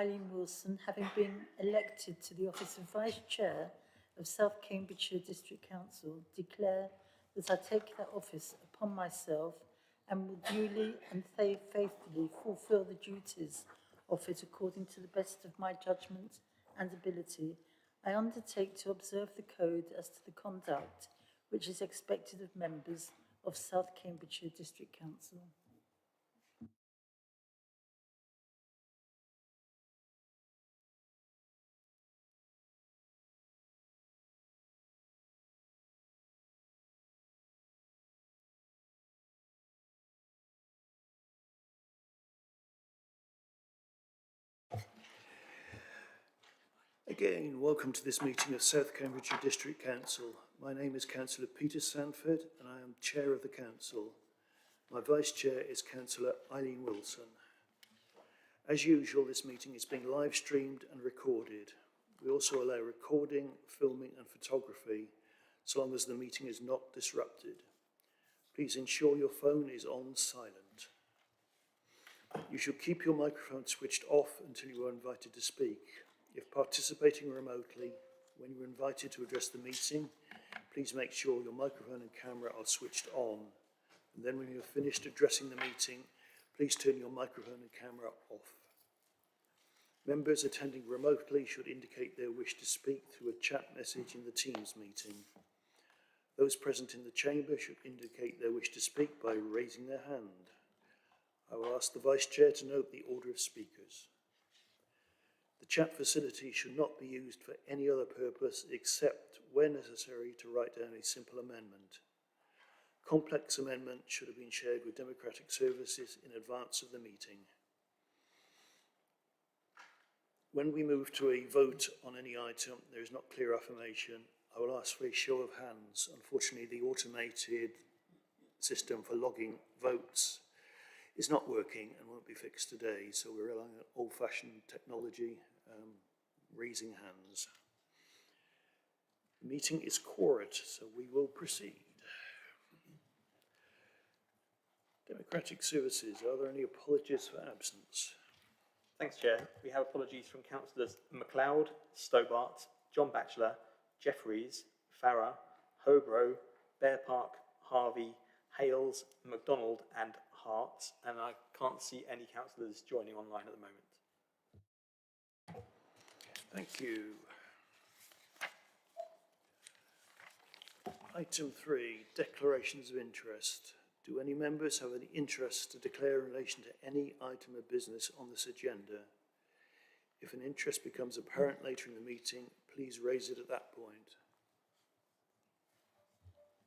Eileen Wilson, having been elected to the office of Vice Chair of South Cambridgeshire District Council, declare that I take that office upon myself and will duly and faithfully fulfil the duties of it according to the best of my judgment and ability. I undertake to observe the code as to the conduct which is expected of members of South Cambridgeshire District Council. Again, welcome to this meeting of South Cambridgeshire District Council. My name is Councillor Peter Sanford and I am Chair of the Council. My Vice Chair is Councillor Eileen Wilson. As usual, this meeting is being live streamed and recorded. We also allow recording, filming and photography, so long as the meeting is not disrupted. Please ensure your phone is on silent. You should keep your microphone switched off until you are invited to speak. If participating remotely, when you're invited to address the meeting, please make sure your microphone and camera are switched on. And then when you're finished addressing the meeting, please turn your microphone and camera off. Members attending remotely should indicate their wish to speak through a chat message in the Teams meeting. Those present in the chamber should indicate their wish to speak by raising their hand. I will ask the Vice Chair to note the order of speakers. The chat facility should not be used for any other purpose except where necessary to write down a simple amendment. Complex amendments should have been shared with Democratic Services in advance of the meeting. When we move to a vote on any item, there is not clear affirmation. I will ask for a show of hands. Unfortunately, the automated system for logging votes is not working and won't be fixed today, so we're relying on old-fashioned technology, raising hands. The meeting is quorate, so we will proceed. Democratic Services, are there any apologies for absence? Thanks, Chair. We have apologies from Councillors MacLeod, Stobart, John Batchelor, Jeffreys, Farrer, Hobro, Bear Park, Harvey, Hales, MacDonald and Hart, and I can't see any councillors joining online at the moment. Thank you. Item 3, declarations of interest. Do any members have any interest to declare in relation to any item of business on this agenda? If an interest becomes apparent later in the meeting, please raise it at that point.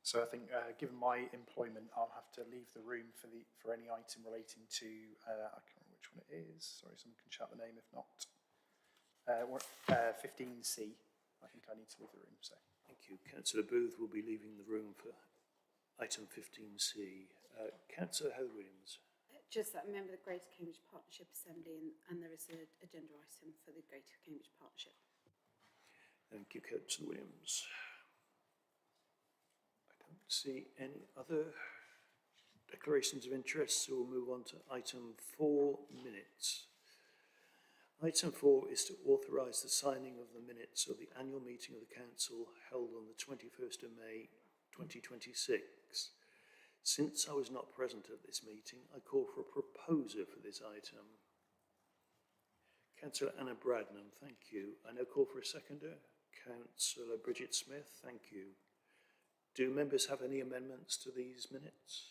So I think, given my employment, I'll have to leave the room for any item relating to, I can't remember which one it is. Sorry, someone can shout the name if not. 15C. I think I need to leave the room. So thank you. Councillor Booth will be leaving the room for item 15C. Councillor Heather Williams. Just that I'm a member of the Greater Cambridge Partnership Assembly and there is an agenda item for the Greater Cambridge Partnership. Thank you, Councillor Williams. I don't see any other declarations of interest, so we'll move on to item 4, minutes. Item 4 is to authorise the signing of the minutes of the annual meeting of the Council held on the 21st of May 2026. Since I was not present at this meeting, I call for a proposer for this item. Councillor Anna Bradnam, thank you. I now call for a seconder. Councillor Bridget Smith, thank you. Do members have any amendments to these minutes?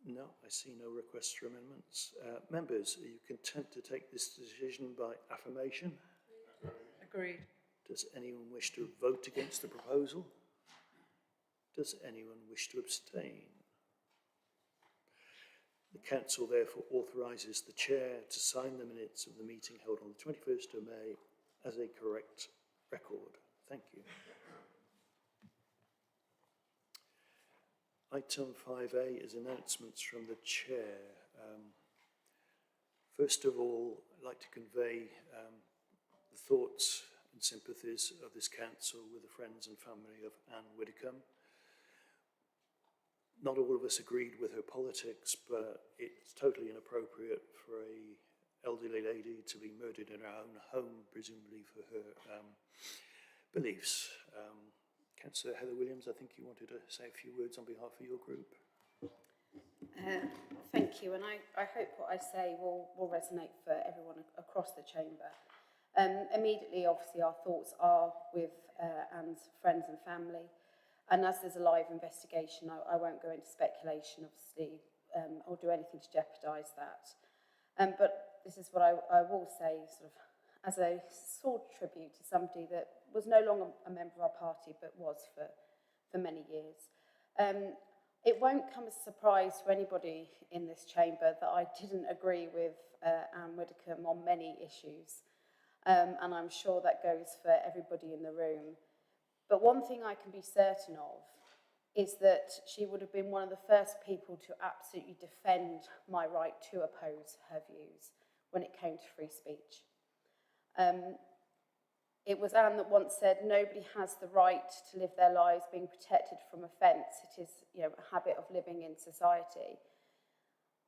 No, I see no requests for amendments. Members, are you content to take this decision by affirmation? Agreed. Does anyone wish to vote against the proposal? Does anyone wish to abstain? The Council therefore authorises the Chair to sign the minutes of the meeting held on the 21st of May as a correct record. Thank you. Item 5A is announcements from the Chair. First of all, I'd like to convey the thoughts and sympathies of this Council with the friends and family of Anne Widdicombe. not all of us agreed with her politics, but it's totally inappropriate for a elderly lady to be murdered in her own home, presumably for her beliefs. Councillor Heather Williams, I think you wanted to say a few words on behalf of your group. Thank you, and I hope what I say will resonate for everyone across the chamber. Immediately, obviously, our thoughts are with Anne's friends and family, and as there's a live investigation, I won't go into speculation, obviously, or do anything to jeopardise that. But this is what I will say, sort of, as a sort of tribute to somebody that was no longer a member of our party, but was for many years. It won't come as a surprise to anybody in this chamber that I didn't agree with Anne Widdecombe on many issues. And I'm sure that goes for everybody in the room. But one thing I can be certain of is that she would have been one of the first people to absolutely defend my right to oppose her views when it came to free speech. It was Anne that once said, nobody has the right to live their lives being protected from offence. It is, a habit of living in society.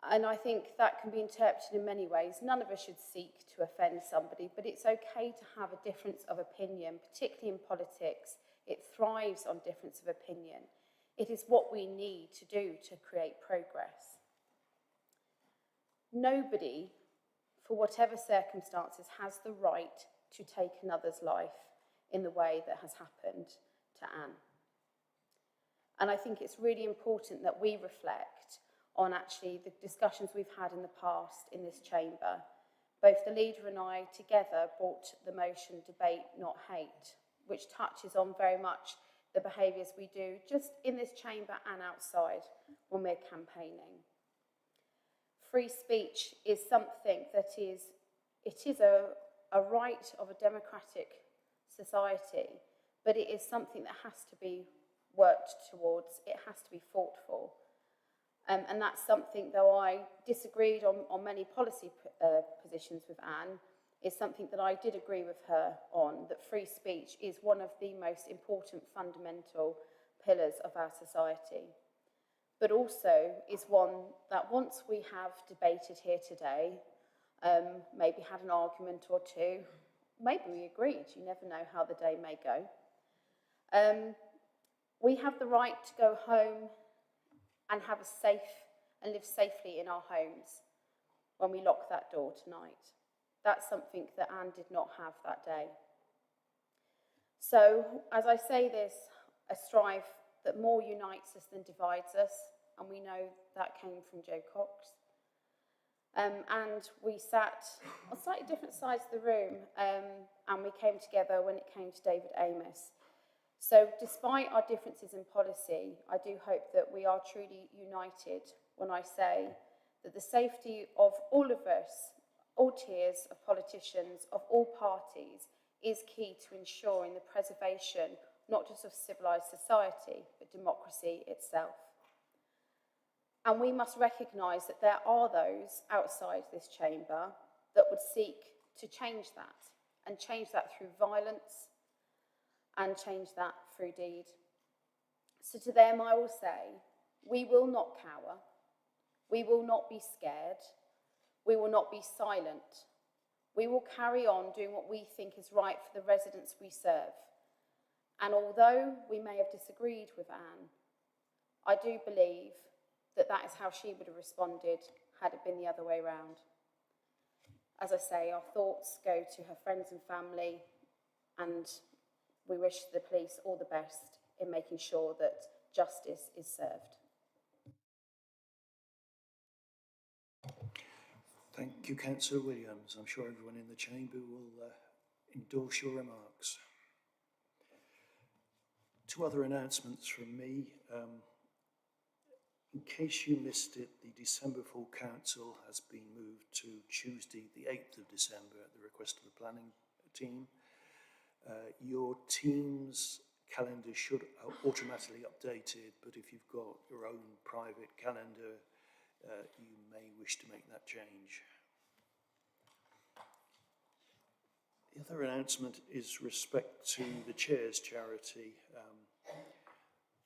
And I think that can be interpreted in many ways. None of us should seek to offend somebody, but it's okay to have a difference of opinion, particularly in politics. It thrives on difference of opinion. It is what we need to do to create progress. Nobody, for whatever circumstances, has the right to take another's life in the way that has happened to Anne. And I think it's really important that we reflect on actually the discussions we've had in the past in this chamber. Both the leader and I together brought the motion Debate Not Hate, which touches on very much the behaviours we do just in this chamber and outside when we're campaigning. Free speech is something that is a right of a democratic society, but it is something that has to be worked towards, it has to be fought for. And that's something, though I disagreed on many policy positions with Anne, is something that I did agree with her on, that free speech is one of the most important fundamental pillars of our society. But also is one that once we have debated here today, maybe had an argument or two, maybe we agreed, you never know how the day may go. We have the right to go home and live safely in our homes when we lock that door tonight. That's something that Anne did not have that day. So, as I say this, I strive that more unites us than divides us, and we know that came from Jo Cox. And we sat on slightly different sides of the room, and we came together when it came to David Amos. So despite our differences in policy, I do hope that we are truly united when I say that the safety of all of us, all tiers of politicians, of all parties, is key to ensuring the preservation not just of civilised society, but democracy itself. And we must recognise that there are those outside this chamber that would seek to change that, and change that through violence, and change that through deed. So to them I will say, we will not cower, we will not be scared, we will not be silent. We will carry on doing what we think is right for the residents we serve. And although we may have disagreed with Anne, I do believe that that is how she would have responded had it been the other way round. As I say, our thoughts go to her friends and family, and we wish the police all the best in making sure that justice is served. Thank you, Councillor Williams. I'm sure everyone in the chamber will endorse your remarks. Two other announcements from me. In case you missed it, the December full council has been moved to Tuesday, the 8th of December at the request of the planning team. Your team's calendar should automatically updated, but if you've got your own private calendar, you may wish to make that change. The other announcement is respect to the Chair's charity.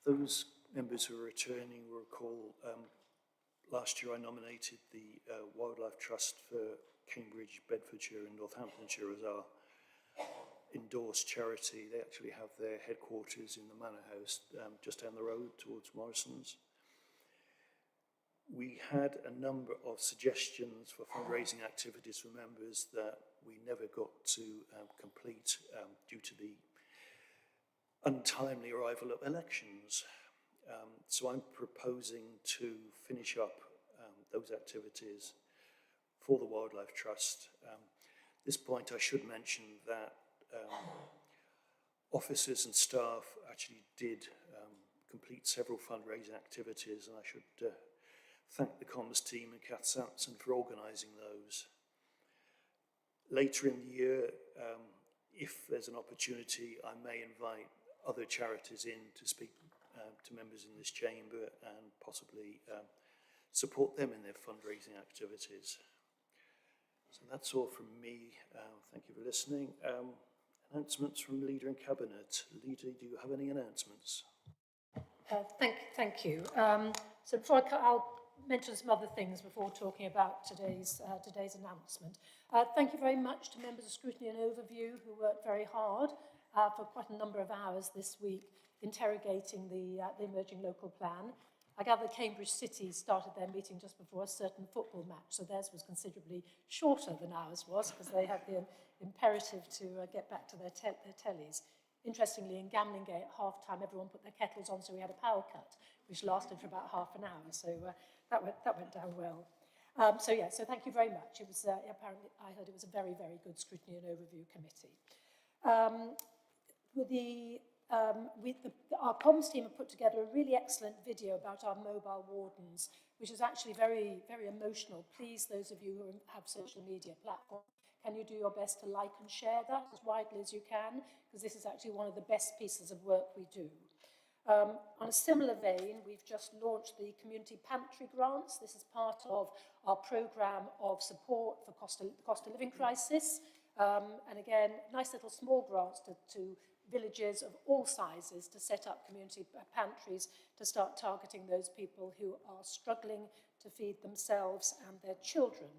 Those members who are returning will recall last year I nominated the Wildlife Trust for Cambridge, Bedfordshire and Northamptonshire as our endorsed charity. They actually have their headquarters in the Manor House just down the road towards Morrison's. We had a number of suggestions for fundraising activities for members that we never got to complete due to the untimely arrival of elections. So I'm proposing to finish up those activities for the Wildlife Trust. At this point I should mention that officers and staff actually did complete several fundraising activities, and I should thank the comms team and Kath Sampson for organising those. Later in the year, if there's an opportunity, I may invite other charities in to speak to members in this chamber and possibly support them in their fundraising activities. So that's all from me. Thank you for listening. Announcements from Leader and Cabinet. Leader, do you have any announcements? Thank you. So before I'll mention some other things before talking about today's announcement. Thank you very much to members of Scrutiny and Overview who worked very hard for quite a number of hours this week interrogating the emerging local plan. I gather Cambridge City started their meeting just before a certain football match, so theirs was considerably shorter than ours was because they had the imperative to get back to their tellies. Interestingly, in Gamlingay at half-time, everyone put their kettles on, so we had a power cut, which lasted for about half an hour, so that went down well. So thank you very much. It was apparently, I heard it was a very, very good Scrutiny and Overview committee. Our comms team have put together a really excellent video about our mobile wardens, which is actually very, very emotional. Please, those of you who have social media platforms, can you do your best to like and share that as widely as you can? Because this is actually one of the best pieces of work we do. On a similar vein, we've just launched the Community Pantry Grants. This is part of our programme of support for the cost of living crisis. And again, nice little small grants to villages of all sizes to set up community pantries to start targeting those people who are struggling to feed themselves and their children.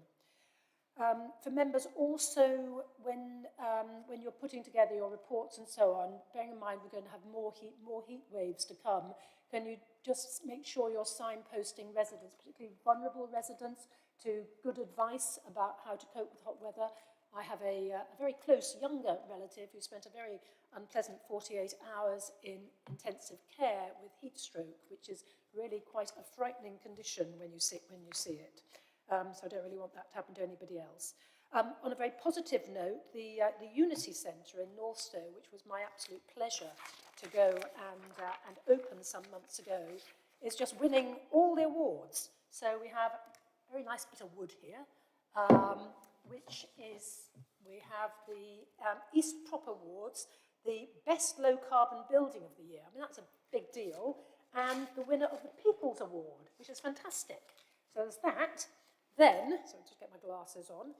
For members also, when you're putting together your reports and so on, bearing in mind we're going to have more heat waves to come, can you just make sure you're signposting residents, particularly vulnerable residents, to good advice about how to cope with hot weather? I have a very close younger relative who spent a very unpleasant 48 hours in intensive care with heat stroke, which is really quite a frightening condition when you see it. So I don't really want that to happen to anybody else. On a very positive note, the Unity Centre in Northstowe, which was my absolute pleasure to go and open some months ago, is just winning all the awards. So we have a very nice bit of wood here, which is, we have the East Prop Awards, the Best Low Carbon Building of the Year. I mean, that's a big deal. And the winner of the People's Award, which is fantastic. So there's that. Then, so I'll just get my glasses on.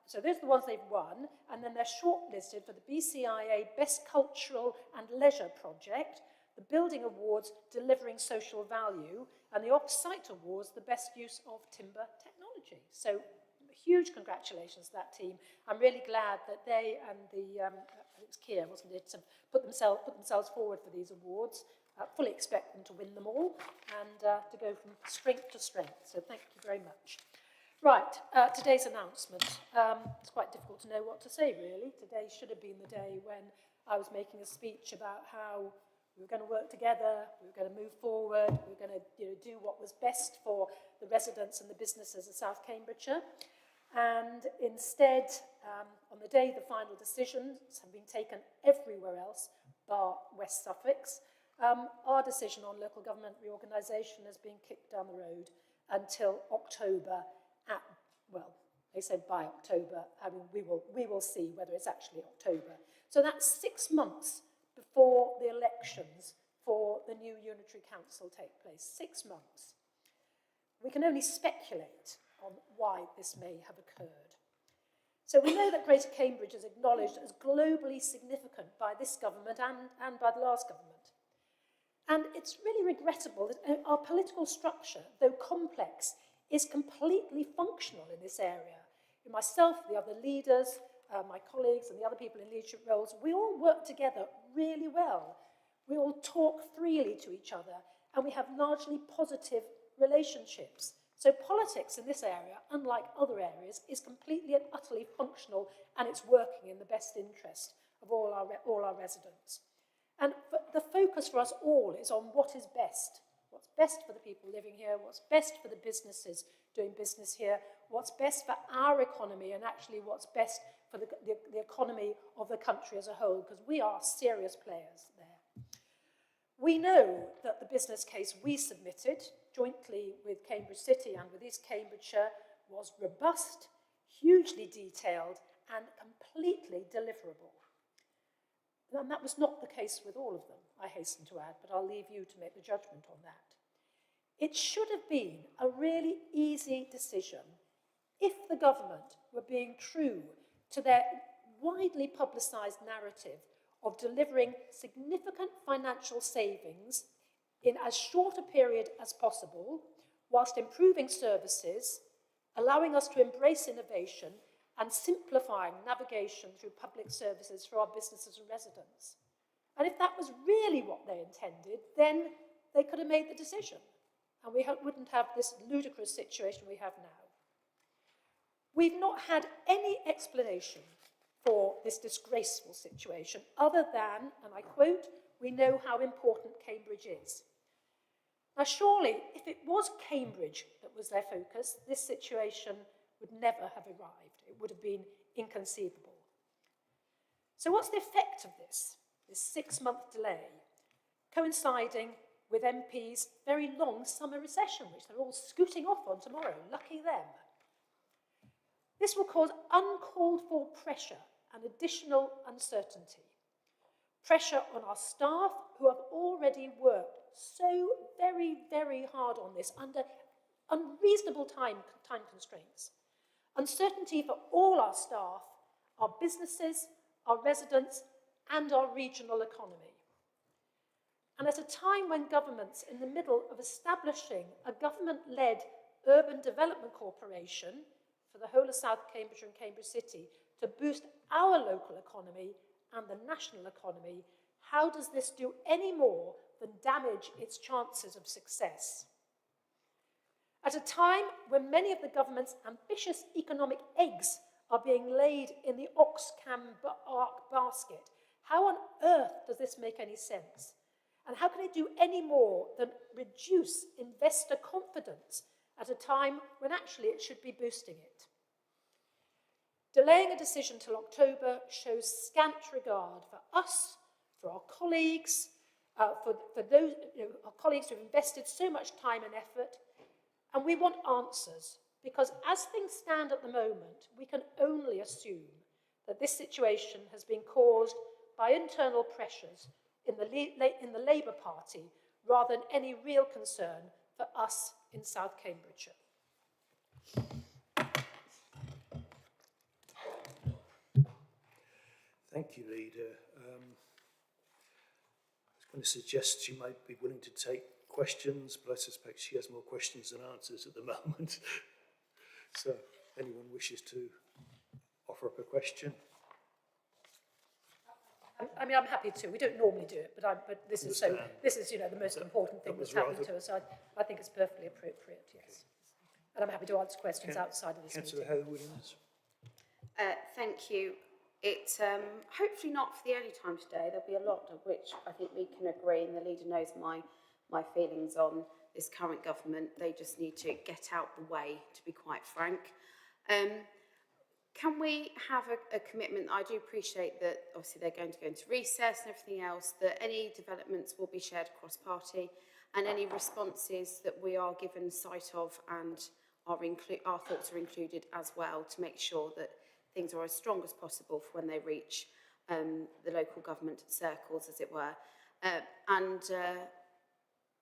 So those are the ones they've won. And then they're shortlisted for the BCIA Best Cultural and Leisure Project, the Building Awards Delivering Social Value, and the Off-Site Awards, the Best Use of Timber Technology. So huge congratulations to that team. I'm really glad that they and it was Keir, wasn't it, to put themselves forward for these awards. Fully expect them to win them all and to go from strength to strength. So thank you very much. Right, today's announcement. It's quite difficult to know what to say, really. Today should have been the day when I was making a speech about how we were going to work together, we were going to move forward, we were going to do what was best for the residents and the businesses of South Cambridgeshire. And instead, on the day the final decisions have been taken everywhere else, bar West Suffolk, our decision on local government reorganisation has been kicked down the road until October well, they said by October. I mean, we will see whether it's actually October. So that's 6 months before the elections for the new unitary council take place. 6 months. We can only speculate on why this may have occurred. So we know that Greater Cambridge is acknowledged as globally significant by this government and by the last government. And it's really regrettable that our political structure, though complex, is completely functional in this area. Myself, the other leaders, my colleagues and the other people in leadership roles, we all work together really well. We all talk freely to each other, and we have largely positive relationships. So politics in this area, unlike other areas, is completely and utterly functional, and it's working in the best interest of all our residents. And the focus for us all is on what is best. What's best for the people living here, what's best for the businesses doing business here, what's best for our economy, and actually what's best for the economy of the country as a whole, because we are serious players there. We know that the business case we submitted, jointly with Cambridge City and with East Cambridgeshire, was robust, hugely detailed, and completely deliverable. And that was not the case with all of them, I hasten to add, but I'll leave you to make the judgment on that. It should have been a really easy decision if the government were being true to their widely publicised narrative of delivering significant financial savings in as short a period as possible, whilst improving services, allowing us to embrace innovation, and simplifying navigation through public services for our businesses and residents. And if that was really what they intended, then they could have made the decision, and we wouldn't have this ludicrous situation we have now. We've not had any explanation for this disgraceful situation other than, and I quote, "We know how important Cambridge is." Now surely, if it was Cambridge that was their focus, this situation would never have arrived. It would have been inconceivable. So what's the effect of this 6-month delay, coinciding with MPs' very long summer recession, which they're all scooting off on tomorrow, lucky them? This will cause uncalled for pressure and additional uncertainty. Pressure on our staff, who have already worked so very, very hard on this under unreasonable time constraints. Uncertainty for all our staff, our businesses, our residents, and our regional economy. And at a time when government's in the middle of establishing a government-led urban development corporation for the whole of South Cambridgeshire and Cambridge City to boost our local economy and the national economy, how does this do any more than damage its chances of success? At a time when many of the government's ambitious economic eggs are being laid in the Oxfam basket, how on earth does this make any sense? And how can it do any more than reduce investor confidence at a time when actually it should be boosting it? Delaying a decision till October shows scant regard for us, for our colleagues, for those our colleagues who have invested so much time and effort. And we want answers, because as things stand at the moment, we can only assume that this situation has been caused by internal pressures in the Labour Party rather than any real concern for us in South Cambridgeshire. Thank you, Leader. I was going to suggest she might be willing to take questions, but I suspect she has more questions than answers at the moment. So, if anyone wishes to offer up a question? I mean, I'm happy to. We don't normally do it, but this is the most important thing that's happened to us. So I think it's perfectly appropriate, yes. And I'm happy to answer questions outside of this Councillor meeting. Heather Williams. Thank you. It's hopefully not for the only time today. There'll be a lot of which I think we can agree, and the leader knows my feelings on this current government. They just need to get out the way, to be quite frank. Can we have a commitment? I do appreciate that obviously they're going to go into recess and everything else, that any developments will be shared across party, and any responses that we are given sight of and our thoughts are included as well, to make sure that things are as strong as possible for when they reach the local government circles, as it were.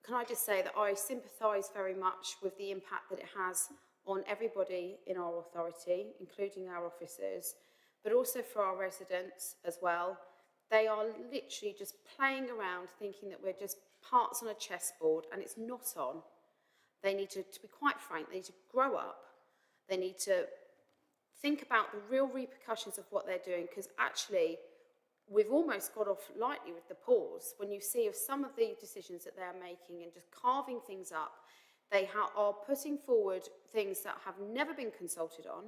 Can I just say that I sympathise very much with the impact that it has on everybody in our authority, including our officers, but also for our residents as well. They are literally just playing around, thinking that we're just parts on a chessboard and it's not on. They need to be quite frank, they need to grow up. They need to think about the real repercussions of what they're doing, because actually we've almost got off lightly with the pause when you see of some of the decisions that they're making and just carving things up. They are putting forward things that have never been consulted on.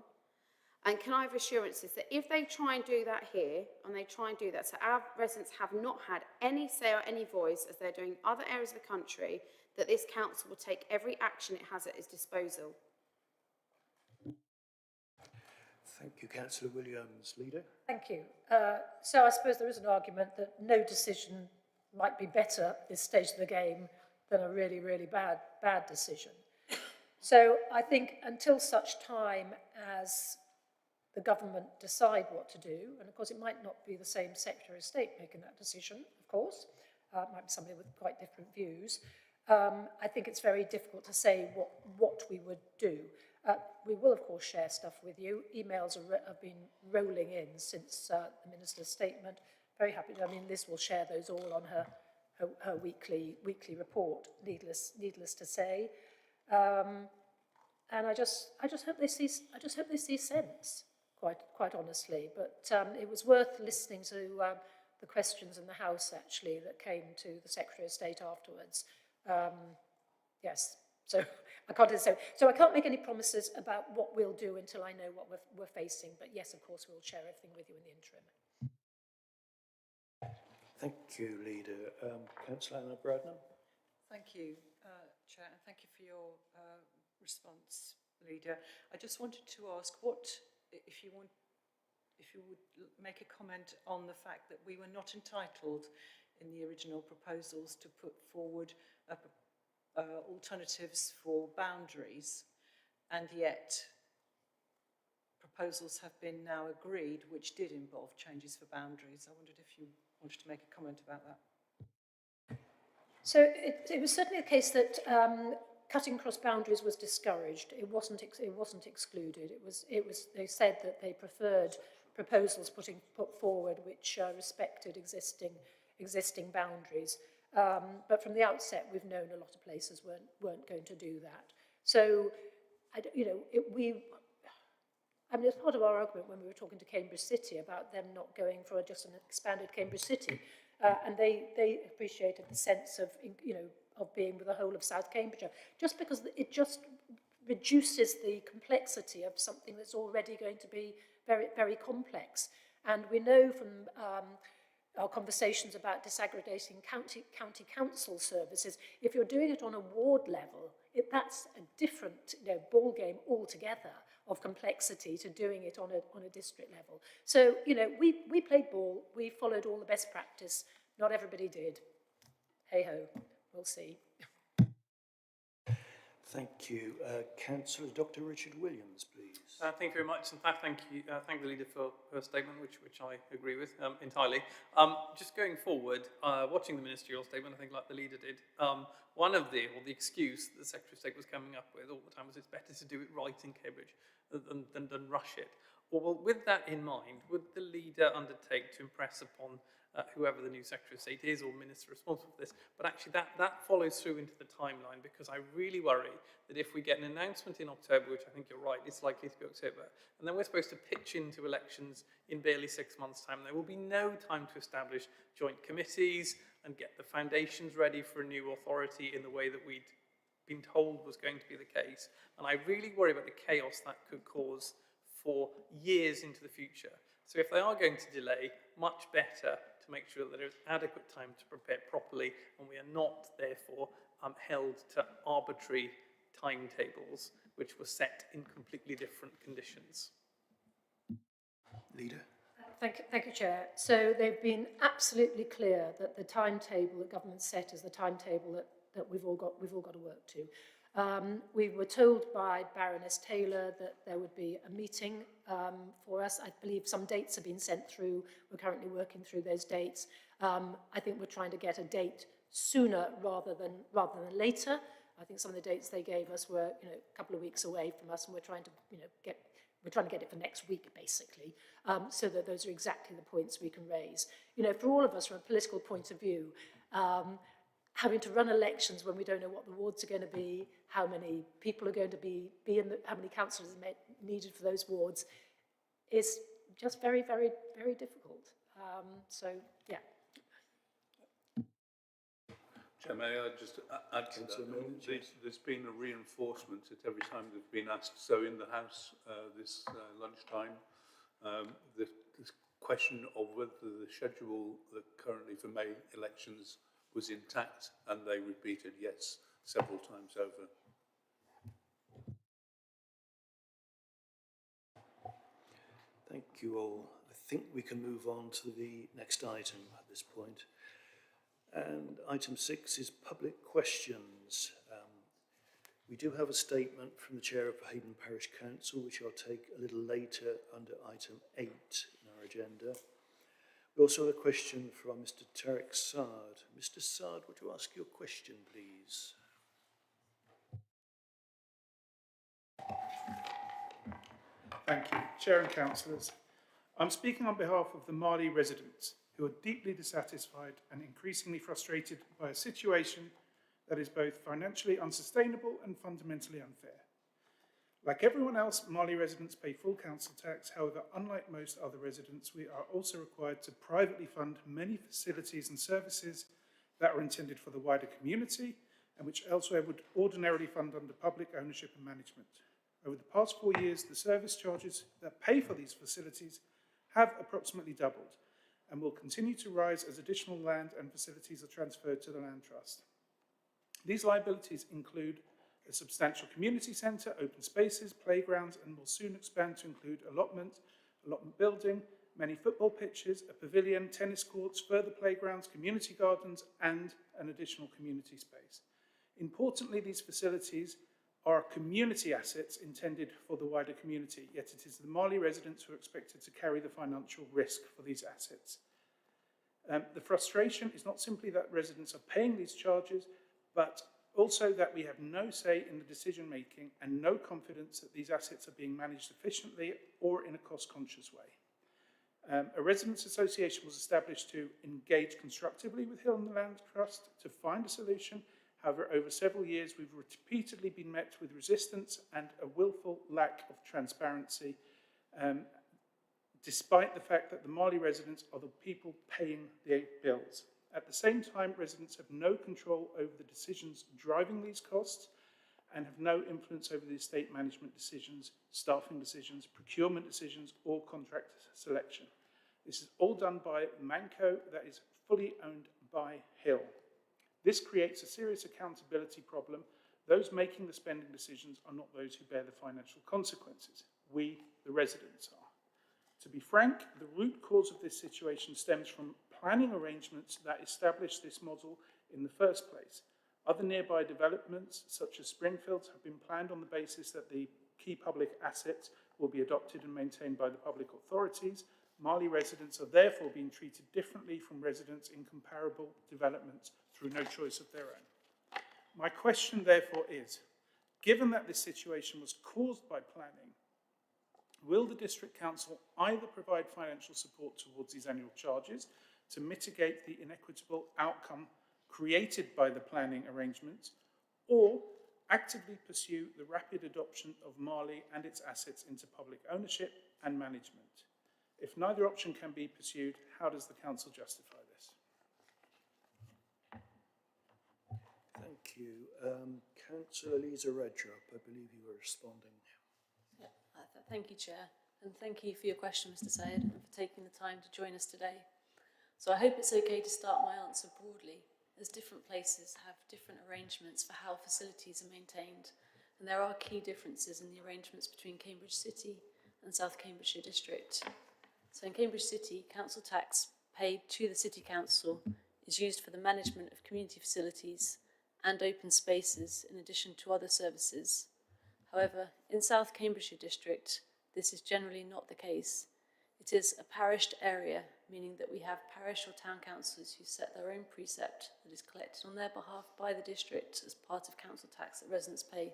And can I have assurances that if they try and do that here, and they try and do that, so our residents have not had any say or any voice as they're doing in other areas of the country, that this council will take every action it has at its disposal. Thank you, Councillor Williams. Leader? Thank you. So I suppose there is an argument that no decision might be better at this stage of the game than a really, really bad decision. So I think until such time as the government decide what to do, and of course it might not be the same Secretary of State making that decision, of course, it might be somebody with quite different views, I think it's very difficult to say what we would do. We will, of course, share stuff with you. Emails have been rolling in since the Minister's statement. Very happy. I mean, Liz will share those all on her weekly report. Needless to say, and I just hope they see sense. Quite honestly, but it was worth listening to the questions in the House actually that came to the Secretary of State afterwards. Yes. So I can't make any promises about what we'll do until I know what we're facing. But yes, of course, we'll share everything with you in the interim. Thank you, Leader. Councillor Anna Bradnam. Thank you, Chair, and thank you for your response, Leader. I just wanted to ask if you would make a comment on the fact that we were not entitled in the original proposals to put forward alternatives for boundaries, and yet proposals have been now agreed which did involve changes for boundaries. I wondered if you wanted to make a comment about that. So it was certainly the case that cutting across boundaries was discouraged. It wasn't excluded. They said that they preferred proposals put forward which respected existing boundaries. But from the outset, we've known a lot of places weren't going to do that. So, it's part of our argument when we were talking to Cambridge City about them not going for just an expanded Cambridge City, and they appreciated the sense of being with the whole of South Cambridgeshire, just because it just reduces the complexity of something that's already going to be very, very complex. And we know from our conversations about disaggregating county council services, if you're doing it on a ward level, that's a different ball game altogether of complexity to doing it on a district level. So, we played ball, we followed all the best practice. Not everybody did. Hey-ho, we'll see. Thank you. Councillor Dr. Richard Williams, please. Thank you very much, and thank the leader for her statement, which I agree with entirely. Just going forward, watching the ministerial statement, I think like the leader did, one of the excuse that the Secretary of State was coming up with all the time was it's better to do it right in Cambridge than rush it. Well, with that in mind, would the leader undertake to impress upon whoever the new Secretary of State is or minister responsible for this, but actually that follows through into the timeline, because I really worry that if we get an announcement in October, which I think you're right, it's likely to be October, and then we're supposed to pitch into elections in barely 6 months' time, there will be no time to establish joint committees and get the foundations ready for a new authority in the way that we'd been told was going to be the case. And I really worry about the chaos that could cause for years into the future. So if they are going to delay, much better to make sure that there is adequate time to prepare properly, and we are not, therefore, held to arbitrary timetables which were set in completely different conditions. Leader. Thank you, Chair. So they've been absolutely clear that the timetable that government set is the timetable that we've all got to work to. We were told by Baroness Taylor that there would be a meeting for us. I believe some dates have been sent through. We're currently working through those dates. I think we're trying to get a date sooner rather than later. I think some of the dates they gave us were, a couple of weeks away from us, and we're trying to, get it for next week, basically, so that those are exactly the points we can raise. For all of us, from a political point of view, having to run elections when we don't know what the wards are going to be, how many people are going to be in the, how many councillors are needed for those wards, is just very, very, very difficult. So, yeah. Chair, may I just add to that? Councillor Milne, There's been a reinforcement at every time they've been asked. So in the House this lunchtime, the question of whether the schedule currently for May elections was intact, and they repeated yes several times over. Thank you all. I think we can move on to the next item at this point. And item 6 is public questions. We do have a statement from the Chair of Hayden Parish Council, which I'll take a little later under item 8 in our agenda. We also have a question from Mr. Tarek Saad. Mr. Saad, would you ask your question, please? Thank you. Chair and councillors, I'm speaking on behalf of the Marley residents who are deeply dissatisfied and increasingly frustrated by a situation that is both financially unsustainable and fundamentally unfair. Like everyone else, Marley residents pay full council tax. However, unlike most other residents, we are also required to privately fund many facilities and services that are intended for the wider community and which elsewhere would ordinarily fund under public ownership and management. Over the past 4 years, the service charges that pay for these facilities have approximately doubled and will continue to rise as additional land and facilities are transferred to the Land Trust. These liabilities include a substantial community centre, open spaces, playgrounds, and will soon expand to include allotment building, many football pitches, a pavilion, tennis courts, further playgrounds, community gardens, and an additional community space. Importantly, these facilities are community assets intended for the wider community, yet it is the Marley residents who are expected to carry the financial risk for these assets. The frustration is not simply that residents are paying these charges, but also that we have no say in the decision making and no confidence that these assets are being managed efficiently or in a cost-conscious way. A residents' association was established to engage constructively with Hill and the Land Trust to find a solution. However, over several years, we've repeatedly been met with resistance and a willful lack of transparency, despite the fact that the Marley residents are the people paying the bills. At the same time, residents have no control over the decisions driving these costs and have no influence over the estate management decisions, staffing decisions, procurement decisions, or contract selection. This is all done by Manco that is fully owned by Hill. This creates a serious accountability problem. Those making the spending decisions are not those who bear the financial consequences. We, the residents, are. To be frank, the root cause of this situation stems from planning arrangements that established this model in the first place. Other nearby developments, such as Springfields, have been planned on the basis that the key public assets will be adopted and maintained by the public authorities. Marley residents are therefore being treated differently from residents in comparable developments through no choice of their own. My question, therefore, is, given that this situation was caused by planning, will the District Council either provide financial support towards these annual charges to mitigate the inequitable outcome created by the planning arrangements, or actively pursue the rapid adoption of Marley and its assets into public ownership and management? If neither option can be pursued, how does the Council justify this? Thank you. Councillor Lisa Redrup, I believe you were responding. Yeah, thank you, Chair, and thank you for your question, Mr. Sayed, and for taking the time to join us today. So I hope it's okay to start my answer broadly, as different places have different arrangements for how facilities are maintained, and there are key differences in the arrangements between Cambridge City and South Cambridgeshire District. So in Cambridge City, council tax paid to the City Council is used for the management of community facilities and open spaces in addition to other services. However, in South Cambridgeshire District, this is generally not the case. It is a parished area, meaning that we have parish or town councillors who set their own precept that is collected on their behalf by the district as part of council tax that residents pay.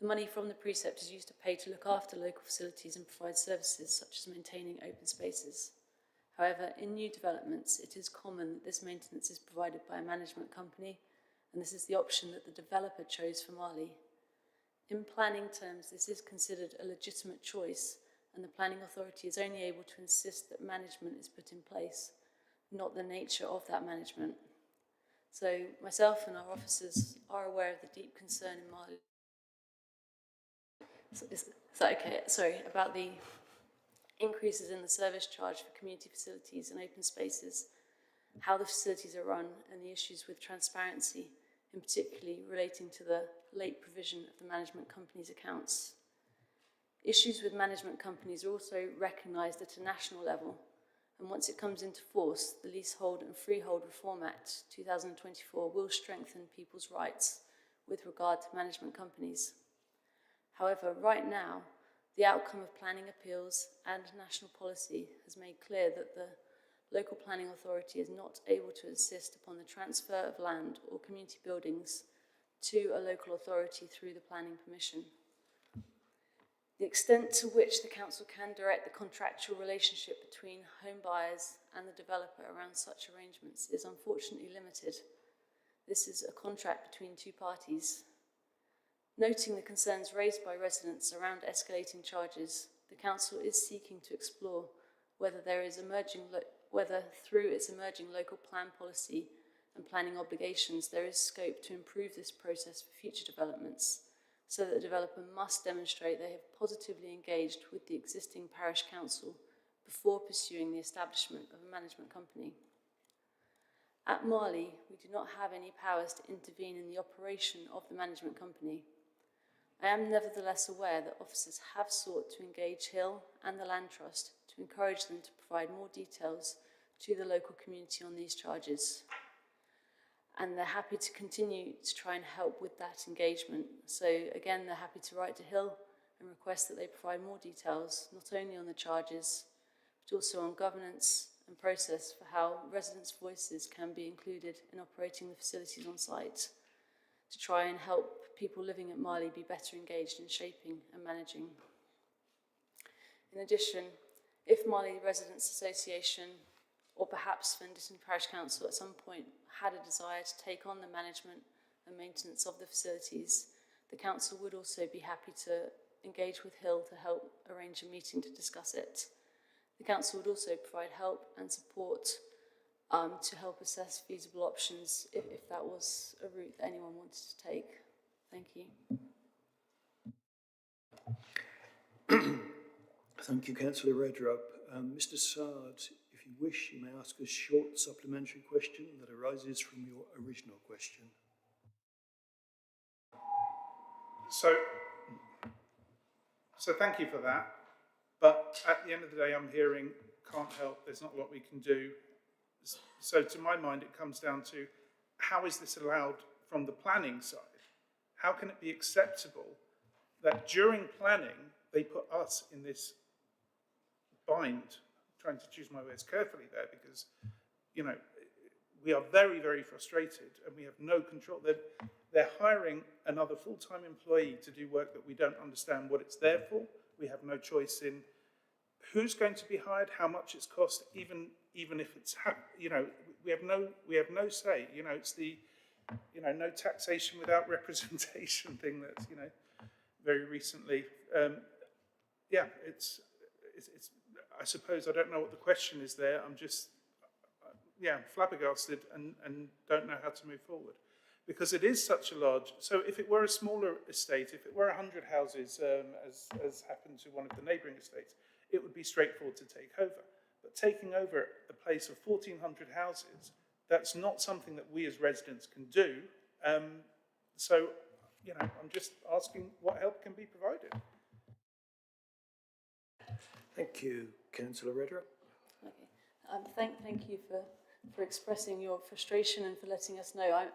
The money from the precept is used to pay to look after local facilities and provide services such as maintaining open spaces. However, in new developments, it is common that this maintenance is provided by a management company, and this is the option that the developer chose for Marley. In planning terms, this is considered a legitimate choice, and the planning authority is only able to insist that management is put in place, not the nature of that management. So myself and our officers are aware of the deep concern in Marley. Is that okay? Sorry, about the increases in the service charge for community facilities and open spaces, how the facilities are run, and the issues with transparency, in particularly relating to the late provision of the management company's accounts. Issues with management companies are also recognised at a national level, and once it comes into force, the Leasehold and Freehold Reform Act 2024 will strengthen people's rights with regard to management companies. However, right now, the outcome of planning appeals and national policy has made clear that the local planning authority is not able to insist upon the transfer of land or community buildings to a local authority through the planning permission. The extent to which the council can direct the contractual relationship between home buyers and the developer around such arrangements is unfortunately limited. This is a contract between two parties. Noting the concerns raised by residents around escalating charges, the council is seeking to explore whether through its emerging local plan policy and planning obligations there is scope to improve this process for future developments, so that the developer must demonstrate they have positively engaged with the existing parish council before pursuing the establishment of a management company. At Marley, we do not have any powers to intervene in the operation of the management company. I am nevertheless aware that officers have sought to engage Hill and the Land Trust to encourage them to provide more details to the local community on these charges. And they're happy to continue to try and help with that engagement. So again, they're happy to write to Hill and request that they provide more details, not only on the charges, but also on governance and process for how residents' voices can be included in operating the facilities on site, to try and help people living at Marley be better engaged in shaping and managing. In addition, if Marley Residents Association, or perhaps Fenderton Parish Council at some point had a desire to take on the management and maintenance of the facilities, the council would also be happy to engage with Hill to help arrange a meeting to discuss it. The council would also provide help and support to help assess feasible options if that was a route that anyone wanted to take. Thank you. Thank you, Councillor Redrup. Mr. Sard, if you wish, you may ask a short supplementary question that arises from your original question. So thank you for that. But at the end of the day, I'm hearing can't help, there's not a lot we can do. So to my mind, it comes down to how is this allowed from the planning side? How can it be acceptable that during planning, they put us in this bind? I'm trying to choose my words carefully there because, you know, we are very, very frustrated and we have no control. They're hiring another full-time employee to do work that we don't understand what it's there for. We have no choice in who's going to be hired, how much it's cost, even if it's, you know, we have no say. You know, it's the, you know, no taxation without representation thing that's, you know, very recently. Yeah, it's. I suppose I don't know what the question is there. I'm just, yeah, flabbergasted and don't know how to move forward. Because it is such a large, so if it were a smaller estate, if it were 100 houses, as happened to one of the neighbouring estates, it would be straightforward to take over. But taking over a place of 1,400 houses, that's not something that we as residents can do. So, you know, I'm just asking what help can be provided. Thank you, Councillor Redrup. Okay. Thank you for expressing your frustration and for letting us know.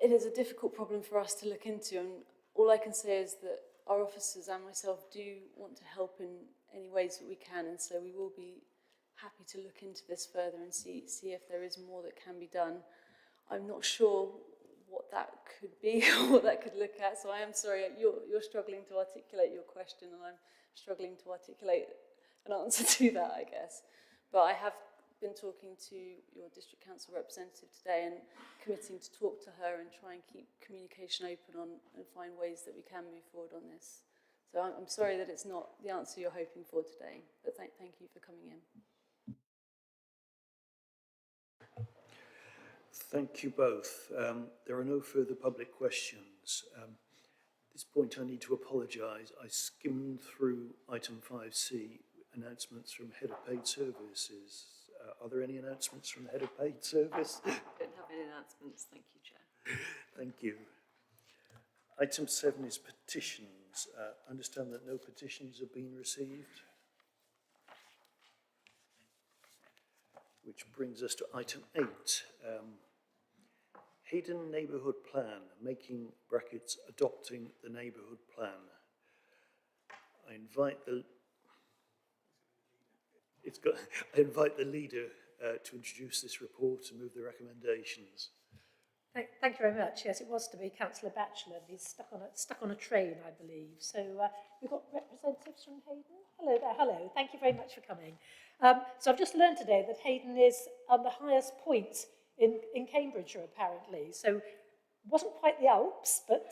It is a difficult problem for us to look into, and all I can say is that our officers and myself do want to help in any ways that we can, and so we will be happy to look into this further and see if there is more that can be done. I'm not sure what that could be or what that could look at, so I am sorry, you're struggling to articulate your question and I'm struggling to articulate an answer to that, I guess. But I have been talking to your district council representative today and committing to talk to her and try and keep communication open on and find ways that we can move forward on this. So I'm sorry that it's not the answer you're hoping for today, but thank you for coming in. Thank you both. There are no further public questions. At this point, I need to apologise. I skimmed through item 5C, announcements from Head of Paid Services. Are there any announcements from the Head of Paid Service? Don't have any announcements, thank you, Chair. Thank you. Item 7 is petitions. Understand that no petitions have been received. Which brings us to item 8. Hayden Neighbourhood Plan, making brackets adopting the neighbourhood plan. I invite the leader to introduce this report and move the recommendations. Thank you very much. Yes, it was to be Councillor Batchelor. He's stuck on a train, I believe. So we've got representatives from Hayden. Hello there. Hello. Thank you very much for coming. So I've just learned today that Hayden is on the highest point in Cambridgeshire, apparently. So it wasn't quite the Alps, but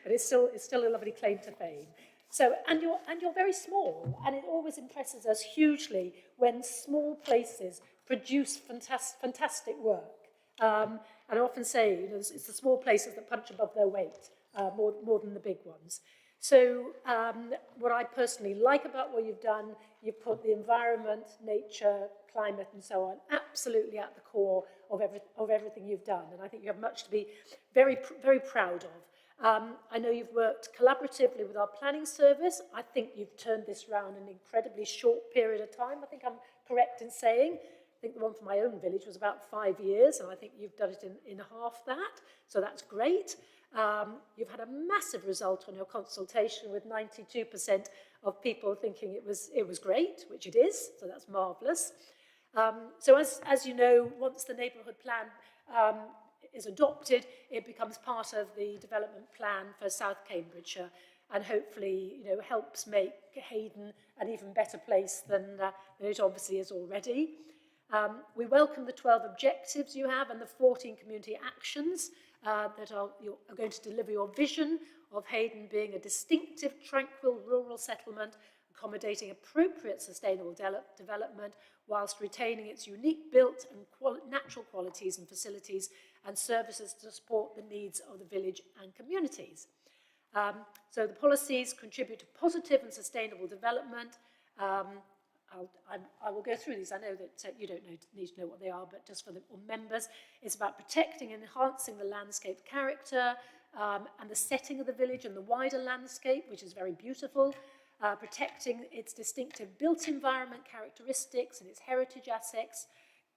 it's still a lovely claim to fame. So and you're very small, and it always impresses us hugely when small places produce fantastic work. And I often say, you know, it's the small places that punch above their weight more than the big ones. So what I personally like about what you've done, you've put the environment, nature, climate and so on absolutely at the core of everything you've done. And I think you have much to be very, very proud of. I know you've worked collaboratively with our planning service. I think you've turned this around in an incredibly short period of time. I think I'm correct in saying. I think the one for my own village was about 5 years, and I think you've done it in half that. So that's great. You've had a massive result on your consultation with 92% of people thinking it was great, which it is, so that's marvellous. So as you know, once the neighbourhood plan is adopted, it becomes part of the development plan for South Cambridgeshire and hopefully, you know, helps make Hayden an even better place than it obviously is already. We welcome the 12 objectives you have and the 14 community actions that are going to deliver your vision of Hayden being a distinctive, tranquil rural settlement, accommodating appropriate sustainable development whilst retaining its unique built and natural qualities and facilities and services to support the needs of the village and communities. So the policies contribute to positive and sustainable development. I will go through these. I know that you don't need to know what they are, but just for the members, it's about protecting and enhancing the landscape character and the setting of the village and the wider landscape, which is very beautiful, protecting its distinctive built environment characteristics and its heritage assets,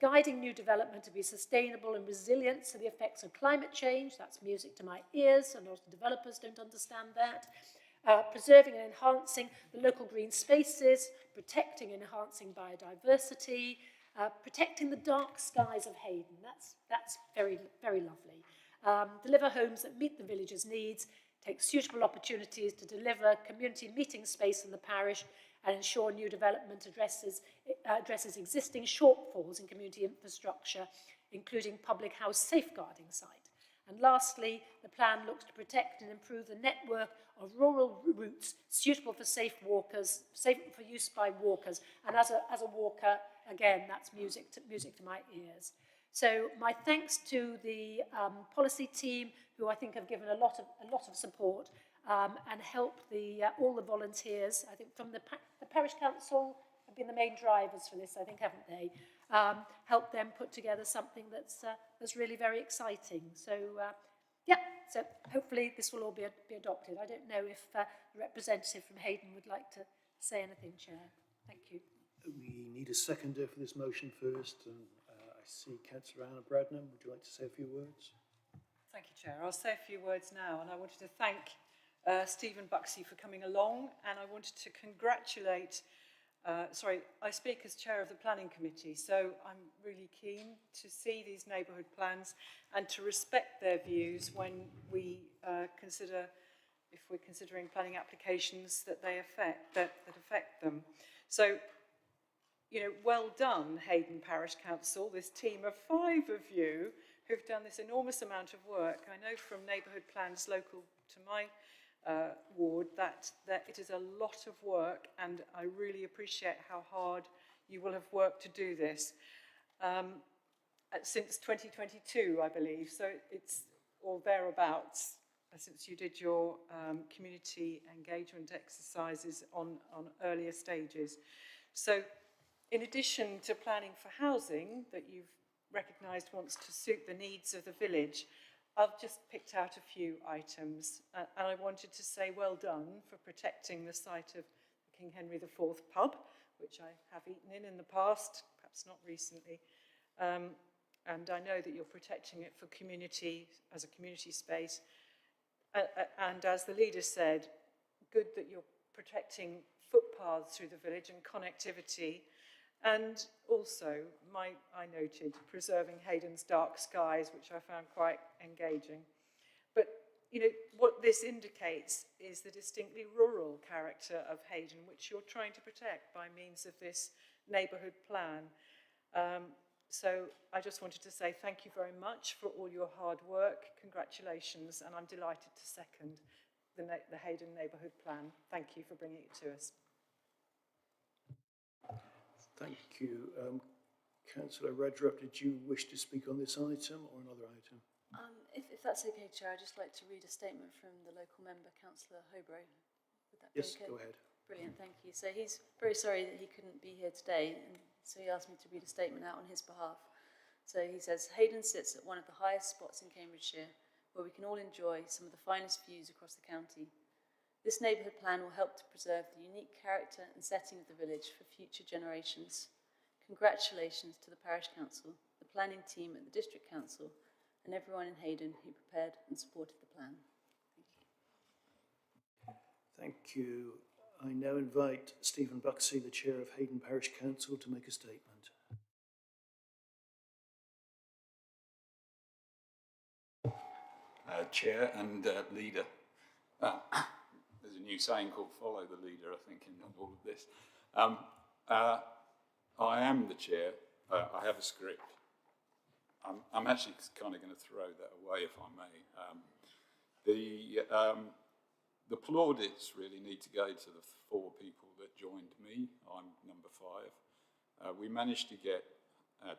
guiding new development to be sustainable and resilient to the effects of climate change. That's music to my ears, and a lot of developers don't understand that. Preserving and enhancing the local green spaces, protecting and enhancing biodiversity, protecting the dark skies of Hayden. That's very, very lovely. Deliver homes that meet the village's needs, take suitable opportunities to deliver community meeting space in the parish and ensure new development addresses existing shortfalls in community infrastructure, including public house safeguarding site. And lastly, the plan looks to protect and improve the network of rural routes suitable for safe for use by walkers. And as a walker, again, that's music to my ears. So my thanks to the policy team, who I think have given a lot of support and helped all the volunteers. I think from the parish council have been the main drivers for this, I think, haven't they? Help them put together something that's really very exciting. So yeah, so hopefully this will all be adopted. I don't know if the representative from Hayden would like to say anything, Chair. Thank you. We need a seconder for this motion first. I see Councillor Anna Bradnam. Would you like to say a few words? Thank you, Chair. I'll say a few words now, and I wanted to thank Stephen Buxey for coming along, and I wanted to congratulate I speak as chair of the planning committee, so I'm really keen to see these neighbourhood plans and to respect their views when we if we're considering planning applications that affect them. So you know, well done, Hayden Parish Council, this team of 5 of you who've done this enormous amount of work. I know from neighbourhood plans local to my ward that it is a lot of work, and I really appreciate how hard you will have worked to do this. Since 2022, I believe, so it's all thereabouts, since you did your community engagement exercises on earlier stages. So in addition to planning for housing that you've recognised wants to suit the needs of the village, I've just picked out a few items, and I wanted to say well done for protecting the site of the King Henry IV pub, which I have eaten in the past, perhaps not recently. And I know that you're protecting it for community, as a community space. And as the leader said, good that you're protecting footpaths through the village and connectivity. And also, I noted preserving Hayden's dark skies, which I found quite engaging. But, you know, what this indicates is the distinctly rural character of Hayden, which you're trying to protect by means of this neighbourhood plan. So I just wanted to say thank you very much for all your hard work. Congratulations, and I'm delighted to second the Hayden Neighbourhood Plan. Thank you for bringing it to us. Thank you. Councillor Redrup, did you wish to speak on this item or another item? If that's okay, Chair, I'd just like to read a statement from the local member, Councillor Hobro. Would that be Yes, okay? go ahead. Brilliant, thank you. So he's very sorry that he couldn't be here today, and so he asked me to read a statement out on his behalf. So he says, Hayden sits at one of the highest spots in Cambridgeshire, where we can all enjoy some of the finest views across the county. This neighbourhood plan will help to preserve the unique character and setting of the village for future generations. Congratulations to the Parish Council, the planning team at the District Council, and everyone in Hayden who prepared and supported the plan. Thank you. I now invite Stephen Buxey, the Chair of Hayden Parish Council, to make a statement. Chair and Leader. There's a new saying called follow the leader, I think, in all of this. I am the Chair. I have a script. I'm actually kind of going to throw that away, if I may. The plaudits really need to go to the 4 people that joined me. I'm number 5. We managed to get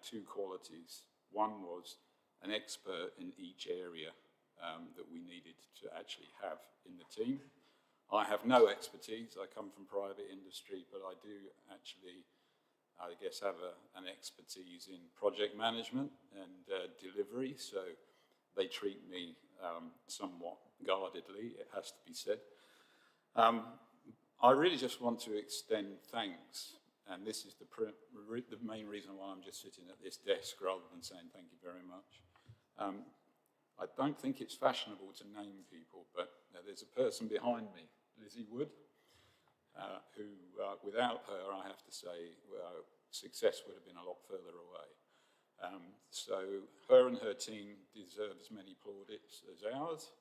2 qualities. One was an expert in each area that we needed to actually have in the team. I have no expertise. I come from private industry, but I do actually, I guess, have an expertise in project management and delivery, so they treat me somewhat guardedly, it has to be said. I really just want to extend thanks, and this is the main reason why I'm just sitting at this desk rather than saying thank you very much. I don't think it's fashionable to name people, but there's a person behind me, Lizzie Wood, who, without her, I have to say, success would have been a lot further away. So her and her team deserve as many plaudits as ours.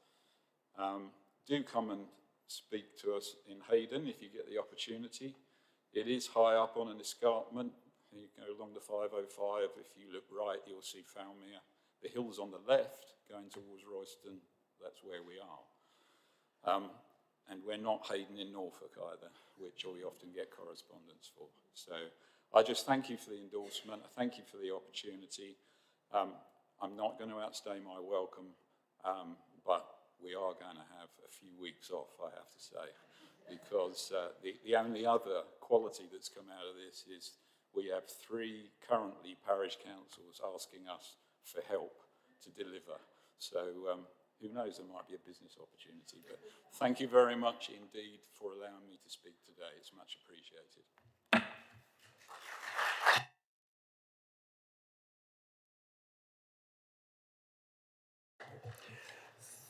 Do come and speak to us in Hayden if you get the opportunity. It is high up on an escarpment. You go along the 505. If you look right, you'll see Falmere. The hills on the left, going towards Royston, that's where we are. And we're not Hayden in Norfolk either, which we often get correspondence for. So I just thank you for the endorsement. I thank you for the opportunity. I'm not going to outstay my welcome, but we are going to have a few weeks off, I have to say, because the only other quality that's come out of this is we have 3 currently parish councils asking us for help to deliver. So who knows, there might be a business opportunity. But thank you very much indeed for allowing me to speak today. It's much appreciated.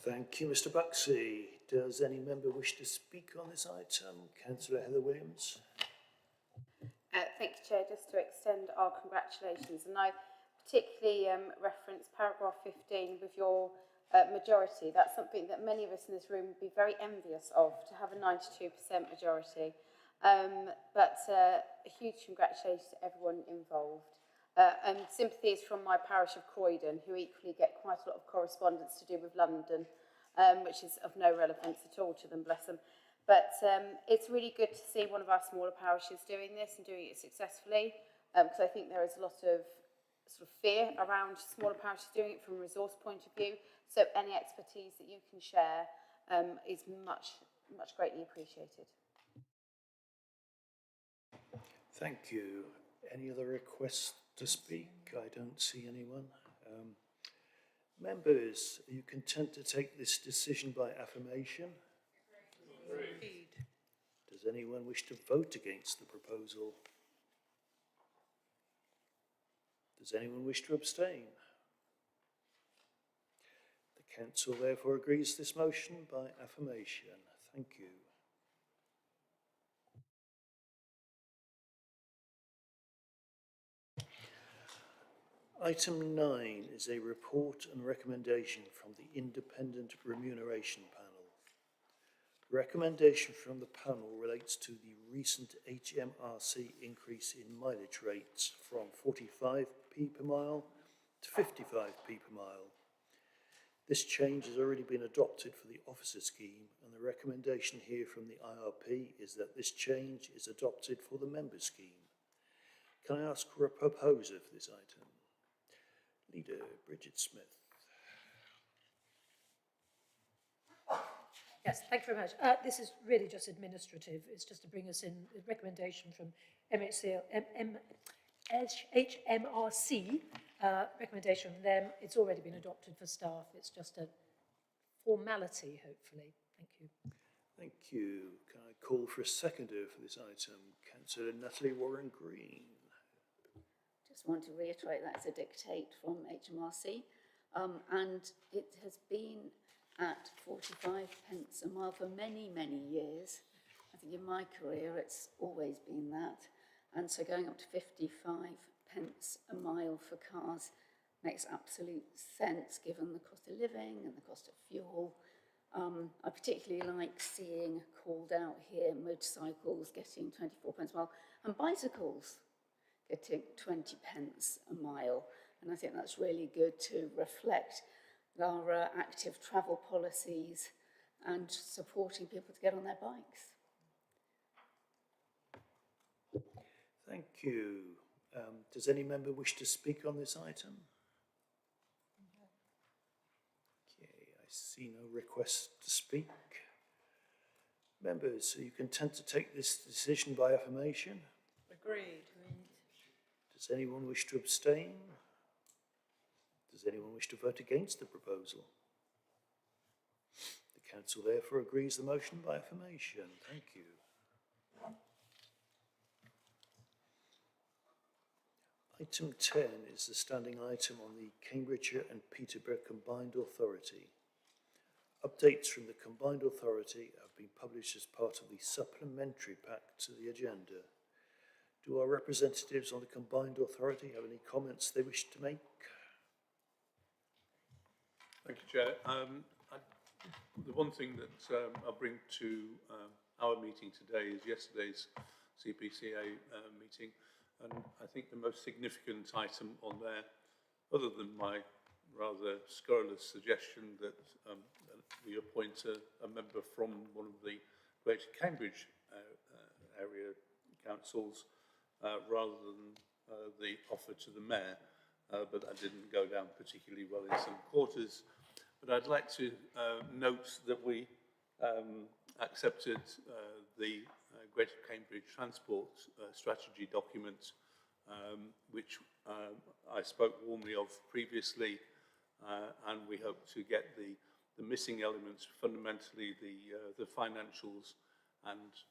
Thank you, Mr. Buxey. Does any member wish to speak on this item? Councillor Heather Williams. Thank you, Chair. Just to extend our congratulations, and I particularly reference paragraph 15 with your majority. That's something that many of us in this room would be very envious of, to have a 92% majority. But a huge congratulations to everyone involved. And sympathies from my parish of Croydon, who equally get quite a lot of correspondence to do with London, which is of no relevance at all to them, bless them. But it's really good to see one of our smaller parishes doing this and doing it successfully, because I think there is a lot of sort of fear around smaller parishes doing it from a resource point of view. So any expertise that you can share is much greatly appreciated. Thank you. Any other requests to speak? I don't see anyone. Members, are you content to take this decision by affirmation? Agreed. Does anyone wish to vote against the proposal? Does anyone wish to abstain? The council therefore agrees this motion by affirmation. Thank you. Item 9 is a report and recommendation from the Independent Remuneration Panel. Recommendation from the panel relates to the recent HMRC increase in mileage rates from 45p per mile to 55p per mile. This change has already been adopted for the officer scheme, and the recommendation here from the IRP is that this change is adopted for the member scheme. Can I ask for a proposer for this item? Leader Bridget Smith. Yes, thank you very much. This is really just administrative. It's just to bring us in a recommendation from HMRC, recommendation from them. It's already been adopted for staff. It's just a formality, hopefully. Thank you. Thank you. Can I call for a seconder for this item? Councillor Natalie Warren-Green. Just want to reiterate that's a dictate from HMRC, and it has been at 45 pence a mile for many, many years. I think in my career it's always been that, and so going up to 55 pence a mile for cars makes absolute sense given the cost of living and the cost of fuel. I particularly like seeing called out here motorcycles getting 24 pence a mile and bicycles getting 20 pence a mile, and I think that's really good to reflect our active travel policies and supporting people to get on their bikes. Thank you. Does any member wish to speak on this item? Okay, I see no requests to speak. Members, are you content to take this decision by affirmation? Agreed. Does anyone wish to abstain? Does anyone wish to vote against the proposal? The council therefore agrees the motion by affirmation. Thank you. Item 10 is the standing item on the Cambridgeshire and Peterborough Combined Authority. Updates from the Combined Authority have been published as part of the supplementary pack to the agenda. Do our representatives on the Combined Authority have any comments they wish to make? Thank you, Chair. The one thing that I'll bring to our meeting today is yesterday's CPCA meeting, and I think the most significant item on there, other than my rather scurrilous suggestion that we appoint a member from one of the Greater Cambridge area councils rather than the offer to the mayor, but that didn't go down particularly well in some quarters. But I'd like to note that we accepted the Greater Cambridge Transport Strategy document, which I spoke warmly of previously, and we hope to get the missing elements, fundamentally the financials and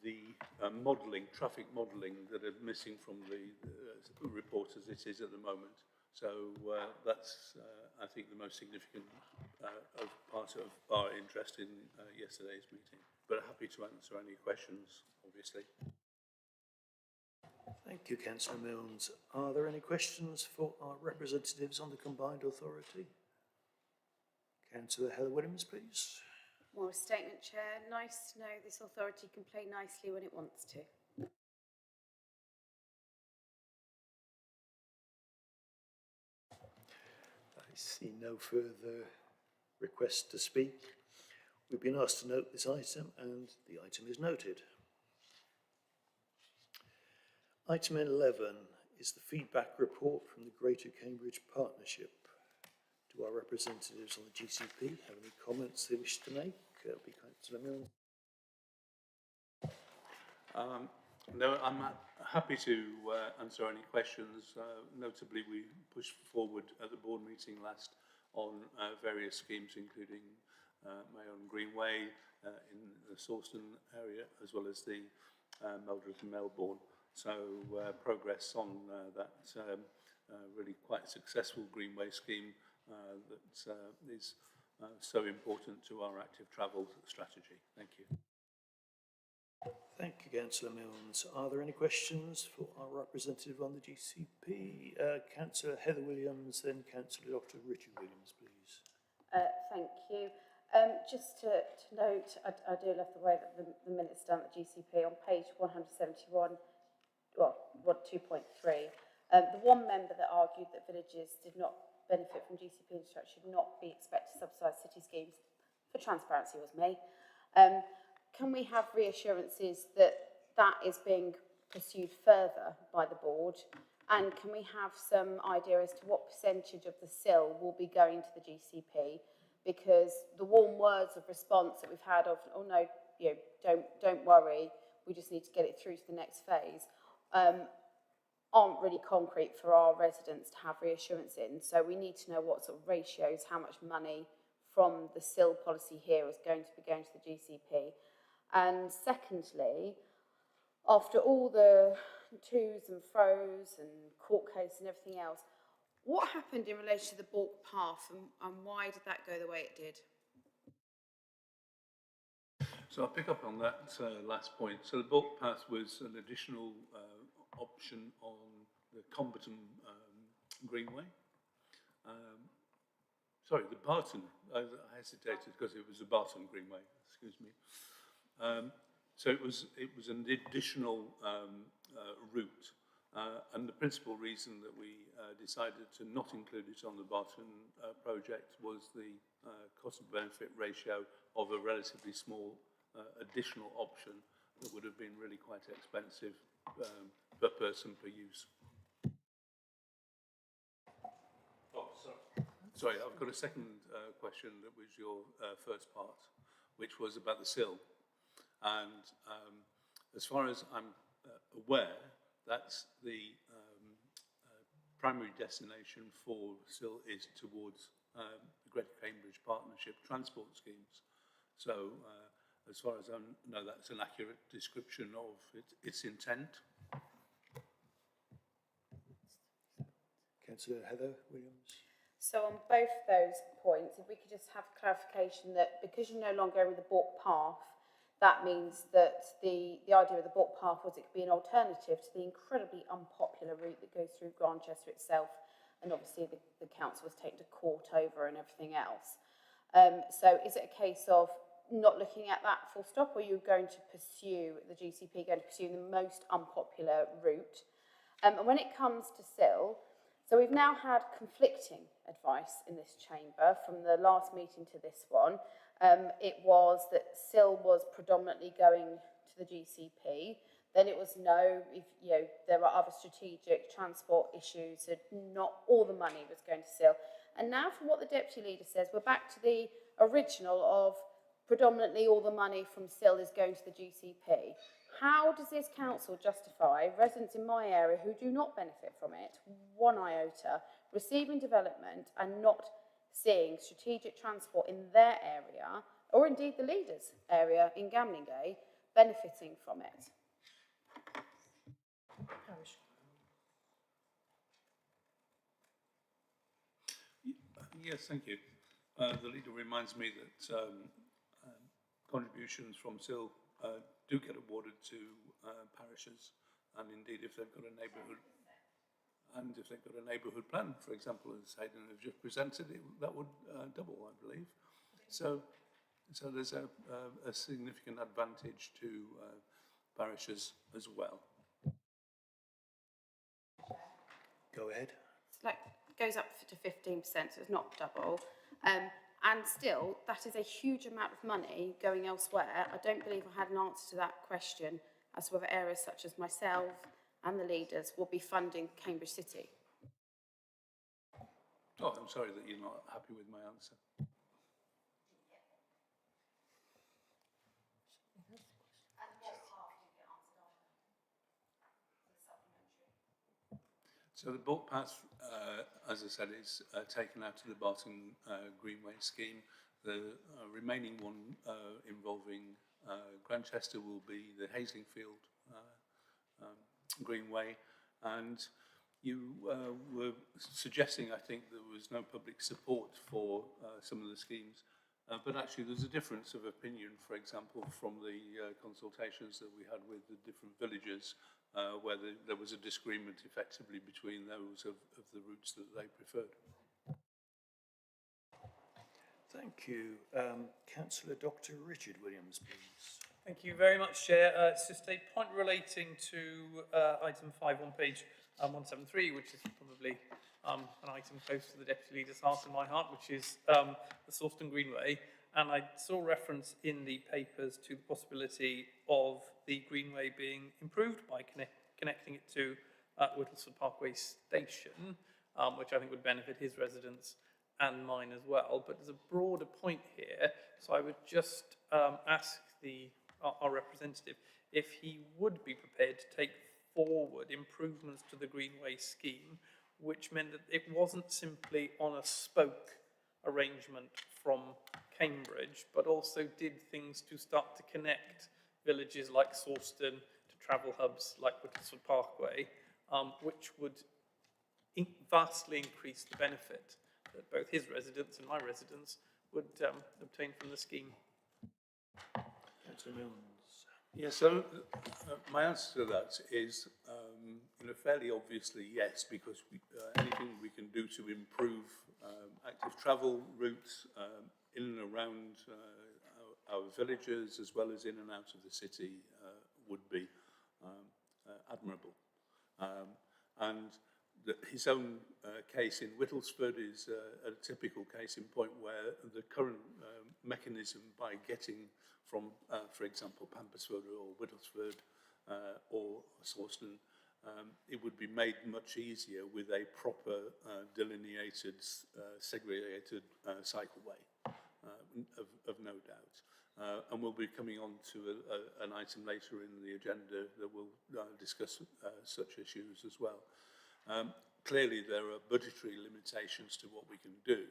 the traffic modelling that are missing from the report as it is at the moment. So that's, I think, the most significant part of our interest in yesterday's meeting. But happy to answer any questions, obviously. Thank you, Councillor Milnes. Are there any questions for our representatives on the Combined Authority? Councillor Heather Williams, please. More a statement, Chair. Nice to know this authority can play nicely when it wants to. I see no further requests to speak. We've been asked to note this item, and the item is noted. Item 11 is the feedback report from the Greater Cambridge Partnership. Do our representatives on the GCP have any comments they wish to make? Be Councillor Milne. No, I'm happy to answer any questions. Notably, we pushed forward at the board meeting last on various schemes, including Mayon Greenway in the Sawston area, as well as the Meldreth and Melbourne. So progress on that really quite successful Greenway scheme that is so important to our active travel strategy. Thank you. Thank you, Councillor Milnes. Are there any questions for our representative on the GCP? Councillor Heather Williams, then Councillor Dr. Richard Williams, please. Thank you. Just to note, I do love the way that the minutes done at GCP on page 171, well, 2.3. The one member that argued that villages did not benefit from GCP infrastructure should not be expected to subsidise city schemes, for transparency, was me. Can we have reassurances that that is being pursued further by the board? And can we have some idea as to what percentage of the SIL will be going to the GCP? Because the warm words of response that we've had of, oh no, you know, don't worry, we just need to get it through to the next phase, aren't really concrete for our residents to have reassurance in. So we need to know what sort of ratios, how much money from the SIL policy here is going to be going to the GCP. And secondly, after all the to's and fro's and court case and everything else, what happened in relation to the Balk Path and why did that go the way it did? So I'll pick up on that last point. So the Balk Path was an additional option on the Comberton Greenway. Sorry, the Barton. I hesitated because it was the Barton Greenway. Excuse me. So it was an additional route, and the principal reason that we decided to not include it on the Barton project was the cost-benefit ratio of a relatively small additional option that would have been really quite expensive per person per use. Oh, sorry, I've got a second question that was your first part, which was about the SIL. And as far as I'm aware, that's the primary destination for SIL is towards the Greater Cambridge Partnership transport schemes. So as far as I know, that's an accurate description of its intent. Councillor Heather Williams. So on both those points, if we could just have clarification that because you're no longer with the Balk Path, that means that the idea of the Balk Path was it could be an alternative to the incredibly unpopular route that goes through Grantchester itself, and obviously the council was taken to court over and everything else. So is it a case of not looking at that full stop, or are you going to pursue, the GCP going to pursue the most unpopular route? And when it comes to SIL, so we've now had conflicting advice in this chamber from the last meeting to this one. It was that SIL was predominantly going to the GCP. Then it was no, if you know there were other strategic transport issues, that not all the money was going to SIL. And now, from what the deputy leader says, we're back to the original of predominantly all the money from SIL is going to the GCP. How does this council justify residents in my area who do not benefit from it, one iota, receiving development and not seeing strategic transport in their area, or indeed the leaders' area in Gamlingay, benefiting from it? Yes, thank you. The leader reminds me that contributions from SIL do get awarded to parishes, and indeed if they've got a neighbourhood plan, for example, as Hayden have just presented, that would double, I believe. So So there's a significant advantage to parishes as well. Go ahead. It's like, goes up to 15%, so it's not double. And still, that is a huge amount of money going elsewhere. I don't believe I had an answer to that question as to whether areas such as myself and the leaders will be funding Cambridge City. Oh, I'm sorry that you're not happy with my answer. So the boat path, as I said, is taken out of the Barton Greenway scheme. The remaining one involving Grantchester will be the Haslingfield Greenway, and you were suggesting, I think, there was no public support for some of the schemes, but actually there's a difference of opinion, for example, from the consultations that we had with the different villages, where there was a disagreement effectively between those of the routes that they preferred. Thank you. Councillor Dr. Richard Williams, please. Thank you very much, Chair. It's just a point relating to item 5 on page 173, which is probably an item close to the Deputy Leader's heart and my heart, which is the Sawston Greenway. And I saw reference in the papers to the possibility of the Greenway being improved by connecting it to Whittlesford Parkway Station, which I think would benefit his residents and mine as well. But there's a broader point here, so I would just ask our representative if he would be prepared to take forward improvements to the Greenway scheme, which meant that it wasn't simply on a spoke arrangement from Cambridge, but also did things to start to connect villages like Sawston to travel hubs like Whittlesford Parkway, which would vastly increase the benefit that both his residents and my residents would obtain from the scheme. Councillor Milnes. Yeah, so my answer to that is, fairly obviously yes, because anything we can do to improve active travel routes in and around our villages, as well as in and out of the city, would be admirable. And his own case in Whittlesford is a typical case in point where the current mechanism by getting from, for example, Pampersford or Whittlesford or Sawston, it would be made much easier with a proper delineated, segregated cycleway, of no doubt. And we'll be coming on to an item later in the agenda that will discuss such issues as well. Clearly, there are budgetary limitations to what we can do,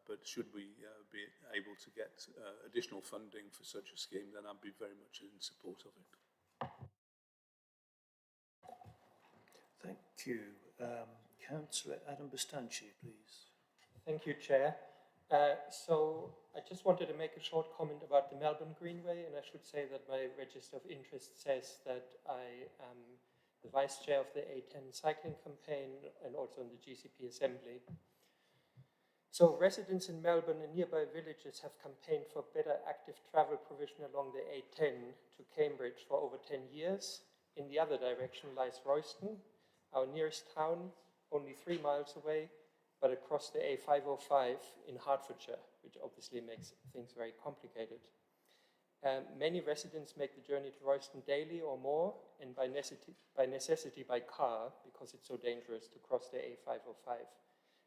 but should we be able to get additional funding for such a scheme, then I'd be very much in support of it. Thank you. Councillor Adam Bastanci, please. Thank you, Chair. So I just wanted to make a short comment about the Melbourne Greenway, and I should say that my register of interest says that I am the Vice Chair of the A10 cycling campaign and also in the GCP Assembly. So residents in Melbourne and nearby villages have campaigned for better active travel provision along the A10 to Cambridge for over 10 years. In the other direction lies Royston, our nearest town, only 3 miles away, but across the A505 in Hertfordshire, which obviously makes things very complicated. Many residents make the journey to Royston daily or more, and by necessity by car, because it's so dangerous to cross the A505.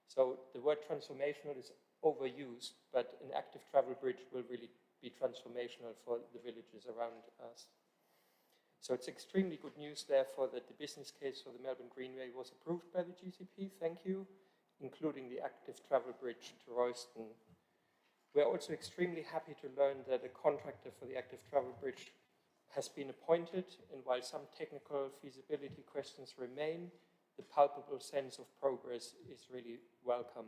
So the word transformational is overused, but an active travel bridge will really be transformational for the villages around us. So it's extremely good news, therefore, that the business case for the Melbourne Greenway was approved by the GCP, thank you, including the active travel bridge to Royston. We're also extremely happy to learn that a contractor for the active travel bridge has been appointed, and while some technical feasibility questions remain, the palpable sense of progress is really welcome.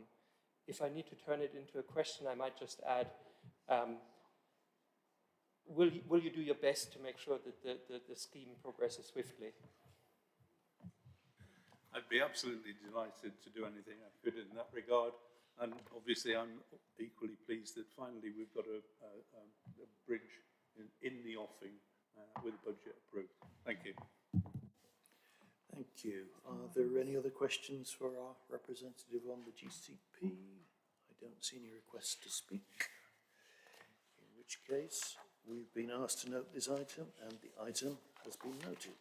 If I need to turn it into a question, I might just add, will you do your best to make sure that the scheme progresses swiftly? I'd be absolutely delighted to do anything I could in that regard. And obviously, I'm equally pleased that finally we've got a bridge in the offing with the budget approved. Thank you. Thank you. Are there any other questions for our representative on the GCP? I don't see any requests to speak. In which case, we've been asked to note this item, and the item has been noted.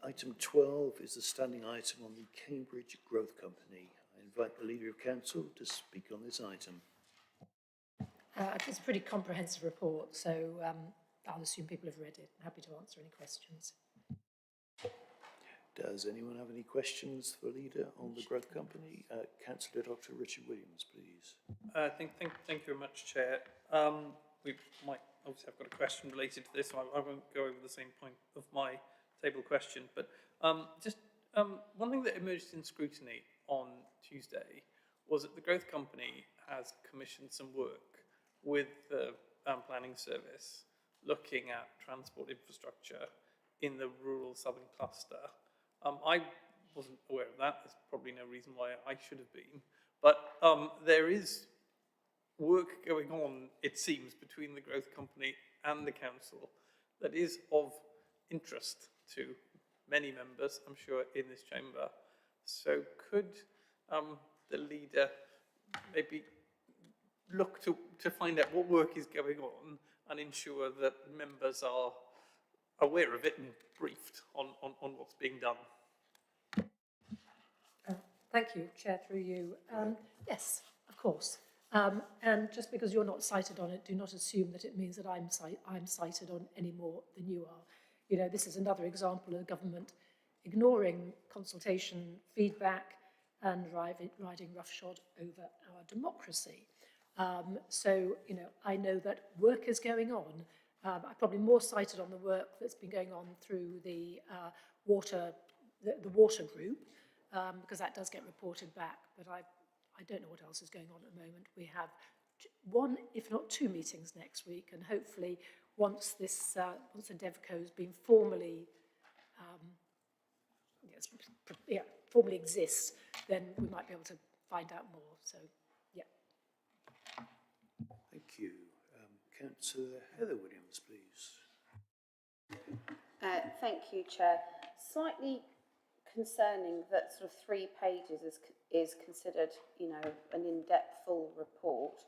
Item 12 is the standing item on the Cambridge Growth Company. I invite the Leader of Council to speak on this item. It's a pretty comprehensive report, so I'll assume people have read it. I'm happy to answer any questions. Does anyone have any questions for Leader on the Growth Company? Councillor Dr. Richard Williams, please. Thank you very much, Chair. We might obviously have got a question related to this, so I won't go over the same point of my table question, but one thing that emerged in scrutiny on Tuesday was that the Growth Company has commissioned some work with the planning service looking at transport infrastructure in the rural southern cluster. I wasn't aware of that. There's probably no reason why I should have been, but there is work going on, it seems, between the Growth Company and the council that is of interest to many members, I'm sure, in this chamber. So could the Leader maybe look to find out what work is going on and ensure that members are aware of it and briefed on what's being done? Thank you, Chair, through you. Yes, of course. And just because you're not cited on it, do not assume that it means that I'm cited on any more than you are. You know, this is another example of the government ignoring consultation, feedback, and riding roughshod over our democracy. So, you know, I know that work is going on. I'm probably more cited on the work that's been going on through the water group, because that does get reported back, but I don't know what else is going on at the moment. We have one, if not two meetings next week, and hopefully once the DevCo has been formally formally exists, then we might be able to find out more. So, yeah. Thank you. Councillor Heather Williams, please. Thank you, Chair. Slightly concerning that sort of 3 pages is considered, you know, an in-depth full report.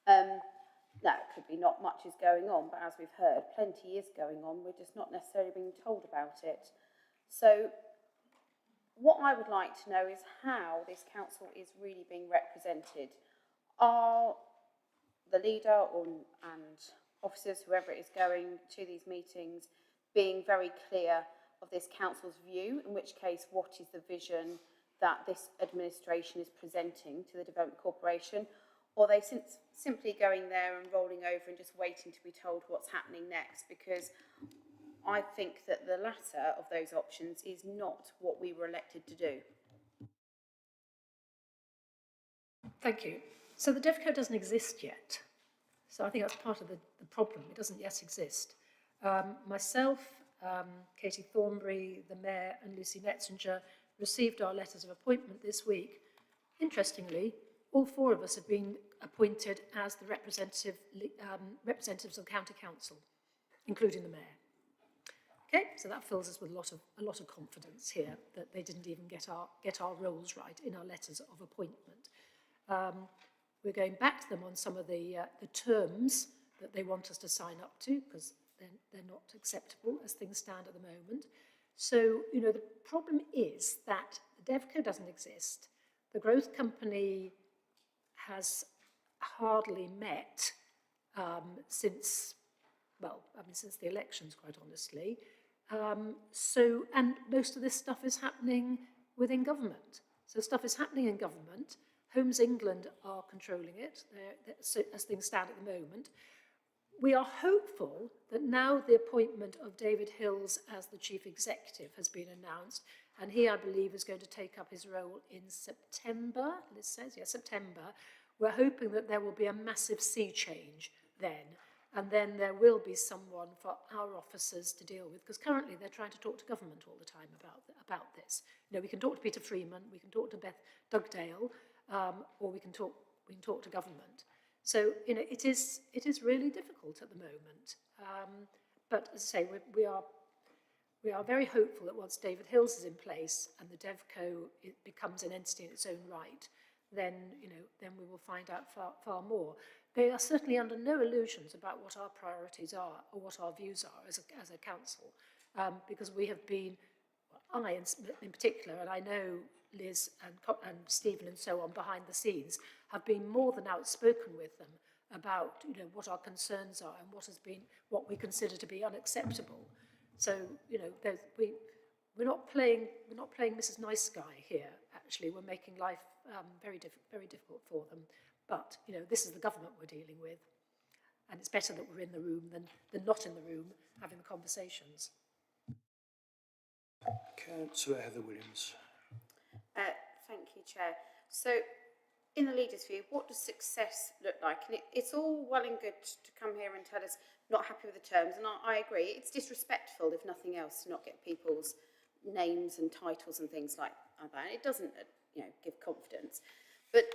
Now, it could be not much is going on, but as we've heard, plenty is going on. We're just not necessarily being told about it. So what I would like to know is how this council is really being represented. Are the Leader and officers, whoever it is going to these meetings, being very clear of this council's view, in which case what is the vision that this administration is presenting to the Development Corporation? Or are they simply going there and rolling over and just waiting to be told what's happening next? Because I think that the latter of those options is not what we were elected to do. Thank you. So the DevCo doesn't exist yet. So I think that's part of the problem. It doesn't yet exist. Myself, Katie Thornbury, the Mayor, and Lucy Netzinger received our letters of appointment this week. Interestingly, all 4 of us have been appointed as the representatives of County Council, including the Mayor. Okay, so that fills us with a lot of confidence here that they didn't even get our roles right in our letters of appointment. We're going back to them on some of the terms that they want us to sign up to, because they're not acceptable as things stand at the moment. So, you know, the problem is that the DevCo doesn't exist. The Growth Company has hardly met since the elections, quite honestly. And most of this stuff is happening within government. So stuff is happening in government. Homes England are controlling it, as things stand at the moment. We are hopeful that now the appointment of David Hills as the Chief Executive has been announced, and he, I believe, is going to take up his role in September. Liz says, yes, September. We're hoping that there will be a massive sea change then, And then there will be someone for our officers to deal with, because currently they're trying to talk to government all the time about this. You know, we can talk to Peter Freeman, we can talk to Doug Dale, or we can talk to government. So, you know, it is really difficult at the moment. But as I say, we are very hopeful that once David Hills is in place and the DevCo becomes an entity in its own right, then, you know, then we will find out far more. They are certainly under no illusions about what our priorities are or what our views are as a council, because we have been, well, I in particular, and I know Liz and Stephen and so on behind the scenes, have been more than outspoken with them about, you know, what our concerns are and what we consider to be unacceptable. So, you know, we're not playing Mrs. Nice Guy here. Actually, we're making life very difficult for them. But, you know, this is the government we're dealing with. And it's better that we're in the room than not in the room having the conversations. Councillor Heather Williams. Thank you, Chair. So, in the leader's view, what does success look like? And it's all well and good to come here and tell us not happy with the terms, and I agree. It's disrespectful, if nothing else, to not get people's names and titles and things like that. It doesn't, you know, give confidence. But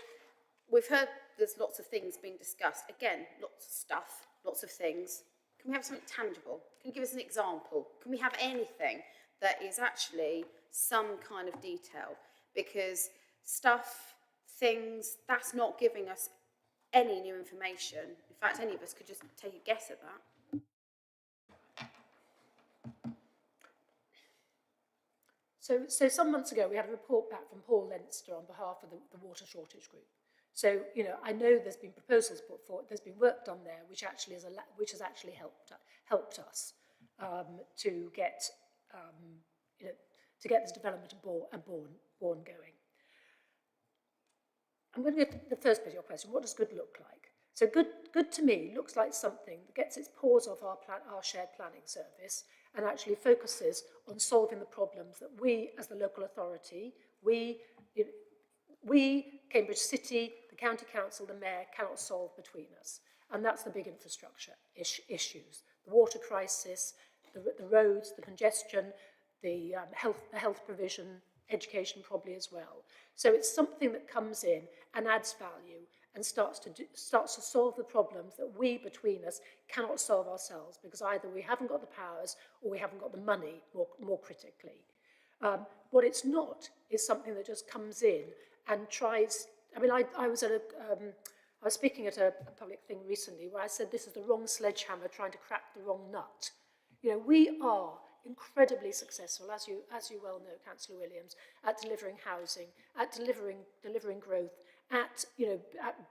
we've heard there's lots of things being discussed. Again, lots of stuff, lots of things. Can we have something tangible? Can you give us an example? Can we have anything that is actually some kind of detail? Because stuff, things, that's not giving us any new information. In fact, any of us could just take a guess at that. So some months ago, we had a report back from Paul Leinster on behalf of the Water Shortage Group. So, you know, I know there's been proposals put forward, there's been work done there, which has actually helped us to get, you know, to get this development born going. I'm going to get to the first bit of your question. What does good look like? So good to me looks like something that gets its paws off our shared planning service and actually focuses on solving the problems that we, as the local authority, we, Cambridge City, the County Council, the Mayor, cannot solve between us. And that's the big infrastructure issues. The water crisis, the roads, the congestion, the health provision, education probably as well. So it's something that comes in and adds value and starts to solve the problems that we, between us, cannot solve ourselves, because either we haven't got the powers or we haven't got the money, more critically. What it's not is something that just comes in and tries. I mean, I was speaking at a public thing recently where I said this is the wrong sledgehammer trying to crack the wrong nut. You know, we are incredibly successful, as you well know, Councillor Williams, at delivering housing, at delivering growth, at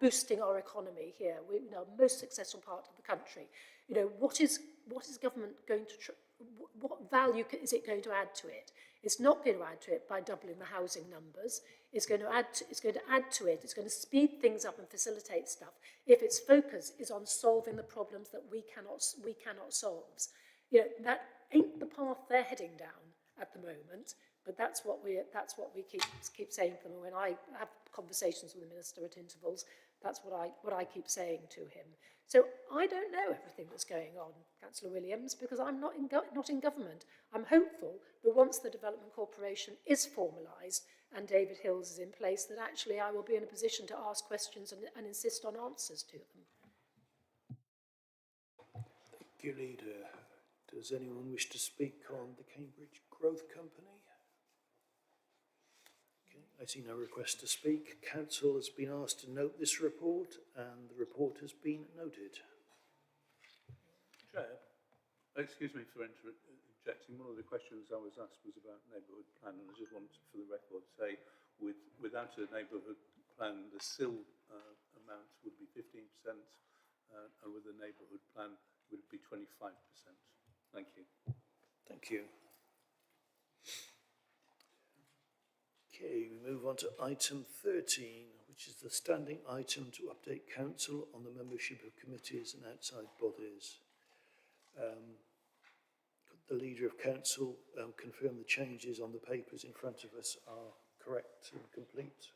boosting our economy here. We're most successful part of the country. You know, what is government going to what value is it going to add to it? It's not going to add to it by doubling the housing numbers. It's going to add to it. It's going to speed things up and facilitate stuff if its focus is on solving the problems that we cannot solve. You know, that ain't the path they're heading down at the moment, but that's what we keep saying to them. And when I have conversations with the minister at intervals, that's what I keep saying to him. So I don't know everything that's going on, Councillor Williams, because I'm not in government. I'm hopeful that once the Development Corporation is formalised and David Hills is in place, that actually I will be in a position to ask questions and insist on answers to them. Thank you, Leader. Does anyone wish to speak on the Cambridge Growth Company? Okay, I see no request to speak. Council has been asked to note this report, and the report has been noted. Chair, excuse me for interjecting. One of the questions I was asked was about neighbourhood plan, and I just wanted to, for the record, say without a neighbourhood plan, the SIL amount would be 15%, and with a neighbourhood plan, it would be 25%. Thank you. Thank you. Okay, we move on to item 13, which is the standing item to update council on the membership of committees and outside bodies. Could the leader of council confirm the changes on the papers in front of us are correct and complete?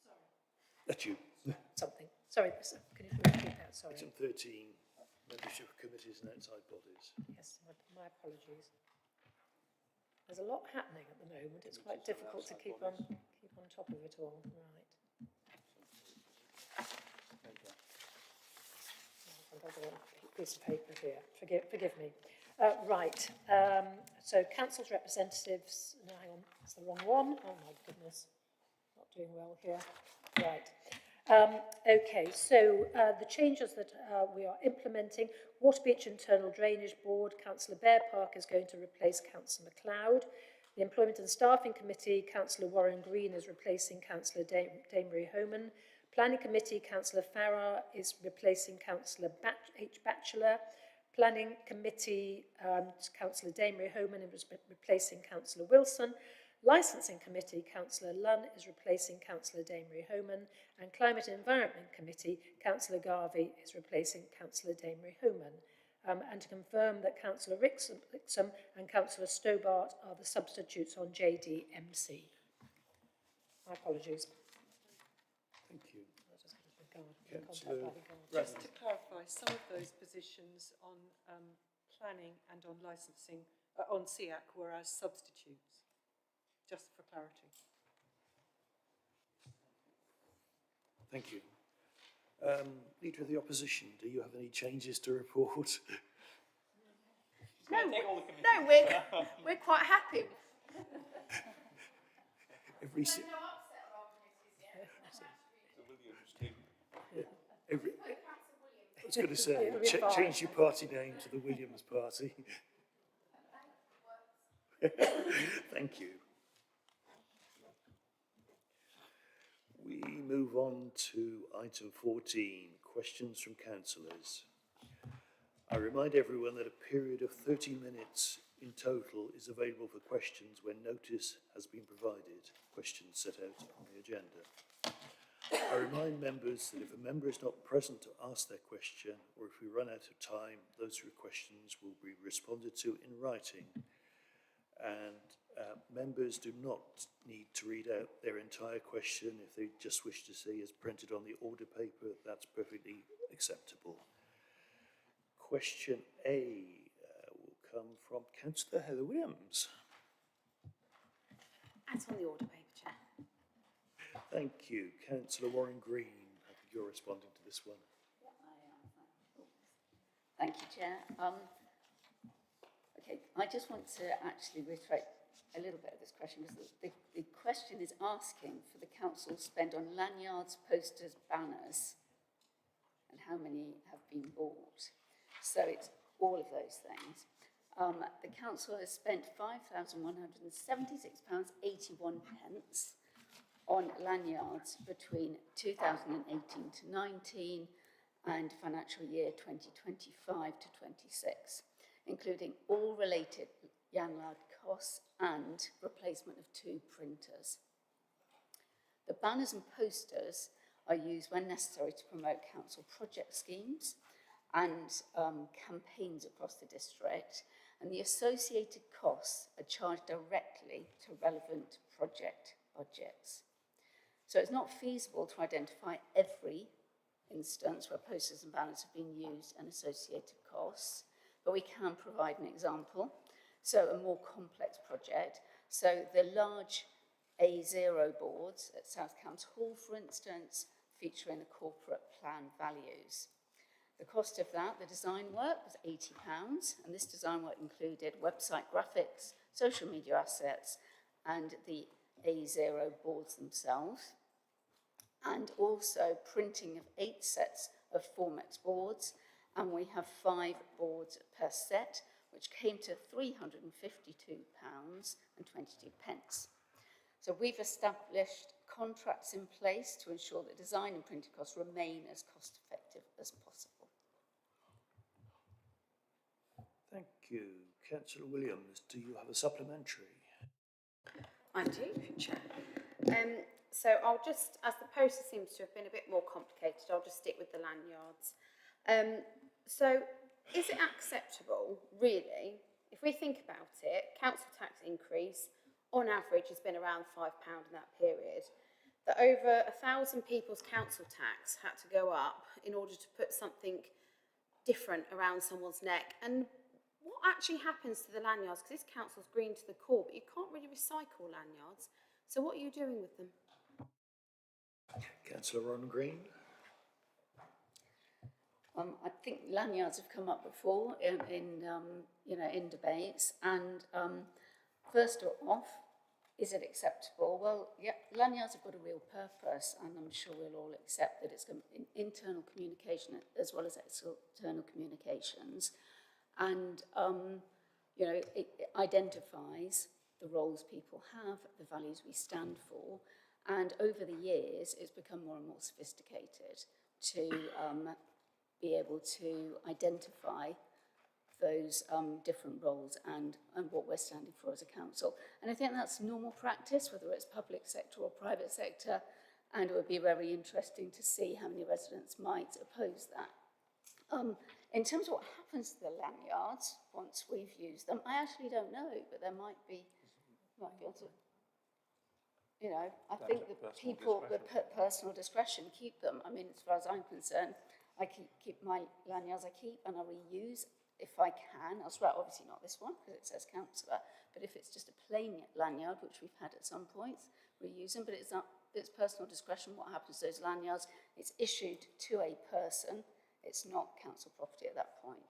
Sorry. That's you. Something. Sorry, can you repeat that? Sorry. Item 13, membership of committees and outside bodies. Yes, my apologies. There's a lot happening at the moment. It's quite difficult to keep on top of it all. Right. I've got a piece of paper here. Forgive me. Right. So council's representatives. No, hang on. That's the wrong one. Oh my goodness. Not doing well here. Right. Okay, so the changes that we are implementing, Waterbeach Internal Drainage Board, Councillor Bear Park is going to replace Councillor MacLeod. The Employment and Staffing Committee, Councillor Warren Green is replacing Councillor Damery Homan. Planning Committee, Councillor Farrar is replacing Councillor H. Batchelor. Planning Committee, Councillor Damery Homan is replacing Councillor Wilson. Licensing Committee, Councillor Lunn is replacing Councillor Damery Homan, and Climate and Environment Committee, Councillor Garvey is replacing Councillor Damery Homan. And to confirm that Councillor Rixham and Councillor Stobart are the substitutes on JDMC. My apologies. Thank you. Just to clarify, some of those positions on planning and on licensing, on SEAC, were as substitutes. Just for clarity. Thank you. Leader of the Opposition, do you have any changes to report? No, we're quite happy. Every, se- every, I was going to say, change your party name to the Williams Party. Thank you. We move on to item 14, questions from councillors. I remind everyone that a period of 30 minutes in total is available for questions when notice has been provided, questions set out on the agenda. I remind members that if a member is not present to ask their question, or if we run out of time, those questions will be responded to in writing. And members do not need to read out their entire question. If they just wish to see as printed on the order paper, that's perfectly acceptable. Question A will come from Councillor Heather Williams. That's on the order paper, Chair. Thank you. Councillor Warren Green, I think you're responding to this one. Yeah, I am. Thank you, Chair. Okay, I just want to actually reiterate a little bit of this question, because the question is asking for the council to spend on lanyards, posters, banners, and how many have been bought. So it's all of those things. The council has spent £5,176.81 on lanyards between 2018 to 19 and financial year 2025 to 26, including all related lanyard costs and replacement of 2 printers. The banners and posters are used when necessary to promote council project schemes and campaigns across the district, and the associated costs are charged directly to relevant project budgets. So it's not feasible to identify every instance where posters and banners have been used and associated costs, but we can provide an example. So a more complex project. So the large A0 boards at South Cambs Hall, for instance, featuring the corporate plan values. The cost of that, the design work, was £80, and this design work included website graphics, social media assets, and the A0 boards themselves, and also printing of 8 sets of Formex boards, and we have 5 boards per set, which came to £352.22. So we've established contracts in place to ensure that design and printing costs remain as cost effective as possible. Thank you. Councillor Williams, do you have a supplementary? I do, Chair. So I'll just, as the poster seems to have been a bit more complicated, I'll just stick with the lanyards. So is it acceptable, really, if we think about it, council tax increase, on average, has been around £5 in that period. that over 1,000 people's council tax had to go up in order to put something different around someone's neck. And what actually happens to the lanyards? Because this council's green to the core, but you can't really recycle lanyards. So what are you doing with them? Councillor Ron Green. I think lanyards have come up before in debates, and first off, is it acceptable? Well, yeah, lanyards have got a real purpose, and I'm sure we'll all accept that it's internal communication as well as external communications, and it identifies the roles people have, the values we stand for, and over the years, it's become more and more sophisticated to be able to identify those different roles and what we're standing for as a council. And I think that's normal practice, whether it's public sector or private sector, and it would be very interesting to see how many residents might oppose that. In terms of what happens to the lanyards once we've used them, I actually don't know, but there might be able to, I think that people with personal discretion keep them. I mean, as far as I'm concerned, I keep my lanyards I keep and I reuse if I can elsewhere. Obviously not this one because it says councillor, but if it's just a plain lanyard, which we've had at some points, reuse them, but it's personal discretion what happens to those lanyards. It's issued to a person. It's not council property at that point.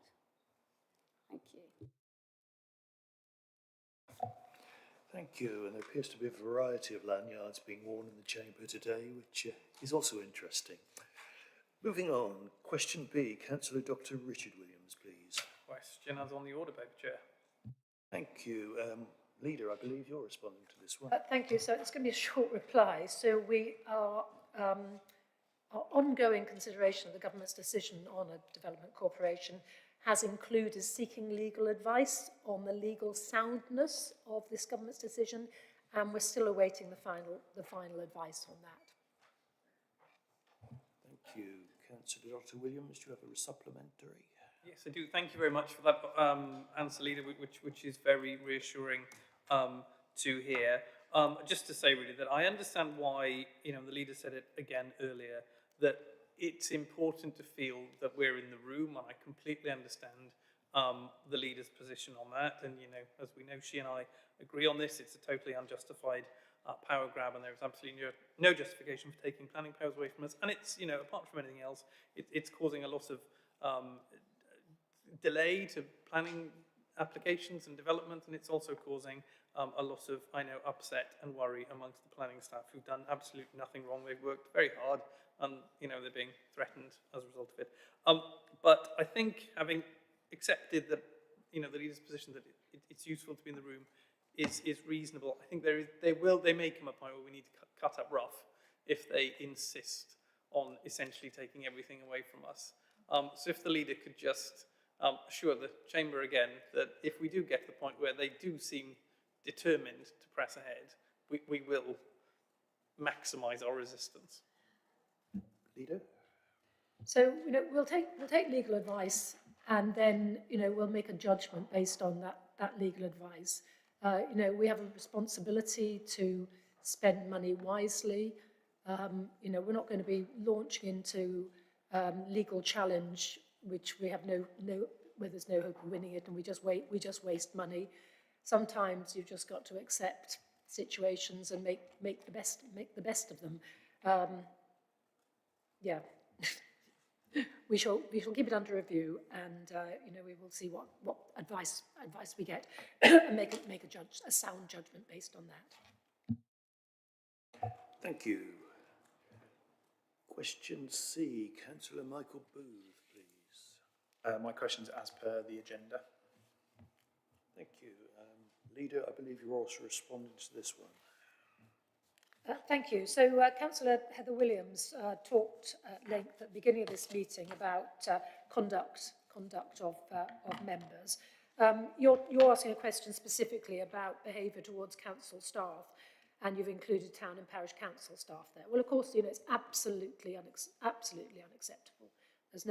Thank you. Thank you. And there appears to be a variety of lanyards being worn in the chamber today, which is also interesting. Moving on, question B, Councillor Dr. Richard Williams, please. Question as on the order paper, Chair. Thank you. Leader, I believe you're responding to this one. Thank you. So it's going to be a short reply. So we are our ongoing consideration of the government's decision on a development corporation has included seeking legal advice on the legal soundness of this government's decision, and we're still awaiting the final advice on that. Thank you. Councillor Dr. Williams, do you have a supplementary? Yes, I do. Thank you very much for that answer, Leader, which is very reassuring to hear. Just to say, really, that I understand why, the Leader said it again earlier, that it's important to feel that we're in the room, and I completely understand the Leader's position on that. And, as we know, she and I agree on this. It's a totally unjustified power grab, and there's absolutely no justification for taking planning powers away from us. And it's, apart from anything else, it's causing a lot of delay to planning applications and development, and it's also causing a lot of, upset and worry amongst the planning staff who've done absolutely nothing wrong. They've worked very hard, and, they're being threatened as a result of it. But I think having accepted that, the Leader's position that it's useful to be in the room is reasonable. I think they may come a point where we need to cut up rough if they insist on essentially taking everything away from us. So if the Leader could just assure the Chamber again that if we do get to the point where they do seem determined to press ahead, we will maximise our resistance. Leader? So, we'll take legal advice, and then, we'll make a judgment based on that legal advice. We have a responsibility to spend money wisely. We're not going to be launching into legal challenge, which we have where there's no hope of winning it, and we just waste money. Sometimes you've just got to accept situations and make the best of them. Yeah. We shall keep it under review, and we will see what advice we get, and make a sound judgment based on that. Thank you. Question C, Councillor Michael Booth, please. My question's as per the agenda. Thank you. Leader, I believe you're also responding to this one. Thank you. So Councillor Heather Williams talked at length at the beginning of this meeting about conduct of members. You're asking a question specifically about behaviour towards council staff, and you've included town and parish council staff there. Well, of course, it's absolutely unacceptable. There's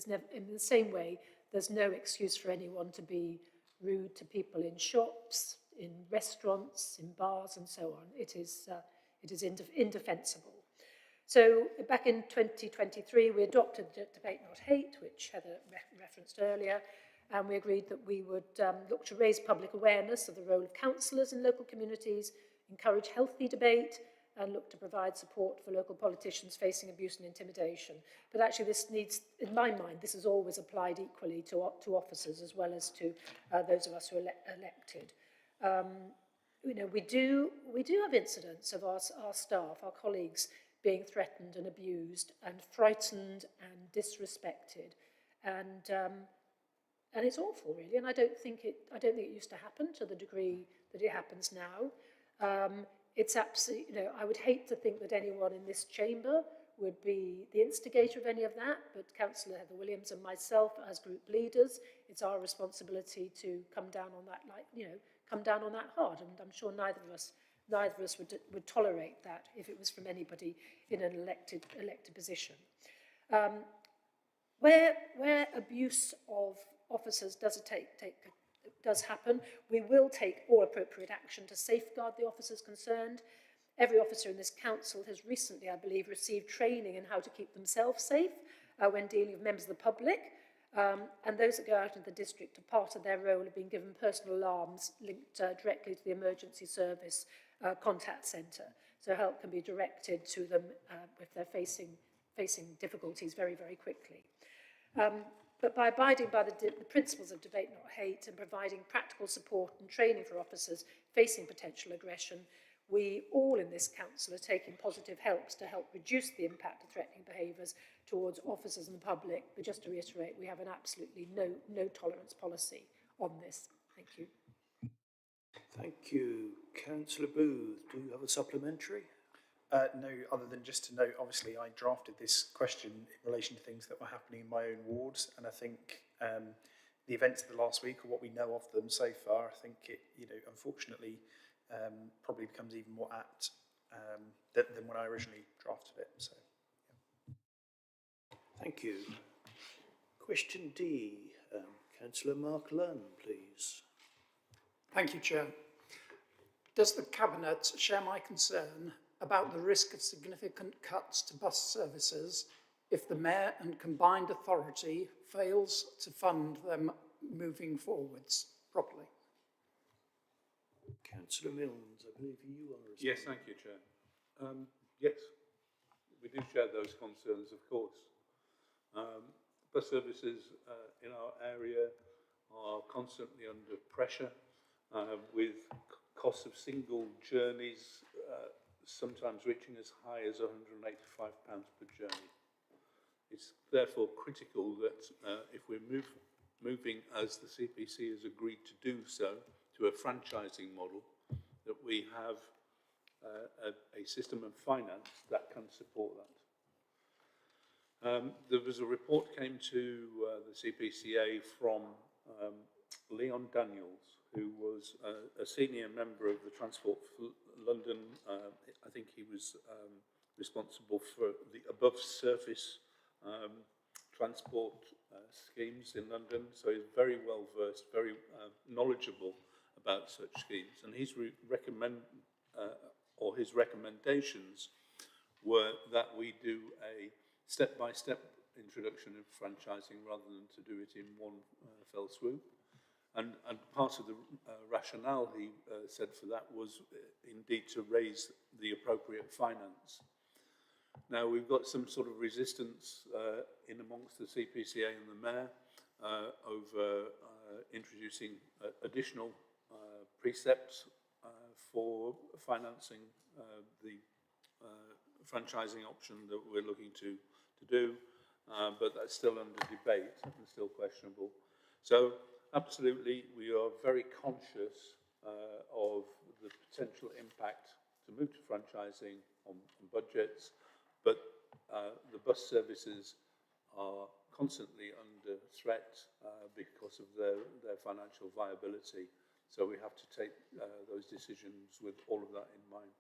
never, in the same way, there's no excuse for anyone to be rude to people in shops, in restaurants, in bars, and so on. It is It is indefensible. So back in 2023, we adopted the Debate Not Hate, which Heather referenced earlier, and we agreed that we would look to raise public awareness of the role of councillors in local communities, encourage healthy debate, and look to provide support for local politicians facing abuse and intimidation. But actually this needs, in my mind, this is always applied equally to officers as well as to those of us who are elected. You know, we do have incidents of our staff, our colleagues, being threatened and abused and frightened and disrespected. And it's awful, really, and I don't think it used to happen to the degree that it happens now. It's absolutely, you know, I would hate to think that anyone in this chamber would be the instigator of any of that, but Councillor Heather Williams and myself as group leaders, it's our responsibility to come down on that, come down on that hard, and I'm sure neither of us would tolerate that if it was from anybody in an elected position. Where abuse of officers does happen, we will take all appropriate action to safeguard the officers concerned. Every officer in this council has recently, I believe, received training in how to keep themselves safe when dealing with members of the public. And those that go out into the district, a part of their role have been given personal alarms linked directly to the emergency service contact centre. So help can be directed to them if they're facing difficulties very, very quickly. But by abiding by the principles of Debate Not Hate and providing practical support and training for officers facing potential aggression, we all in this council are taking positive helps to help reduce the impact of threatening behaviours towards officers and the public. But just to reiterate, we have an absolutely no tolerance policy on this. Thank you. Thank you. Councillor Booth, do you have a supplementary? No, other than just to note, obviously I drafted this question in relation to things that were happening in my own wards, and I think the events of the last week, or what we know of them so far, I think it, unfortunately, probably becomes even more apt than when I originally drafted it. So, yeah. Thank you. Question D, Councillor Mark Lunn, please. Thank you, Chair. Does the Cabinet share my concern about the risk of significant cuts to bus services if the Mayor and Combined Authority fails to fund them moving forwards properly? Councillor Milnes, I believe you are responsible. Yes, thank you, Chair. Yes, we do share those concerns, of course. Bus services in our area are constantly under pressure with costs of single journeys sometimes reaching as high as £185 per journey. It's therefore critical that if we're moving, as the CPC has agreed to do so, to a franchising model, that we have a system of finance that can support that. There was a report came to the CPCA from Leon Daniels, who was a senior member of the Transport for London. I think he was responsible for the above surface transport schemes in London, so he's very well versed, very knowledgeable about such schemes, and his his recommendations were that we do a step-by-step introduction of franchising rather than to do it in one fell swoop. And part of the rationale he said for that was indeed to raise the appropriate finance. Now, we've got some sort of resistance in amongst the CPCA and the Mayor over introducing additional precepts for financing the franchising option that we're looking to do, but that's still under debate and still questionable. So, absolutely, we are very conscious of the potential impact to move to franchising on budgets, but the bus services are constantly under threat because of their financial viability. So we have to take those decisions with all of that in mind.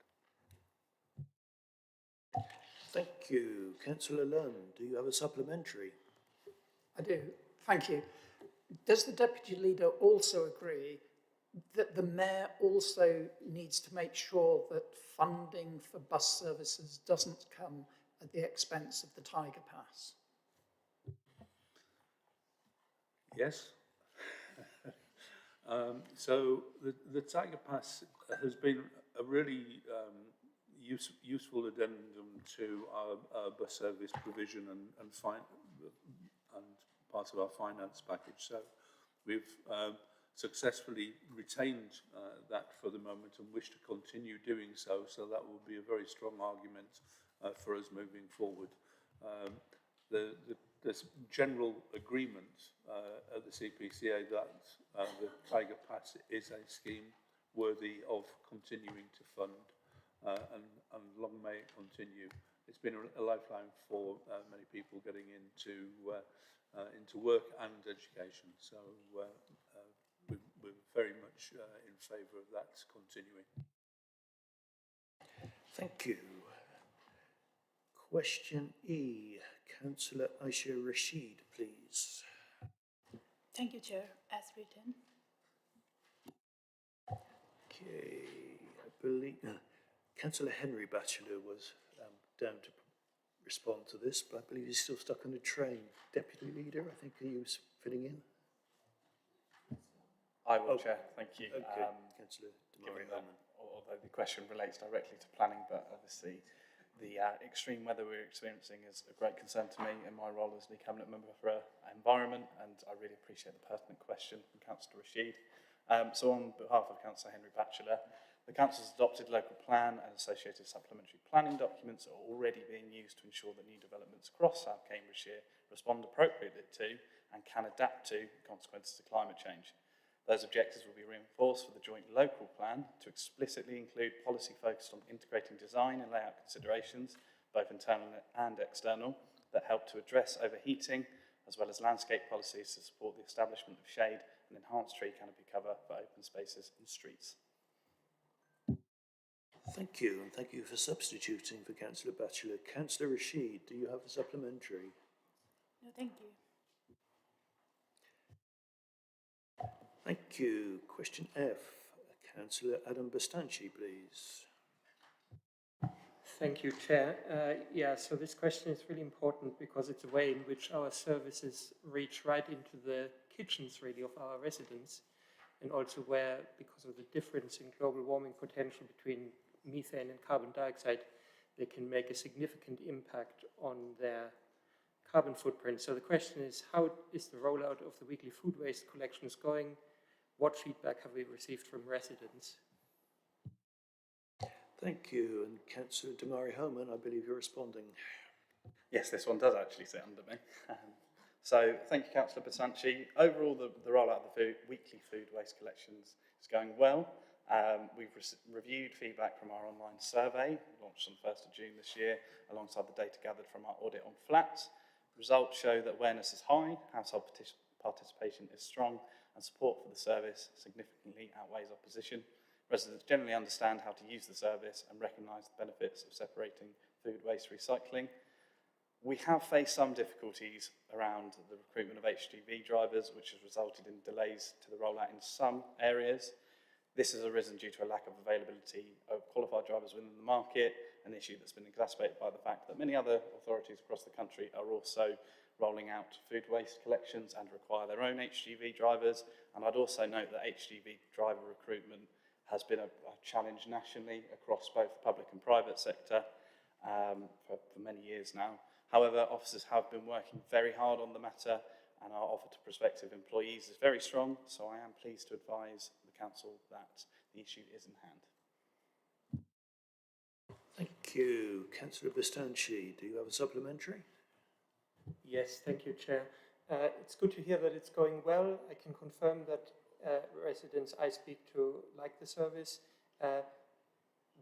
Thank you. Councillor Lunn, do you have a supplementary? I do. Thank you. Does the Deputy Leader also agree that the mayor also needs to make sure that funding for bus services doesn't come at the expense of the Tiger Pass? Yes. So the Tiger Pass has been a really useful addendum to our bus service provision and part of our finance package. So we've successfully retained that for the moment and wish to continue doing so. So that will be a very strong argument for us moving forward. There's general agreement at the CPCA that the Tiger Pass is a scheme worthy of continuing to fund, and long may it continue. It's been a lifeline for many people getting into work and education, so we're very much in favour of that continuing. Thank you. Question E, Councillor Aisha Rashid, please. Thank you, Chair. As written. Okay, I believe Councillor Henry Batchelor was down to respond to this, but I believe he's still stuck on the train. Deputy Leader, I think he was fitting in. I will, Chair. Thank you. Okay, Councillor Given that, although the question relates directly to planning, but obviously the extreme weather we're experiencing is a great concern to me in my role as the Cabinet Member for Environment, and I really appreciate the pertinent question from Councillor Rashid. So on behalf of Councillor Henry Batchelor, the Council's adopted local plan and associated supplementary planning documents are already being used to ensure that new developments across South Cambridgeshire respond appropriately to and can adapt to consequences of climate change. Those objectives will be reinforced for the joint local plan to explicitly include policy focused on integrating design and layout considerations, both internal and external, that help to address overheating, as well as landscape policies to support the establishment of shade and enhanced tree canopy cover for open spaces and streets. Thank you, and thank you for substituting for Councillor Batchelor. Councillor Rashid, do you have a supplementary? No, thank you. Thank you. Question F, Councillor Adam Bastanci, please. Thank you, Chair. So this question is really important because it's a way in which our services reach right into the kitchens, really, of our residents, and also where, because of the difference in global warming potential between methane and carbon dioxide, they can make a significant impact on their carbon footprint. So the question is, how is the rollout of the weekly food waste collections going? What feedback have we received from residents? Thank you. And Councillor Damari Homan, I believe you're responding. Yes, this one does actually sit under me. So thank you, Councillor Bastanci. Overall, the rollout of the weekly food waste collections is going well. We've reviewed feedback from our online survey, launched on the 1st of June this year, alongside the data gathered from our audit on flats. Results show that awareness is high, household participation is strong, and support for the service significantly outweighs opposition. Residents generally understand how to use the service and recognise the benefits of separating food waste recycling. We have faced some difficulties around the recruitment of HGV drivers, which has resulted in delays to the rollout in some areas. This has arisen due to a lack of availability of qualified drivers within the market, an issue that's been exacerbated by the fact that many other authorities across the country are also rolling out food waste collections and require their own HGV drivers. And I'd also note that HGV driver recruitment has been a challenge nationally across both the public and private sector for many years now. However, officers have been working very hard on the matter, and our offer to prospective employees is very strong, so I am pleased to advise the Council that the issue is in hand. Thank you. Councillor Bastanci, do you have a supplementary? Yes, thank you, Chair. It's good to hear that it's going well. I can confirm that residents I speak to like the service.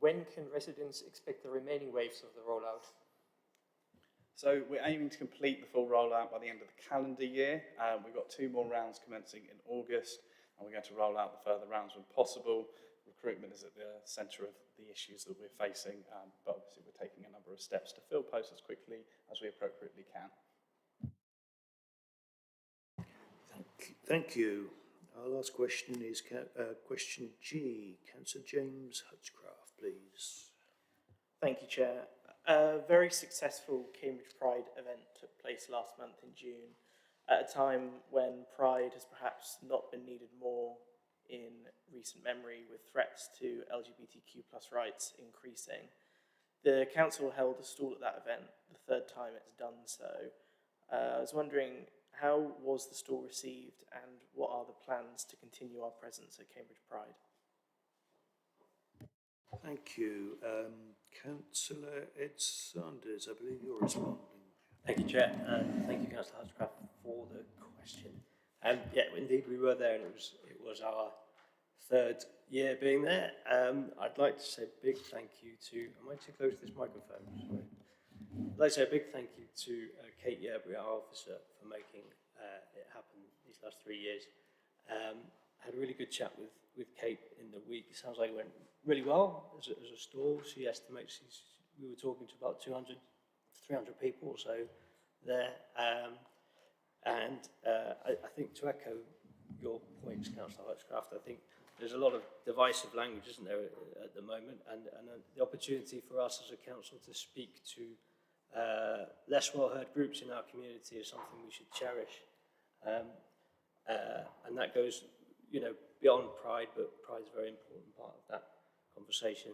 When can residents expect the remaining waves of the rollout? So we're aiming to complete the full rollout by the end of the calendar year. We've got 2 more rounds commencing in August, and we're going to roll out the further rounds when possible. Recruitment is at the centre of the issues that we're facing, but obviously we're taking a number of steps to fill posts as quickly as we appropriately can. Thank you. Our last question is question G. Councillor James Hutchcraft, please. Thank you, Chair. A very successful Cambridge Pride event took place last month in June, at a time when Pride has perhaps not been needed more in recent memory, with threats to LGBTQ+ rights increasing. The council held a stall at that event, the third time it's done so. I was wondering, how was the stall received, and what are the plans to continue our presence at Cambridge Pride? Thank you. Councillor Ed Sanders, I believe you're responding. Thank you, Chair, and thank you, Councillor Hutchcraft, for the question. Yeah, indeed, we were there, and it was our third year being there. I'd like to say a big thank you to, am I too close to this microphone? Sorry. I'd like to say a big thank you to Kate Yerbury, our officer, for making it happen these last 3 years. I had a really good chat with Kate in the week. It sounds like it went really well as a stall. She estimates we were talking to about 200, 300 people or so there. I think to echo your points, Councillor Hutchcraft, I think there's a lot of divisive language, isn't there, at the moment, and the opportunity for us as a council to speak to less well-heard groups in our community is something we should cherish. And that goes, you know, beyond Pride, but Pride's a very important part of that conversation.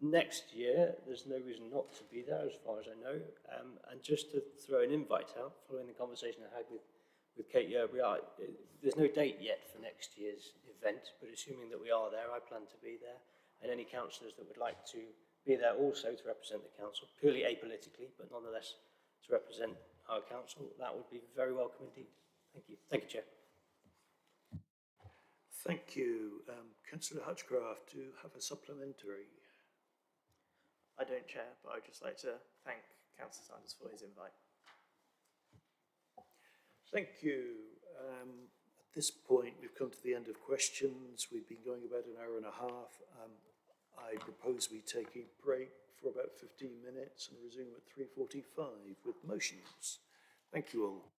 Next year, there's no reason not to be there, as far as I know. And just to throw an invite out, following the conversation I had with Kate Yerbury, there's no date yet for next year's event, but assuming that we are there, I plan to be there. And any councillors that would like to be there also to represent the council, purely apolitically, but nonetheless to represent our council, that would be very welcome indeed. Thank you. Thank you, Chair. Thank you. Councillor Hutchcraft, do you have a supplementary? I don't, Chair, but I'd just like to thank Councillor Sanders for his invite. Thank you. At this point, we've come to the end of questions. We've been going about an hour and a half. I propose we take a break for about 15 minutes and resume at 3:45 with motions. Thank you all.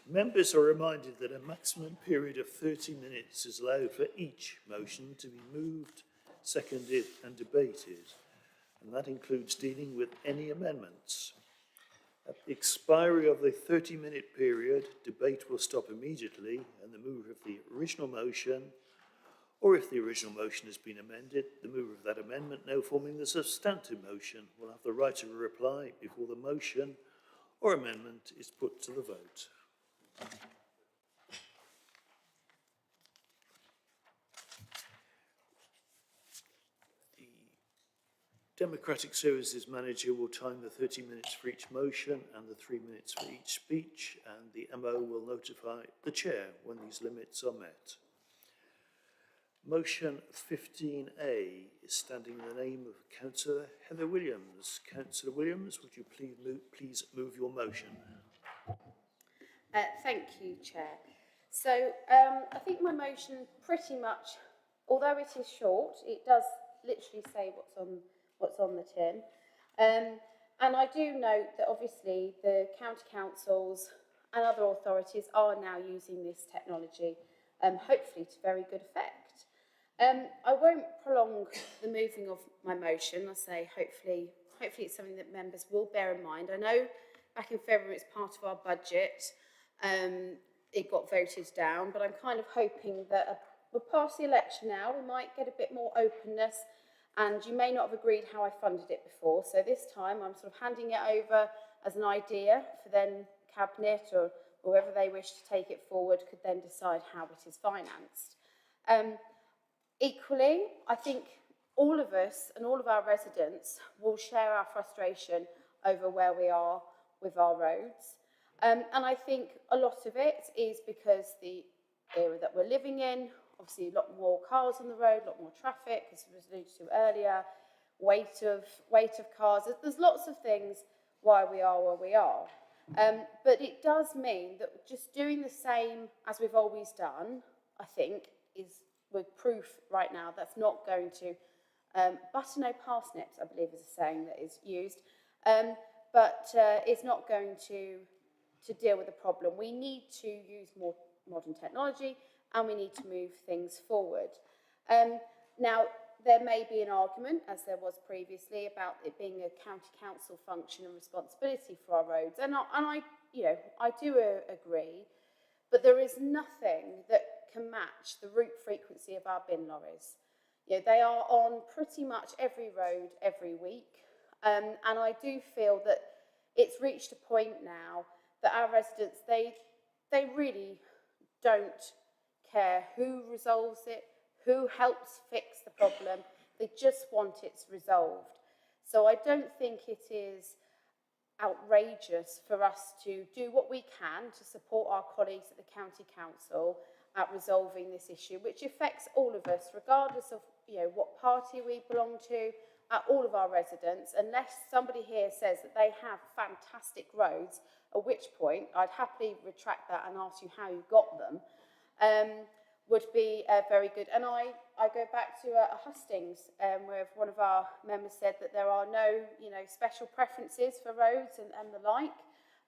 Members are reminded that a maximum period of 30 minutes is allowed for each motion to be moved, seconded and debated, and that includes dealing with any amendments. At the expiry of the 30-minute period, debate will stop immediately and the mover of the original motion, or if the original motion has been amended, the mover of that amendment now forming the substantive motion will have the right of a reply before the motion or amendment is put to the vote. The Democratic Services Manager will time the 30 minutes for each motion and the 3 minutes for each speech, and the MO will notify the Chair when these limits are met. Motion 15A is standing in the name of Councillor Heather Williams. Councillor Williams, would you please move your motion? Thank you, Chair. So I think my motion pretty much, although it is short, it does literally say what's on the tin. And I do note that obviously the county councils and other authorities are now using this technology, hopefully to very good effect. I won't prolong the moving of my motion. I say hopefully it's something that members will bear in mind. I know back in February it's part of our budget. It got voted down, but I'm kind of hoping that we're past the election now, we might get a bit more openness, and you may not have agreed how I funded it before, so this time I'm sort of handing it over as an idea for then Cabinet or whoever they wish to take it forward could then decide how it is financed. Equally, I think all of us and all of our residents will share our frustration over where we are with our roads. And I think a lot of it is because the era that we're living in, obviously a lot more cars on the road, a lot more traffic, as was alluded to earlier, weight of cars. There's lots of things why we are where we are. But it does mean that just doing the same as we've always done, I think, is with proof right now that's not going to, butter no parsnips, I believe is a saying that is used, but it's not going to deal with the problem. We need to use more modern technology and we need to move things forward. Now, there may be an argument, as there was previously, about it being a county council function and responsibility for our roads, and I do agree, but there is nothing that can match the route frequency of our bin lorries. They are on pretty much every road every week, and I do feel that it's reached a point now that our residents, they really don't care who resolves it, who helps fix the problem. They just want it resolved. So I don't think it is outrageous for us to do what we can to support our colleagues at the County Council at resolving this issue, which affects all of us, regardless of what party we belong to, all of our residents, unless somebody here says that they have fantastic roads, at which point I'd happily retract that and ask you how you got them, would be very good. And I go back to Hustings, where one of our members said that there are no special preferences for roads and the like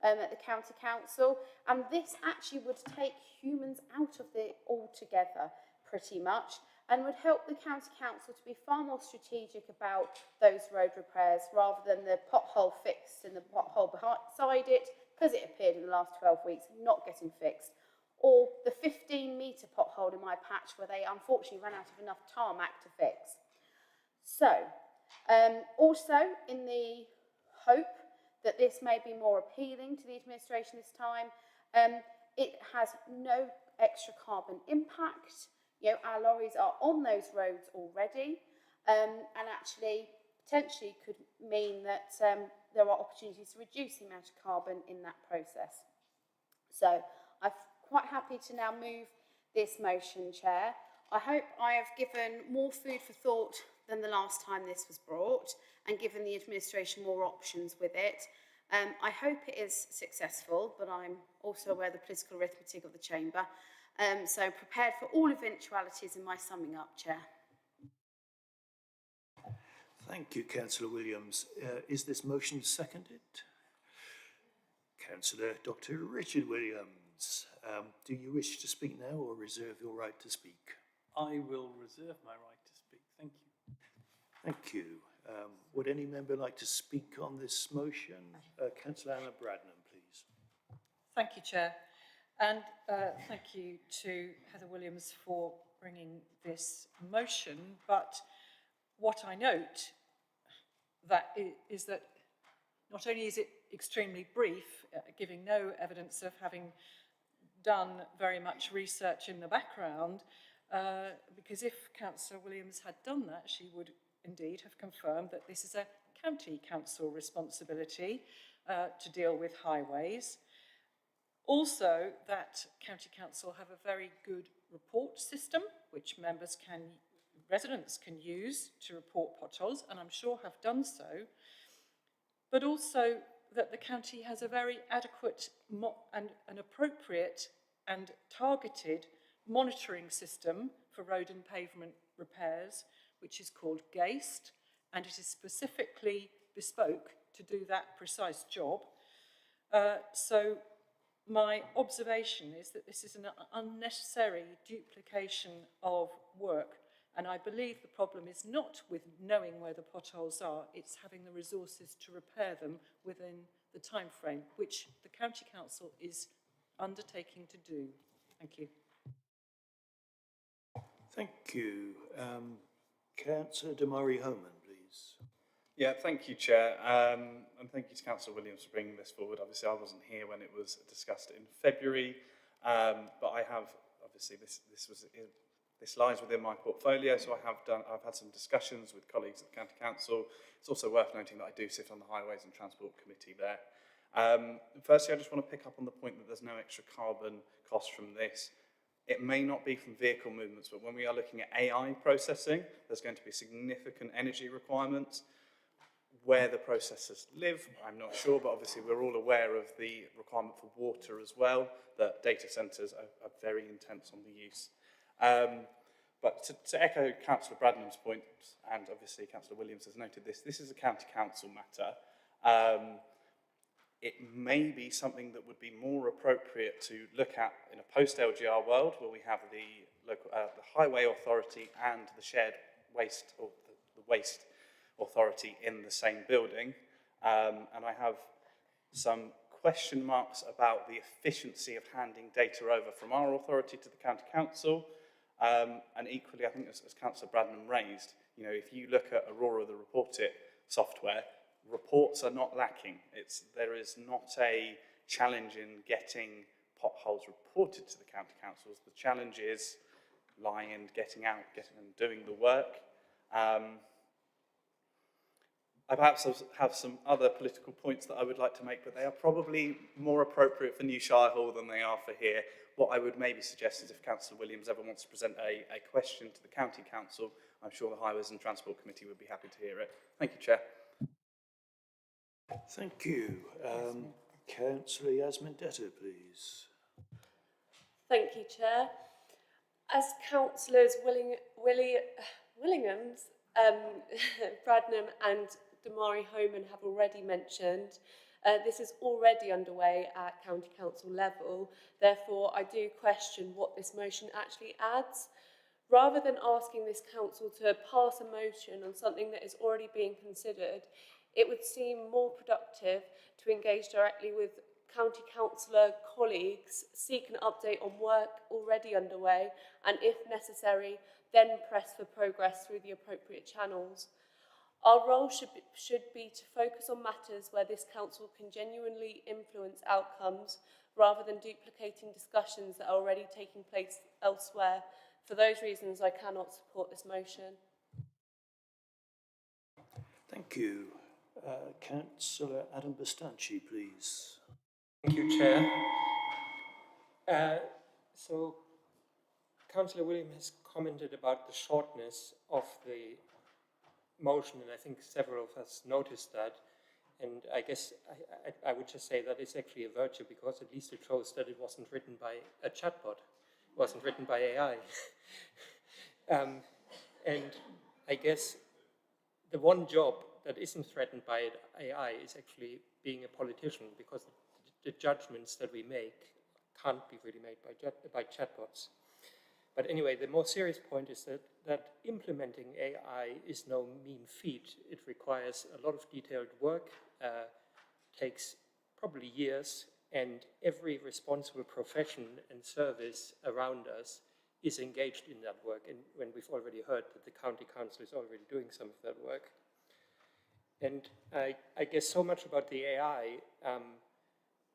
at the County Council, and this actually would take humans out of it altogether pretty much, and would help the County Council to be far more strategic about those road repairs rather than the pothole fixed and the pothole beside it, because it appeared in the last 12 weeks, not getting fixed, or the 15-metre pothole in my patch where they unfortunately ran out of enough tarmac to fix. So, also in the hope that this may be more appealing to the administration this time, it has no extra carbon impact. Our lorries are on those roads already, and actually potentially could mean that there are opportunities to reduce the amount of carbon in that process. So I'm quite happy to now move this motion, Chair. I hope I have given more food for thought than the last time this was brought and given the administration more options with it. I hope it is successful, but I'm also aware of the political arithmetic of the Chamber. So prepared for all eventualities in my summing up, Chair. Thank you, Councillor Williams. Is this motion seconded? Councillor Dr. Richard Williams, do you wish to speak now or reserve your right to speak? I will reserve my right to speak. Thank you. Thank you. Would any member like to speak on this motion? Councillor Anna Bradnam, please. Thank you, Chair. And thank you to Heather Williams for bringing this motion. But what I note is that not only is it extremely brief, giving no evidence of having done very much research in the background, because if Councillor Williams had done that, she would indeed have confirmed that this is a county council responsibility to deal with highways. Also, that county council have a very good report system, which residents can use to report potholes, and I'm sure have done so. But also that the county has a very adequate and an appropriate and targeted monitoring system for road and pavement repairs, which is called GAST, and it is specifically bespoke to do that precise job. So my observation is that this is an unnecessary duplication of work, and I believe the problem is not with knowing where the potholes are, it's having the resources to repair them within the time frame, which the County Council is undertaking to do. Thank you. Thank you. Councillor Damari Homan, please. Yeah, thank you, Chair, and thank you to Councillor Williams for bringing this forward. Obviously, I wasn't here when it was discussed in February, but I have, obviously, this lies within my portfolio, so I've had some discussions with colleagues at the County Council. It's also worth noting that I do sit on the Highways and Transport Committee there. Firstly, I just want to pick up on the point that there's no extra carbon cost from this. It may not be from vehicle movements, but when we are looking at AI processing, there's going to be significant energy requirements. Where the processors live, I'm not sure, but obviously we're all aware of the requirement for water as well, that data centres are very intense on the use. But to echo Councillor Bradnam's point, and obviously Councillor Williams has noted this is a county council matter. It may be something that would be more appropriate to look at in a post-LGR world, where we have the local, the highway authority and the shared waste, or the waste authority in the same building. And I have some question marks about the efficiency of handing data over from our authority to the county council. And equally, I think as Councillor Bradnam raised, you know, if you look at Aurora, the Report It software, reports are not lacking. There is not a challenge in getting potholes reported to the county councils. The challenge is lying, getting out, and doing the work. I perhaps have some other political points that I would like to make, but they are probably more appropriate for New Shire Hall than they are for here. What I would maybe suggest is if Councillor Williams ever wants to present a question to the County Council, I'm sure the Highways and Transport Committee would be happy to hear it. Thank you, Chair. Thank you. Councillor Yasmin Detta, please. Thank you, Chair. As Councillors Willinghams, Bradnam and Damari Homan have already mentioned, this is already underway at County Council level. Therefore, I do question what this motion actually adds. Rather than asking this council to pass a motion on something that is already being considered, it would seem more productive to engage directly with county councillor colleagues, seek an update on work already underway, and if necessary, then press for progress through the appropriate channels. Our role should be to focus on matters where this council can genuinely influence outcomes, rather than duplicating discussions that are already taking place elsewhere. For those reasons, I cannot support this motion. Thank you. Councillor Adam Bastanci, please. Thank you, Chair. So, Councillor Williams has commented about the shortness of the motion, and I think several of us noticed that. And I guess I would just say that it's actually a virtue, because at least it shows that it wasn't written by a chatbot. It wasn't written by AI. And I guess the one job that isn't threatened by AI is actually being a politician, because the judgments that we make can't be really made by chatbots. But anyway, the more serious point is that implementing AI is no mean feat. It requires a lot of detailed work, takes probably years, and every responsible profession and service around us is engaged in that work. And when we've already heard that the county council is already doing some of that work. And I guess so much about the AI,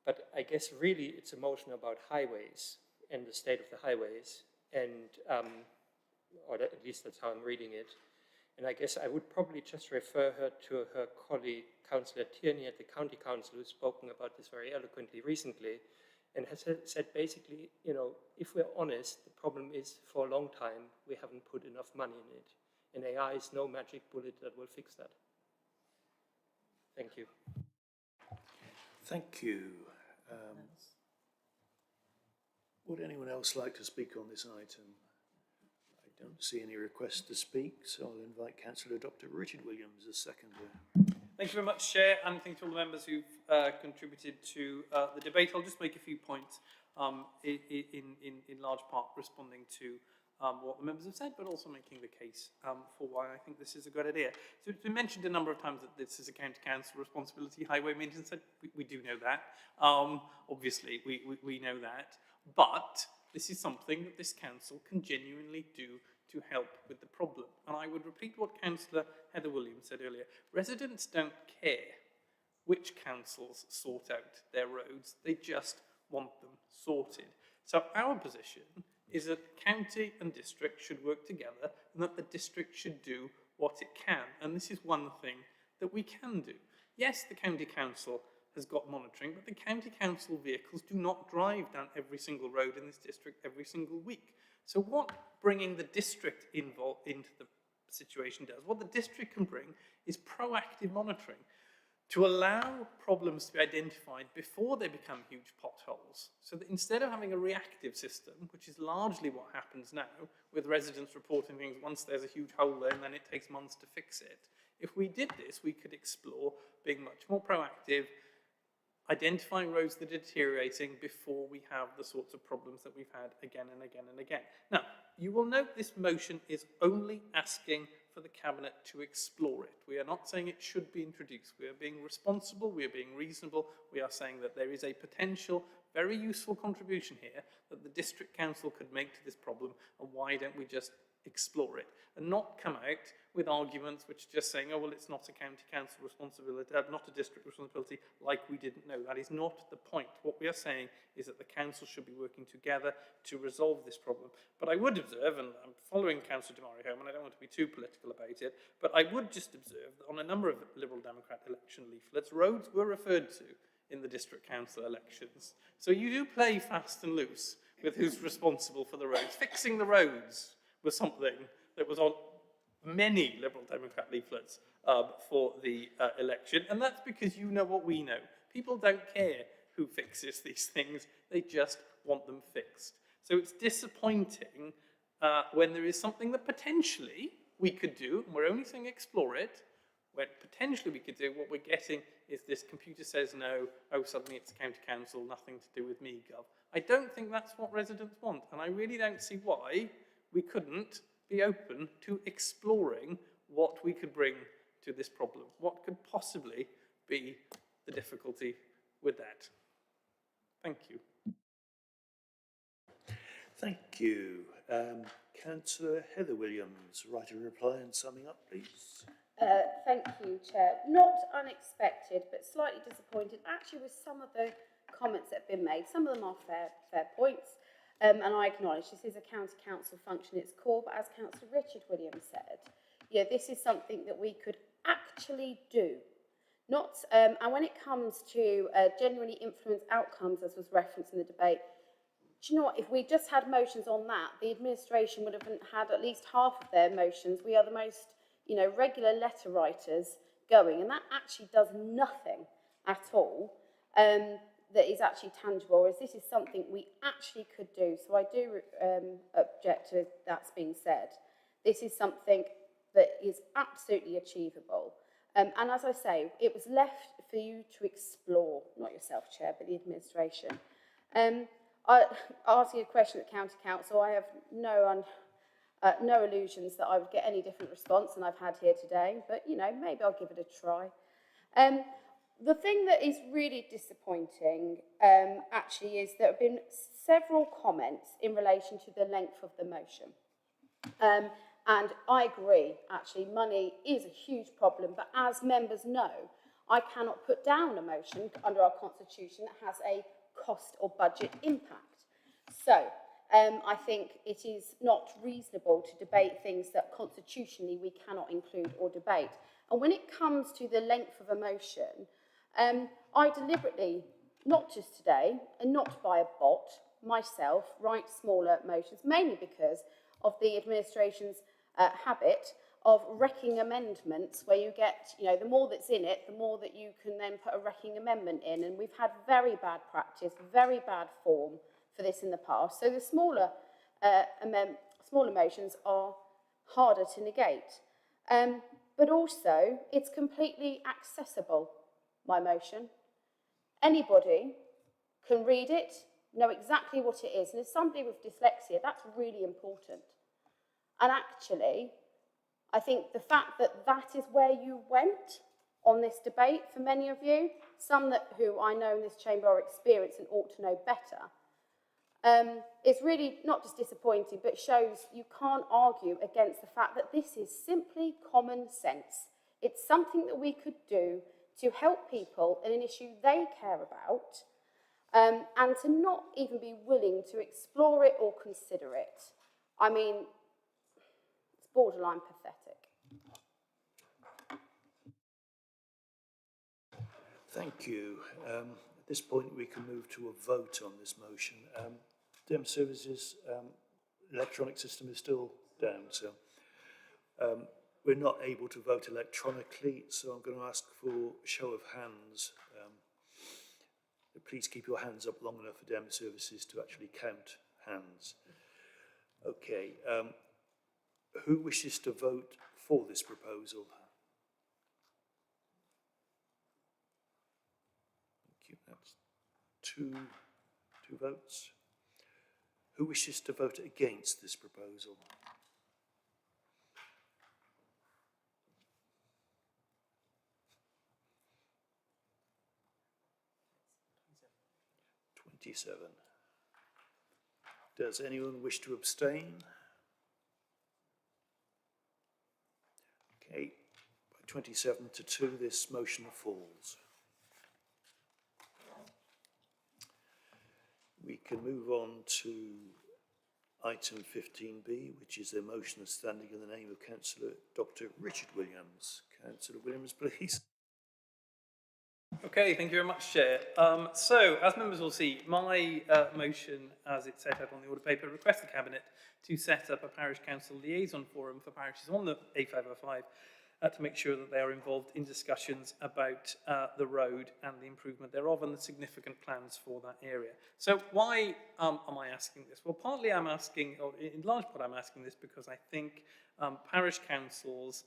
but I guess really it's a motion about highways and the state of the highways. And, or at least that's how I'm reading it. And I guess I would probably just refer her to her colleague, Councillor Tierney at the County Council, who's spoken about this very eloquently recently, and has said basically, you know, if we're honest, the problem is for a long time we haven't put enough money in it. And AI is no magic bullet that will fix that. Thank you. Thank you. Would anyone else like to speak on this item? I don't see any requests to speak, so I'll invite Councillor Dr. Richard Williams as seconder. Thank you very much, Chair, and thank you to all the members who've contributed to the debate. I'll just make a few points in large part responding to what the members have said, but also making the case for why I think this is a good idea. So it's been mentioned a number of times that this is a county council responsibility, highway maintenance. We do know that. Obviously, we know that. But this is something that this council can genuinely do to help with the problem. And I would repeat what Councillor Heather Williams said earlier. Residents don't care which councils sort out their roads. They just want them sorted. So our position is that county and district should work together and that the district should do what it can. And this is one thing that we can do. Yes, the county council has got monitoring, but the county council vehicles do not drive down every single road in this district every single week. So what bringing the district involved into the situation does, what the district can bring is proactive monitoring to allow problems to be identified before they become huge potholes. So that instead of having a reactive system, which is largely what happens now, with residents reporting things once there's a huge hole there and then it takes months to fix it, if we did this, we could explore being much more proactive, identifying roads that are deteriorating before we have the sorts of problems that we've had again and again and again. Now, you will note this motion is only asking for the Cabinet to explore it. We are not saying it should be introduced. We are being responsible, we are being reasonable, we are saying that there is a potential, very useful contribution here that the District Council could make to this problem, and why don't we just explore it and not come out with arguments which are just saying, oh, well, it's not a county council responsibility, not a district responsibility, like we didn't know. That is not the point. What we are saying is that the council should be working together to resolve this problem. But I would observe, and I'm following Councillor Damari home, and I don't want to be too political about it, but I would just observe that on a number of Liberal Democrat election leaflets, roads were referred to in the district council elections. So you do play fast and loose with who's responsible for the roads. Fixing the roads was something that was on many Liberal Democrat leaflets for the election, and that's because you know what we know. People don't care who fixes these things, they just want them fixed. So it's disappointing when there is something that potentially we could do, and we're only saying explore it, where potentially we could do, what we're getting is this computer says no, oh, suddenly it's county council, nothing to do with me, Gov. I don't think that's what residents want, and I really don't see why we couldn't be open to exploring what we could bring to this problem. What could possibly be the difficulty with that? Thank you. Thank you. Councillor Heather Williams, write a reply and summing up, please. Thank you, Chair. Not unexpected, but slightly disappointed, actually, with some of the comments that have been made. Some of them are fair points. And I acknowledge this is a county council function at its core, but as Councillor Richard Williams said, yeah, this is something that we could actually do. Not, and when it comes to genuinely influence outcomes, as was referenced in the debate, do you know what, if we just had motions on that, the administration would have had at least half of their motions. We are the most, you know, regular letter writers going, and that actually does nothing at all. That is actually tangible, whereas this is something we actually could do. So I do object to that's being said. This is something that is absolutely achievable. And as I say, it was left for you to explore, not yourself, Chair, but the administration. Asking a question at County Council, I have no illusions that I would get any different response than I've had here today, but, you know, maybe I'll give it a try. The thing that is really disappointing, actually, is there have been several comments in relation to the length of the motion. And I agree, actually, money is a huge problem, but as members know, I cannot put down a motion under our constitution that has a cost or budget impact. So, I think it is not reasonable to debate things that constitutionally we cannot include or debate. And when it comes to the length of a motion, I deliberately, not just today, and not by a bot, myself, write smaller motions, mainly because of the administration's habit of wrecking amendments where you get, you know, the more that's in it, the more that you can then put a wrecking amendment in. And we've had very bad practice, very bad form for this in the past. So the smaller motions are harder to negate. But also, it's completely accessible, my motion. Anybody can read it, know exactly what it is. And as somebody with dyslexia, that's really important. And actually, I think the fact that that is where you went on this debate for many of you, some who I know in this chamber are experienced and ought to know better, is really not just disappointing, but shows you can't argue against the fact that this is simply common sense. It's something that we could do to help people in an issue they care about, and to not even be willing to explore it or consider it. I mean, it's borderline pathetic. Thank you. At this point, we can move to a vote on this motion. Dem Services electronic system is still down, so we're not able to vote electronically, so I'm going to ask for a show of hands. Please keep your hands up long enough for Dem Services to actually count hands. Okay. Who wishes to vote for this proposal? Thank you. That's two votes. Who wishes to vote against this proposal? Seven. Does anyone wish to abstain? Okay, by 27 to 2, this motion falls. We can move on to item 15B, which is a motion standing in the name of Councillor Dr. Richard Williams. Councillor Williams, please. Okay, thank you very much, Chair. So, as members will see, my motion, as it's set out on the order paper, requests the Cabinet to set up a Parish Council liaison forum for parishes on the A505 to make sure that they are involved in discussions about the road and the improvement thereof and the significant plans for that area. So why am I asking this? Well, partly I'm asking, or in large part I'm asking this because I think parish councils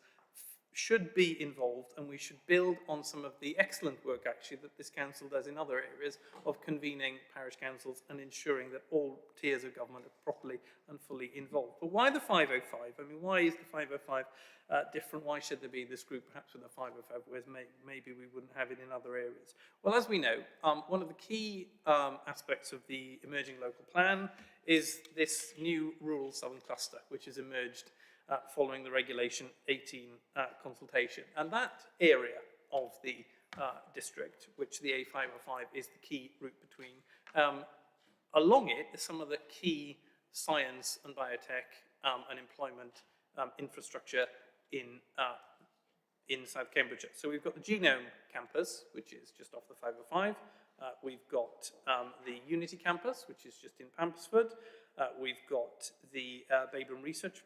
should be involved, and we should build on some of the excellent work actually that this council does in other areas of convening parish councils and ensuring that all tiers of government are properly and fully involved. But why the 505? I mean, why is the 505 different? Why should there be this group perhaps with the 505, whereas maybe we wouldn't have it in other areas? Well, as we know, one of the key aspects of the emerging local plan is this new rural southern cluster, which has emerged following the Regulation 18 consultation. And that area of the district, which the A505 is the key route between, along it is some of the key science and biotech and employment infrastructure in South Cambridgeshire. So we've got the Genome Campus, which is just off the 505. We've got the Unity Campus, which is just in Pampersford. We've got the Baburn Research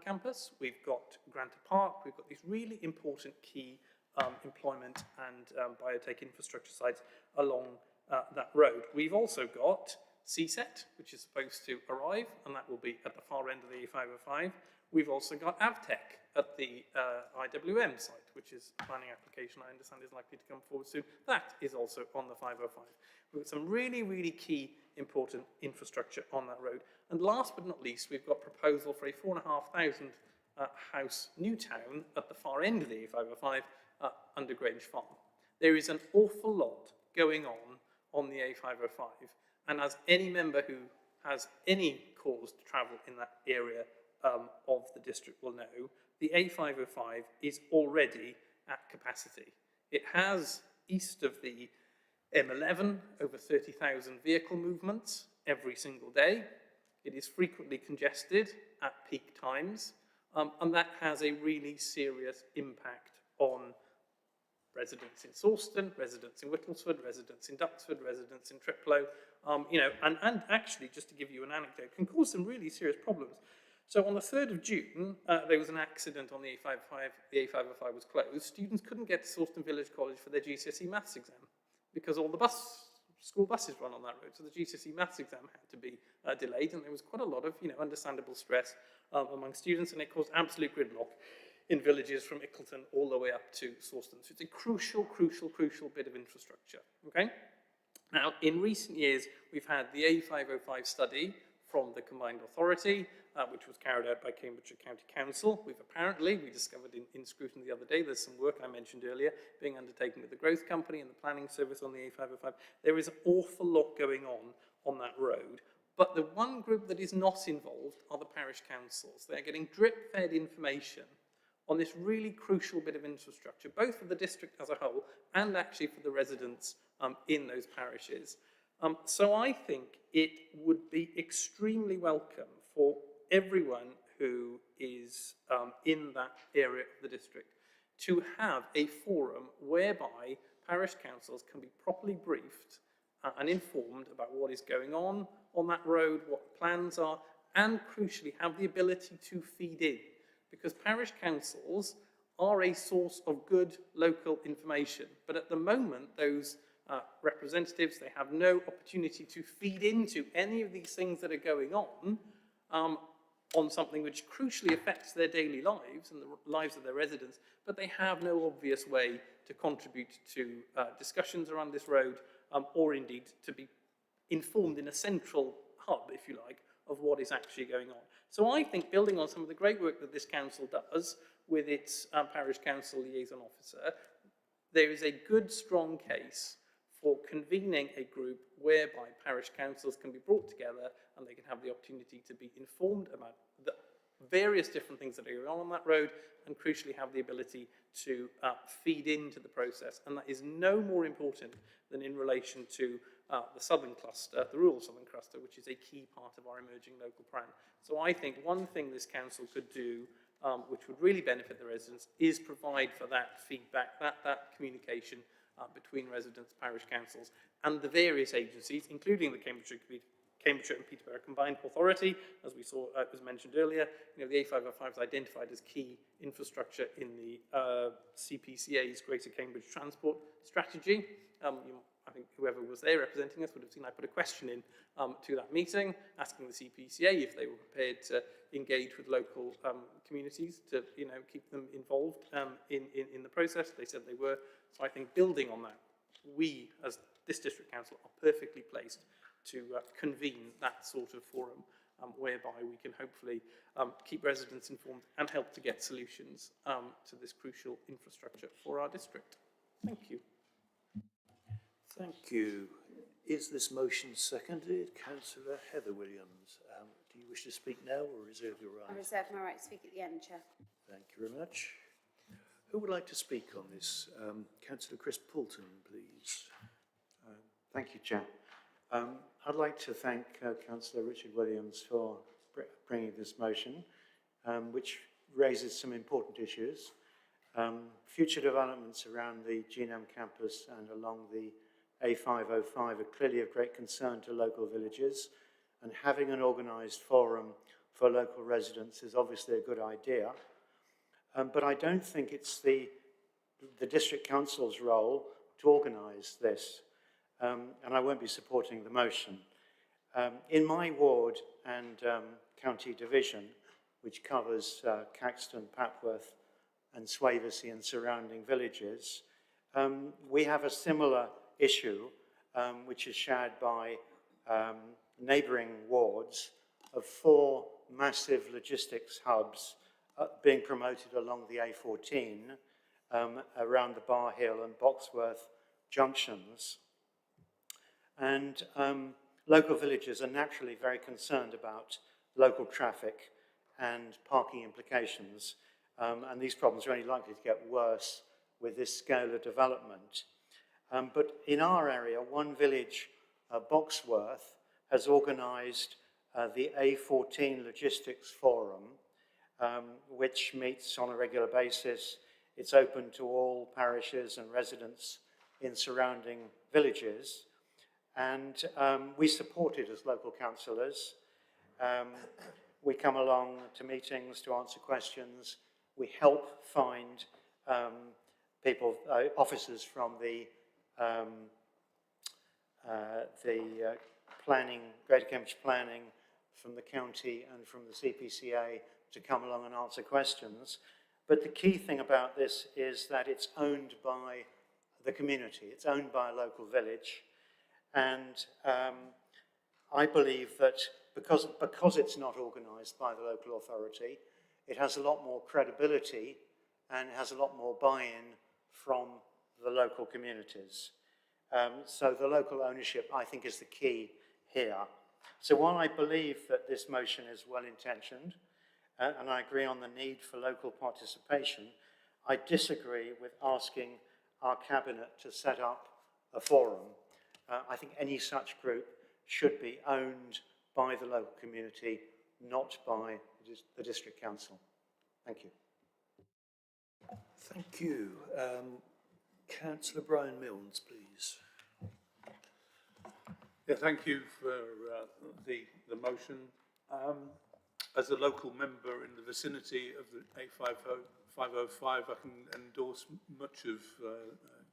Campus. We've got Granta Park. We've got these really important key employment and biotech infrastructure sites along that road. We've also got CSET, which is supposed to arrive, and that will be at the far end of the A505. We've also got Avtech at the IWM site, which is a planning application I understand is likely to come forward soon. That is also on the 505. We've got some really, really key important infrastructure on that road. And last but not least, we've got proposal for a 4,500 house new town at the far end of the A505 under Grange Farm. There is an awful lot going on the A505. And as any member who has any cause to travel in that area of the district will know, the A505 is already at capacity. It has, east of the M11, over 30,000 vehicle movements every single day. It is frequently congested at peak times, and that has a really serious impact on residents in Sawston, residents in Whittlesford, residents in Duxford, residents in Triplow, and actually, just to give you an anecdote, can cause some really serious problems. So on the 3rd of June, there was an accident on the A505. The A505 was closed. Students couldn't get to Sawston Village College for their GCSE maths exam because all the school buses run on that road. So the GCSE maths exam had to be delayed, and there was quite a lot of, understandable stress among students, and it caused absolute gridlock in villages from Ickleton all the way up to Sawston. So it's a crucial bit of infrastructure, okay? Now, in recent years, we've had the A505 study from the Combined Authority, which was carried out by Cambridgeshire County Council. We discovered in scrutiny the other day, there's some work I mentioned earlier being undertaken with the Growth Company and the Planning Service on the A505. There is an awful lot going on that road. But the one group that is not involved are the parish councils. They're getting drip-fed information on this really crucial bit of infrastructure, both for the district as a whole and actually for the residents in those parishes. So I think it would be extremely welcome for everyone who is in that area of the district to have a forum whereby parish councils can be properly briefed and informed about what is going on that road, what the plans are, and crucially have the ability to feed in. Because parish councils are a source of good local information. But at the moment, those representatives, they have no opportunity to feed into any of these things that are going on something which crucially affects their daily lives and the lives of their residents, but they have no obvious way to contribute to discussions around this road, or indeed to be informed in a central hub, if you like, of what is actually going on. So I think, building on some of the great work that this council does with its parish council liaison officer, there is a good, strong case for convening a group whereby parish councils can be brought together and they can have the opportunity to be informed about the various different things that are going on that road, and crucially have the ability to feed into the process. And that is no more important than in relation to the southern cluster, the rural southern cluster, which is a key part of our emerging local plan. So I think one thing this council could do, which would really benefit the residents, is provide for that feedback, that communication between residents, parish councils, and the various agencies, including the Cambridgeshire and Peterborough Combined Authority, as we saw, was mentioned earlier. The A505 is identified as key infrastructure in the CPCA's Greater Cambridge Transport Strategy. I think whoever was there representing us would have seen I put a question in to that meeting, asking the CPCA if they were prepared to engage with local communities to, keep them involved in the process. They said they were. So I think, building on that, we, as this district council, are perfectly placed to convene that sort of forum, whereby we can hopefully keep residents informed and help to get solutions to this crucial infrastructure for our district. Thank you. Thank you. Is this motion seconded? Councillor Heather Williams, do you wish to speak now or reserve your right? I reserve my right to speak at the end, Chair. Thank you very much. Who would like to speak on this? Councillor Chris Poulton, please. Thank you, Chair. I'd like to thank Councillor Richard Williams for bringing this motion, which raises some important issues. Future developments around the GNM campus and along the A505 are clearly of great concern to local villages, and having an organised forum for local residents is obviously a good idea. But I don't think it's the District Council's role to organise this, and I won't be supporting the motion. In my ward and county division, which covers Caxton, Papworth and Swavesey and surrounding villages. We have a similar issue, which is shared by neighbouring wards of 4 massive logistics hubs being promoted along the A14 around the Bar Hill and Boxworth junctions. And local villagers are naturally very concerned about local traffic and parking implications. And these problems are only likely to get worse with this scale of development. But in our area, one village, Boxworth, has organised the A14 Logistics Forum, which meets on a regular basis. It's open to all parishes and residents in surrounding villages. And we support it as local councillors. We come along to meetings to answer questions. We help find people, officers from the planning, Greater Cambridge Planning, from the county and from the CPCA to come along and answer questions. But the key thing about this is that it's owned by the community. It's owned by a local village. And I believe that because it's not organised by the local authority, it has a lot more credibility and has a lot more buy-in from the local communities. So the local ownership, I think, is the key here. So while I believe that this motion is well-intentioned, and I agree on the need for local participation, I disagree with asking our cabinet to set up a forum. I think any such group should be owned by the local community, not by the district council. Thank you. Thank you. Councillor Brian Milnes, please. Yeah, thank you for the motion. As a local member in the vicinity of the A505, I can endorse much of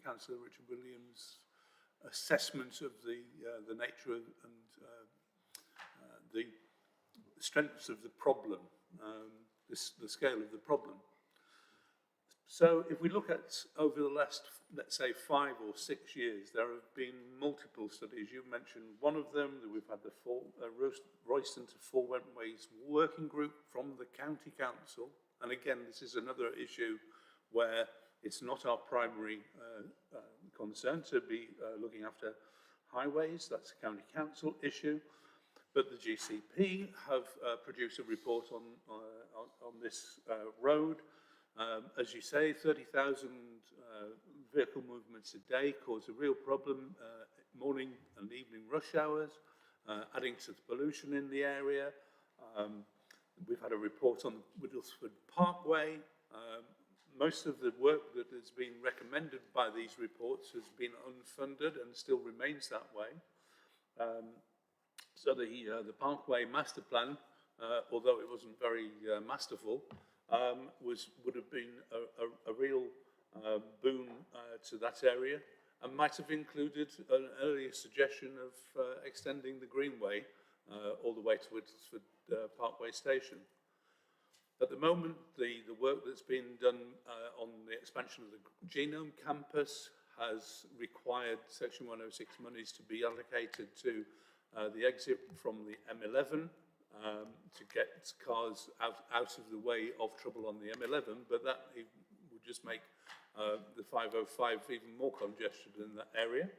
Councillor Richard Williams' assessment of the nature and the strengths of the problem, the scale of the problem. So if we look at over the last, let's say, 5 or 6 years, there have been multiple studies. You mentioned one of them, that we've had the Royston to Four Wentways working group from the county council. And again, this is another issue where it's not our primary concern to be looking after highways. That's a county council issue. But the GCP have produced a report on this road. As you say, 30,000 vehicle movements a day cause a real problem, morning and evening rush hours, adding to the pollution in the area. We've had a report on Whittlesford Parkway. Most of the work that has been recommended by these reports has been unfunded and still remains that way. So the Parkway master plan, although it wasn't very masterful, would have been a real boon to that area, and might have included an earlier suggestion of extending the Greenway all the way to Whittlesford Parkway Station. At the moment, the work that's been done on the expansion of the Genome Campus has required Section 106 monies to be allocated to the exit from the M11 to get cars out of the way of trouble on the M11, but that would just make the 505 even more congested in that area.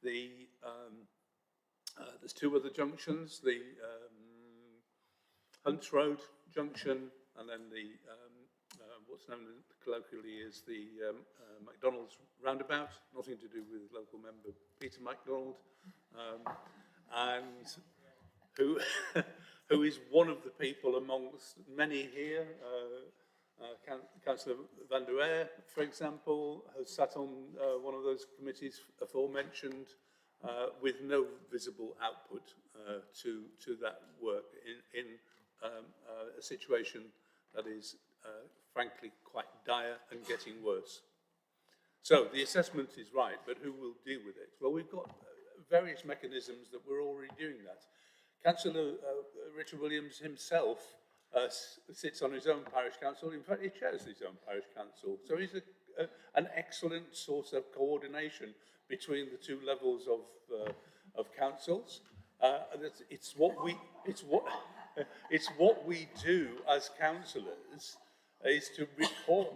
There's 2 other junctions, the Hunts Road junction, and then the what's known colloquially as the McDonald's roundabout, nothing to do with local member Peter MacDonald, and who is one of the people amongst many here. Councillor Van der Air, for example, has sat on one of those committees aforementioned with no visible output to that work in a situation that is frankly quite dire and getting worse. So the assessment is right, but who will deal with it? Well, we've got various mechanisms that we're already doing that. Councillor Richard Williams himself sits on his own parish council. In fact, he chairs his own parish council. So he's an excellent source of coordination between the two levels of councils. It's what we do as councillors is to report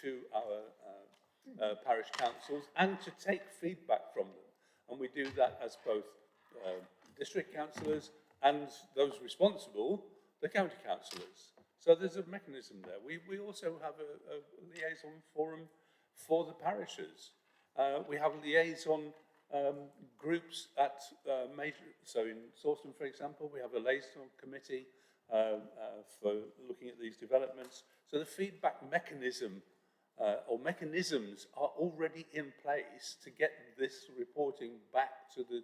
to our parish councils and to take feedback from them. And we do that as both district councillors and those responsible, the county councillors. So there's a mechanism there. We also have a liaison forum for the parishes. We have liaison groups at major, so in Sawston, for example, we have a liaison committee for looking at these developments. So the feedback mechanism or mechanisms are already in place to get this reporting back to the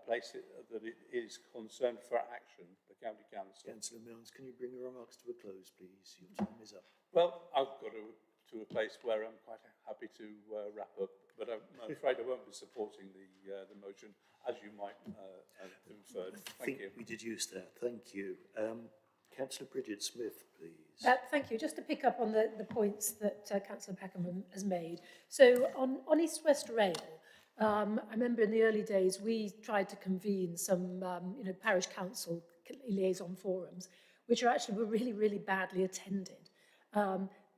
place that it is concerned for action, the County Council. Councillor Milnes, can you bring your remarks to a close, please? Your time is up. Well, I've got to a place where I'm quite happy to wrap up, but I'm afraid I won't be supporting the motion, as you might have inferred. Thank you. We deduced that. Thank you. Councillor Bridget Smith, please. Thank you. Just to pick up on the points that Councillor Peckham has made. So on East West Rail, I remember in the early days we tried to convene some parish council liaison forums, which were really, really badly attended.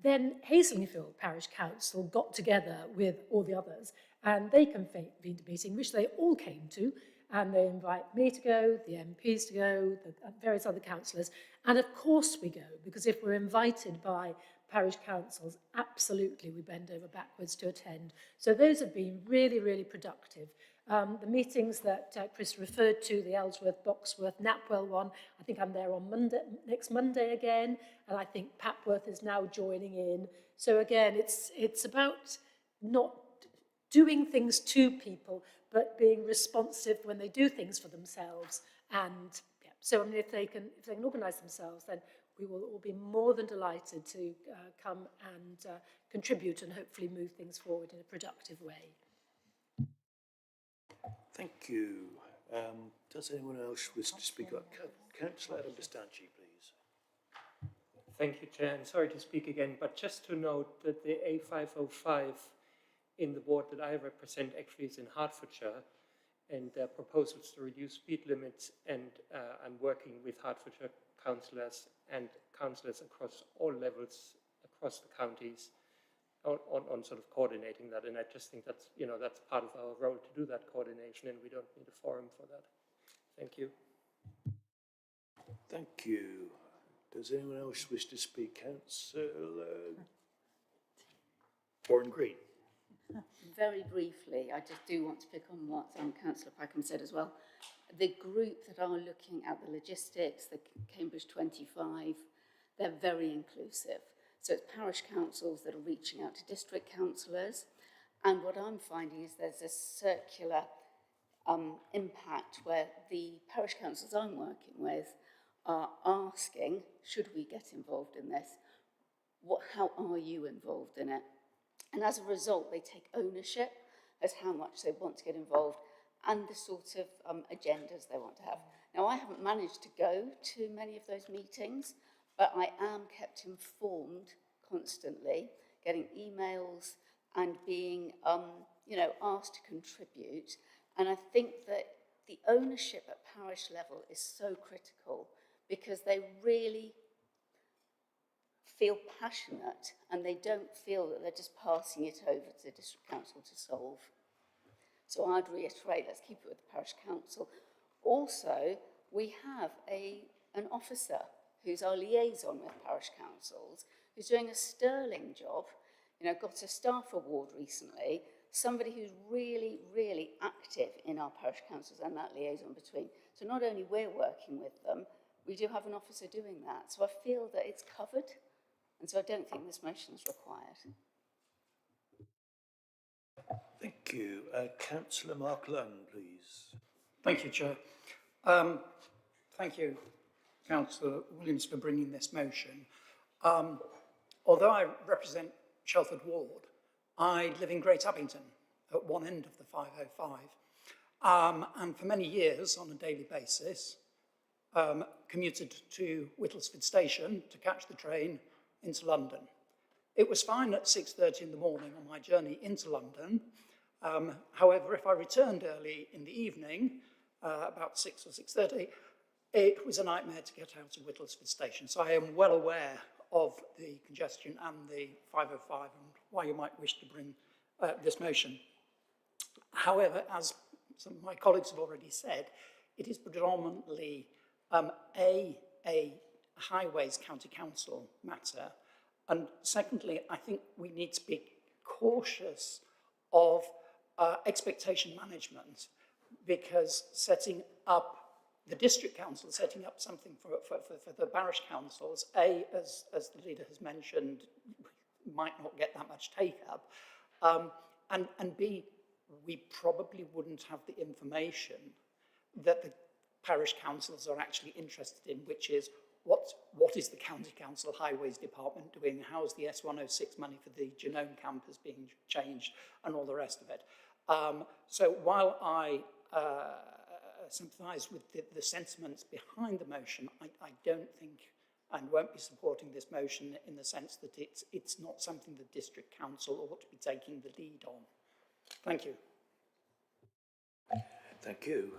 Then Hazelingfield Parish Council got together with all the others and they convened a meeting, which they all came to, and they invite me to go, the MPs to go, the various other councillors, and of course we go, because if we're invited by parish councils, absolutely we bend over backwards to attend. So those have been really, really productive. The meetings that Chris referred to, the Ellsworth, Boxworth, Knapwell one, I think I'm there on next Monday again, and I think Papworth is now joining in. So again, it's about not doing things to people, but being responsive when they do things for themselves. And yeah, so I mean, if they can organise themselves, then we will all be more than delighted to come and contribute and hopefully move things forward in a productive way. Thank you. Does anyone else wish to speak up? Councillor Adam Bastanchi, please. Thank you, Chair, and sorry to speak again, but just to note that the A505 in the ward that I represent actually is in Hertfordshire, and there are proposals to reduce speed limits, and I'm working with Hertfordshire councillors and councillors across all levels across the counties on sort of coordinating that, and I just think that's, that's part of our role to do that coordination, and we don't need a forum for that. Thank you. Thank you. Does anyone else wish to speak? Councillor Warren Green. Very briefly, I just do want to pick on what Councillor Peckham said as well. The group that are looking at the logistics, the Cambridge 25, they're very inclusive. So it's parish councils that are reaching out to district councillors. And what I'm finding is there's a circular impact where the parish councils I'm working with are asking, should we get involved in this? How are you involved in it? And as a result, they take ownership as how much they want to get involved and the sort of agendas they want to have. Now, I haven't managed to go to many of those meetings, but I am kept informed constantly, getting emails and being, asked to contribute. And I think that the ownership at parish level is so critical because they really feel passionate and they don't feel that they're just passing it over to the district council to solve. So I'd reiterate, let's keep it with the parish council. Also, we have an officer who's our liaison with parish councils, who's doing a sterling job, got a staff award recently, somebody who's really, really active in our parish councils and that liaison between. So not only we're working with them, we do have an officer doing that. So I feel that it's covered, and so I don't think this motion is required. Thank you. Councillor Mark Lunn, please. Thank you, Chair. Thank you, Councillor Williams, for bringing this motion. Although I represent Shelford Ward, I live in Great Abington at one end of the 505. And for many years, on a daily basis, commuted to Whittlesford Station to catch the train into London. It was fine at 6:30 in the morning on my journey into London. However, if I returned early in the evening, about 6 or 6:30, it was a nightmare to get out of Whittlesford Station. So I am well aware of the congestion and the 505 and why you might wish to bring this motion. However, as some of my colleagues have already said, it is predominantly a highways county council matter. And secondly, I think we need to be cautious of expectation management, because setting up the district council, setting up something for the parish councils, as the leader has mentioned, might not get that much take-up, and B, we probably wouldn't have the information that the parish councils are actually interested in, which is what is the county council highways department doing, how's the S106 money for the genome campus being changed, and all the rest of it. So while I sympathise with the sentiments behind the motion, I don't think and won't be supporting this motion in the sense that it's not something the district council ought to be taking the lead on. Thank you. Thank you.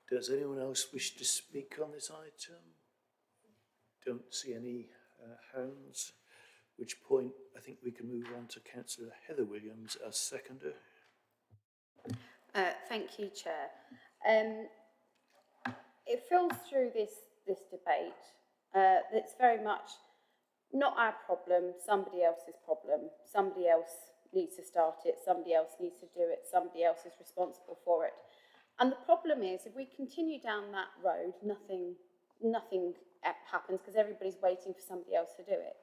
Does anyone else wish to speak on this item? Don't see any hands, at which point I think we can move on to Councillor Heather Williams as seconder. Thank you, Chair. It feels through this debate that it's very much not our problem, somebody else's problem. Somebody else needs to start it, somebody else needs to do it, somebody else is responsible for it. And the problem is, if we continue down that road, nothing happens because everybody's waiting for somebody else to do it.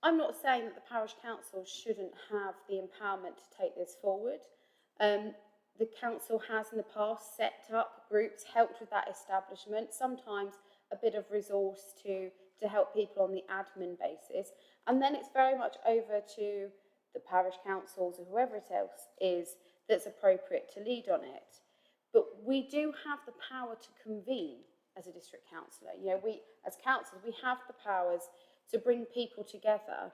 I'm not saying that the parish council shouldn't have the empowerment to take this forward. The council has in the past set up groups, helped with that establishment, sometimes a bit of resource to help people on the admin basis. And then it's very much over to the parish councils or whoever it else is that's appropriate to lead on it. But we do have the power to convene as a district councillor. You know, we, as councillors, we have the powers to bring people together.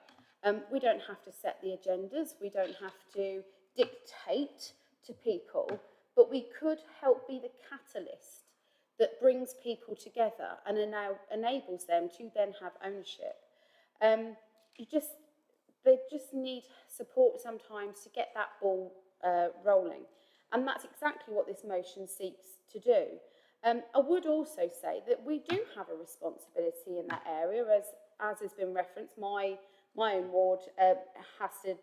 We don't have to set the agendas, we don't have to dictate to people, but we could help be the catalyst that brings people together and enables them to then have ownership. They just need support sometimes to get that ball rolling. And that's exactly what this motion seeks to do. I would also say that we do have a responsibility in that area, as has been referenced. My own ward has to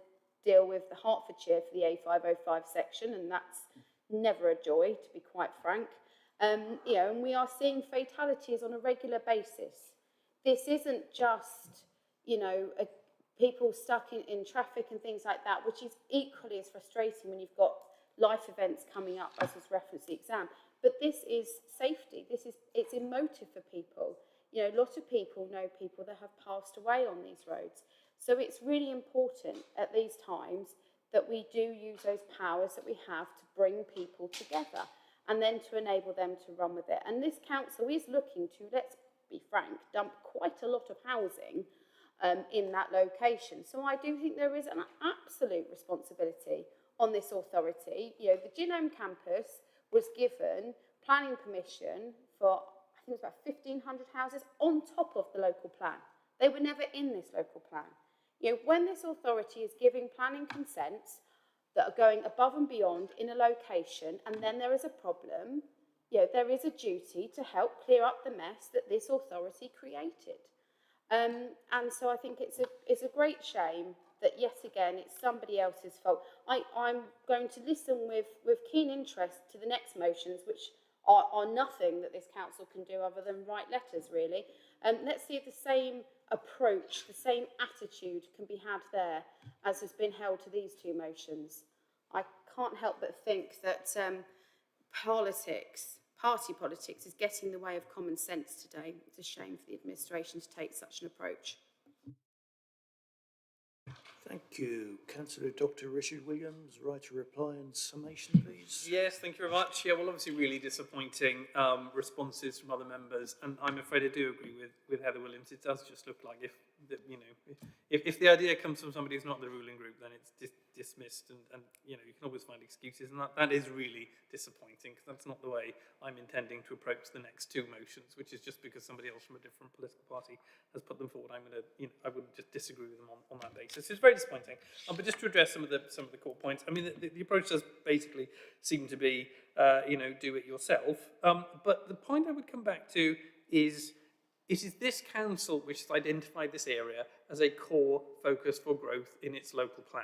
deal with the Hertfordshire for the A505 section, and that's never a joy, to be quite frank. You know, and we are seeing fatalities on a regular basis. This isn't just, you know, people stuck in traffic and things like that, which is equally as frustrating when you've got life events coming up, as was referenced the exam. But this is safety. It's emotive for people. You know, a lot of people know people that have passed away on these roads. So it's really important at these times that we do use those powers that we have to bring people together and then to enable them to run with it. And this council is looking to, let's be frank, dump quite a lot of housing in that location. So I do think there is an absolute responsibility on this authority. You know, the Genome campus was given planning permission for, I think it was about 1,500 houses on top of the local plan. They were never in this local plan. You know, when this authority is giving planning consents that are going above and beyond in a location, and then there is a problem, you know, there is a duty to help clear up the mess that this authority created. And so I think it's a great shame that yet again it's somebody else's fault. I'm going to listen with keen interest to the next motions, which are nothing that this council can do other than write letters, really. Let's see if the same approach, the same attitude can be had there as has been held to these two motions. I can't help but think that party politics is getting in the way of common sense today. It's a shame for the administration to take such an approach. Thank you. Councillor Dr. Richard Williams, right to reply and summation, please. Yes, thank you very much. Yeah, well, obviously really disappointing responses from other members, and I'm afraid I do agree with Heather Williams. It does just look like if the idea comes from somebody who's not in the ruling group, then it's dismissed, and you can always find excuses, and that is really disappointing, because that's not the way I'm intending to approach the next two motions, which is just because somebody else from a different political party has put them forward. I would just disagree with them on that basis. It's very disappointing. But just to address some of the core points, I mean, the approach does basically seem to be, do it yourself. But the point I would come back to is, it is this council which has identified this area as a core focus for growth in its local plan.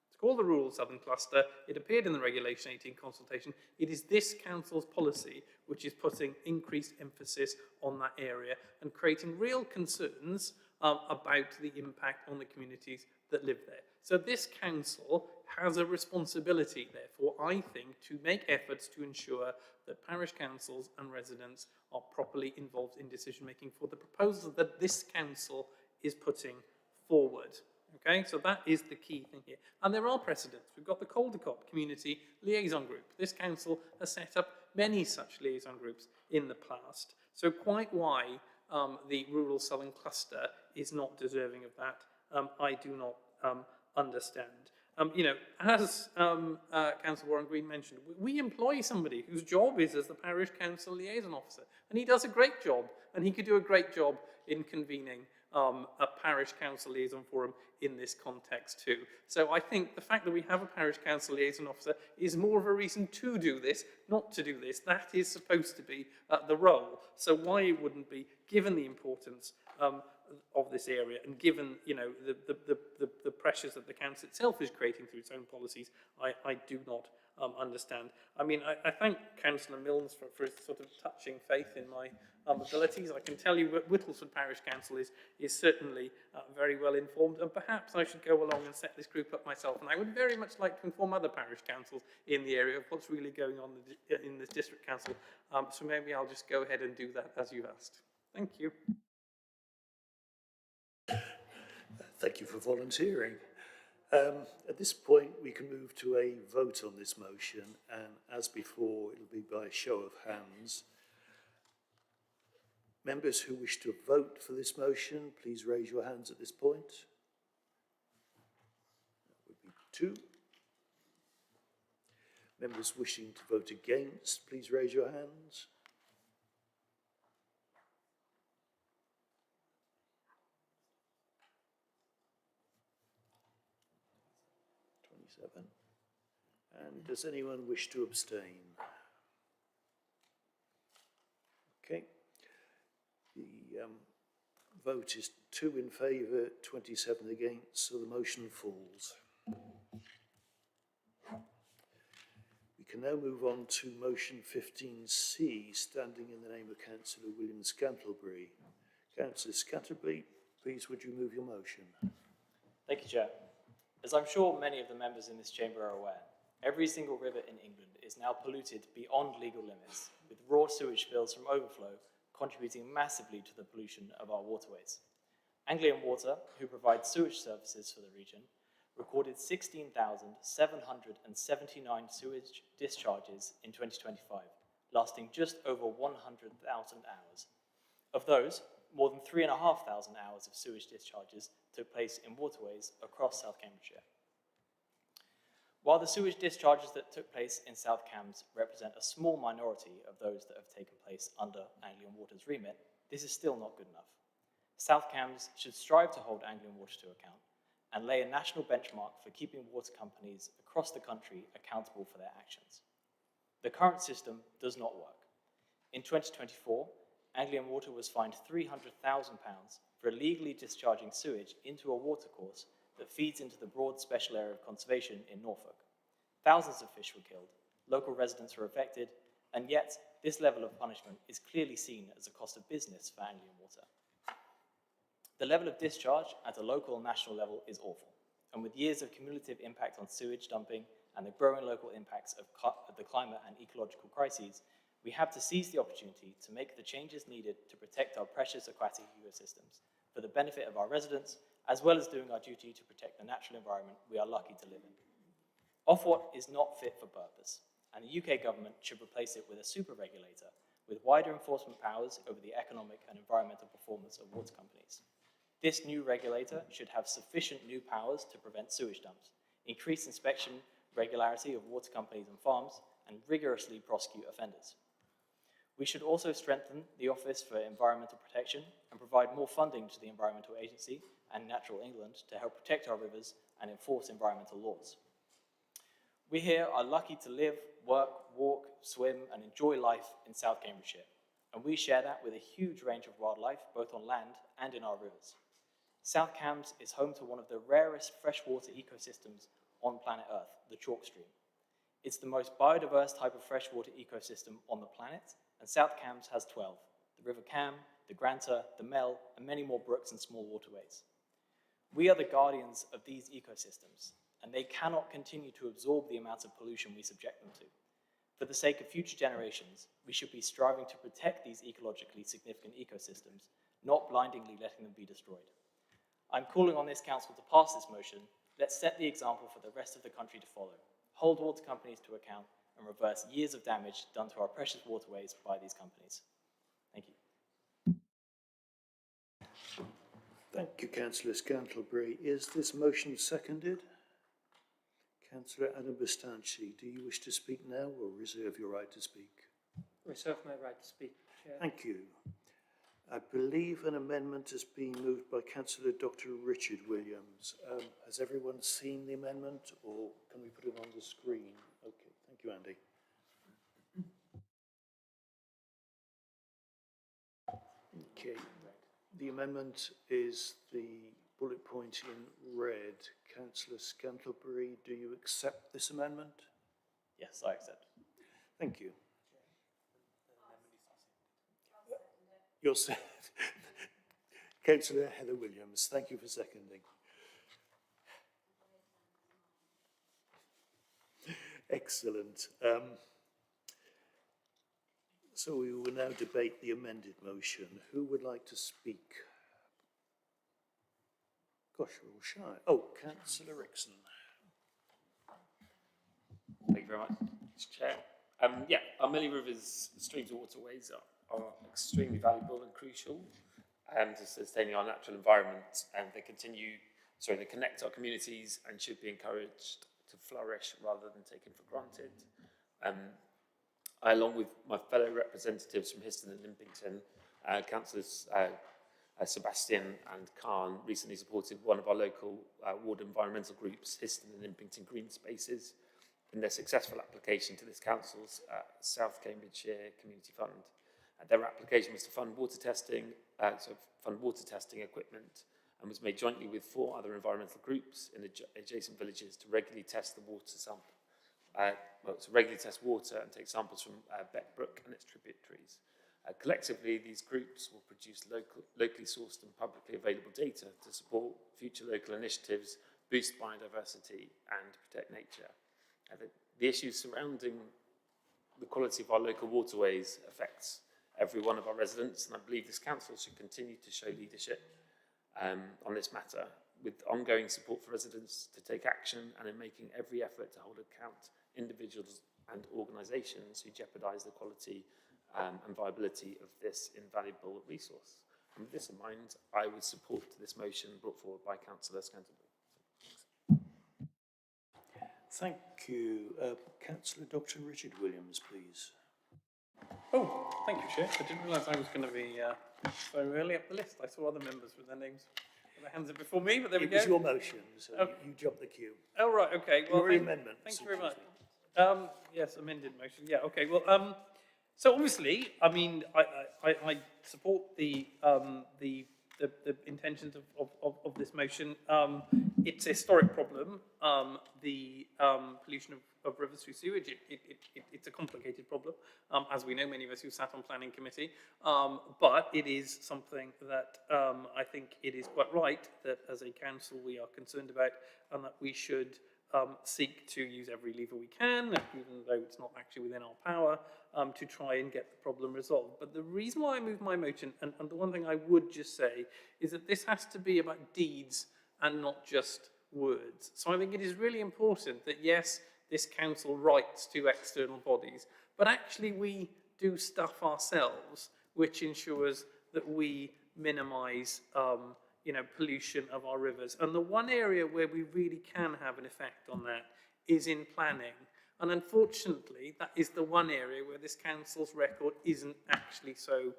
It's called the Rural Southern Cluster. It appeared in the Regulation 18 consultation. It is this council's policy which is putting increased emphasis on that area and creating real concerns about the impact on the communities that live there. So this council has a responsibility, therefore, I think, to make efforts to ensure that parish councils and residents are properly involved in decision making for the proposals that this council is putting forward. Okay, so that is the key thing here. And there are precedents. We've got the Caldecott Community Liaison Group. This council has set up many such liaison groups in the past. So quite why the Rural Southern Cluster is not deserving of that, I do not understand. As Councillor Warren Green mentioned, we employ somebody whose job is as the Parish Council Liaison Officer, and he does a great job, and he could do a great job in convening a Parish Council Liaison Forum in this context too. So I think the fact that we have a Parish Council Liaison Officer is more of a reason to do this, not to do this. That is supposed to be the role. So why it wouldn't be, given the importance of this area, and given the pressures that the council itself is creating through its own policies, I do not understand. I mean, I thank Councillor Milnes for his sort of touching faith in my abilities. I can tell you that Whittlesford Parish Council is certainly very well informed, and perhaps I should go along and set this group up myself, and I would very much like to inform other parish councils in the area of what's really going on in this district council. So maybe I'll just go ahead and do that as you asked. Thank you. Thank you for volunteering. At this point, we can move to a vote on this motion, and as before, it'll be by a show of hands. Members who wish to vote for this motion, please raise your hands at this point. That would be 2. Members wishing to vote against, please raise your hands. And does anyone wish to abstain? Okay. The vote is 2 in favour, 27 against, so the motion falls. We can now move on to motion 15C, standing in the name of Councillor William Scantlebury. Councillor Scantlebury, please would you move your motion? Thank you, Chair. As I'm sure many of the members in this chamber are aware, every single river in England is now polluted beyond legal limits, with raw sewage spills from overflow contributing massively to the pollution of our waterways. Anglian Water, who provides sewage services for the region, recorded 16,779 sewage discharges in 2025, lasting just over 100,000 hours. Of those, more than 3,500 hours of sewage discharges took place in waterways across South Cambridgeshire. While the sewage discharges that took place in South Cambs represent a small minority of those that have taken place under Anglian Water's remit, this is still not good enough. South Cambs should strive to hold Anglian Water to account and lay a national benchmark for keeping water companies across the country accountable for their actions. The current system does not work. In 2024, Anglian Water was fined £300,000 for illegally discharging sewage into a watercourse that feeds into the broad special area of conservation in Norfolk. Thousands of fish were killed, local residents were affected, and yet this level of punishment is clearly seen as a cost of business for Anglian Water. The level of discharge at a local and national level is awful, and with years of cumulative impact on sewage dumping and the growing local impacts of the climate and ecological crises, we have to seize the opportunity to make the changes needed to protect our precious aquatic ecosystems for the benefit of our residents as well as doing our duty to protect the natural environment we are lucky to live in. Ofwat is not fit for purpose, and the UK government should replace it with a super regulator with wider enforcement powers over the economic and environmental performance of water companies. This new regulator should have sufficient new powers to prevent sewage dumps, increase inspection regularity of water companies and farms, and rigorously prosecute offenders. We should also strengthen the Office for Environmental Protection and provide more funding to the Environmental Agency and Natural England to help protect our rivers and enforce environmental laws. We here are lucky to live, work, walk, swim, and enjoy life in South Cambridgeshire, and we share that with a huge range of wildlife, both on land and in our rivers. South Cambs is home to one of the rarest freshwater ecosystems on planet Earth, the chalk stream. It's the most biodiverse type of freshwater ecosystem on the planet, and South Cambs has 12, the River Cam, the Granta, the Mel, and many more brooks and small waterways. We are the guardians of these ecosystems, and they cannot continue to absorb the amounts of pollution we subject them to. For the sake of future generations, we should be striving to protect these ecologically significant ecosystems, not blindingly letting them be destroyed. I'm calling on this council to pass this motion. Let's set the example for the rest of the country to follow. Hold water companies to account and reverse years of damage done to our precious waterways by these companies. Thank you. Thank you, Councillor Scantlebury. Is this motion seconded? Councillor Adam Bastanchi, do you wish to speak now or reserve your right to speak? Reserve my right to speak, Chair. Thank you. I believe an amendment has been moved by Councillor Dr. Richard Williams. Has everyone seen the amendment, or can we put it on the screen? Okay, thank you, Andy. Okay, the amendment is the bullet point in red. Councillor Scantlebury, do you accept this amendment? Yes, I accept. Thank you. You're set. Councillor Heather Williams, thank you for seconding. Excellent. So we will now debate the amended motion. Who would like to speak? Gosh, you're all shy. Oh, Councillor Rickson. Thank you very much, Mr. Chair. Our many rivers, streams and waterways are extremely valuable and crucial to sustaining our natural environment, and they connect our communities and should be encouraged to flourish rather than taken for granted. I, along with my fellow representatives from Histon and Limpington, Councillors Sebastian and Khan, recently supported one of our local ward environmental groups, Histon and Limpington Green Spaces, in their successful application to this council's South Cambridgeshire Community Fund. Their application was to fund water testing, equipment, and was made jointly with 4 other environmental groups in adjacent villages to regularly test the water sample. To regularly test water and take samples from Beck Brook and its tributaries. Collectively, these groups will produce locally sourced and publicly available data to support future local initiatives, boost biodiversity, and protect nature. The issues surrounding the quality of our local waterways affects every one of our residents, and I believe this council should continue to show leadership on this matter, with ongoing support for residents to take action and in making every effort to hold account individuals and organisations who jeopardise the quality and viability of this invaluable resource. And with this in mind, I would support this motion brought forward by Councillor Scantlebury. Thank you. Councillor Dr. Richard Williams, please. Oh, thank you, Chair. I didn't realise I was going to be so early up the list. I saw other members with their names, with their hands up before me, but there we go. It was your motion, so Okay. you jumped the queue. Oh, right, okay. Well, Your amendment. Thank you very much. Yes, amended motion. Yeah, okay. Well, so obviously, I mean, I support the intentions of this motion. It's a historic problem, the pollution of rivers through sewage. It's a complicated problem, as we know, many of us who sat on planning committee, but it is something that I think it is quite right that as a council we are concerned about, and that we should seek to use every lever we can, even though it's not actually within our power, to try and get the problem resolved. But the reason why I moved my motion, and the one thing I would just say, is that this has to be about deeds and not just words. So I think it is really important that, yes, this council writes to external bodies, but actually we do stuff ourselves which ensures that we minimise pollution of our rivers. And the one area where we really can have an effect on that is in planning. And unfortunately, that is the one area where this council's record isn't actually so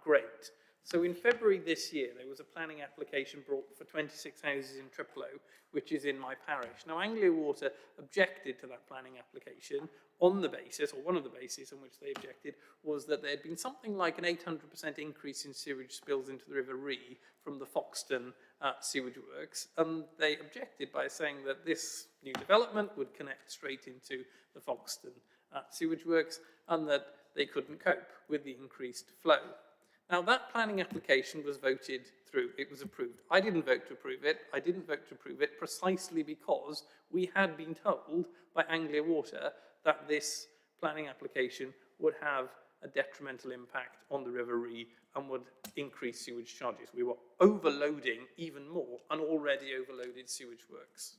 great. So in February this year, there was a planning application brought for 26 houses in Triplo, which is in my parish. Now, Anglia Water objected to that planning application on the basis, or one of the bases on which they objected, was that there had been something like an 800% increase in sewage spills into the River Ree from the Foxton sewage works. And they objected by saying that this new development would connect straight into the Foxton sewage works and that they couldn't cope with the increased flow. Now, that planning application was voted through. It was approved. I didn't vote to approve it. I didn't vote to approve it precisely because we had been told by Anglia Water that this planning application would have a detrimental impact on the River Ree and would increase sewage charges. We were overloading even more an already overloaded sewage works.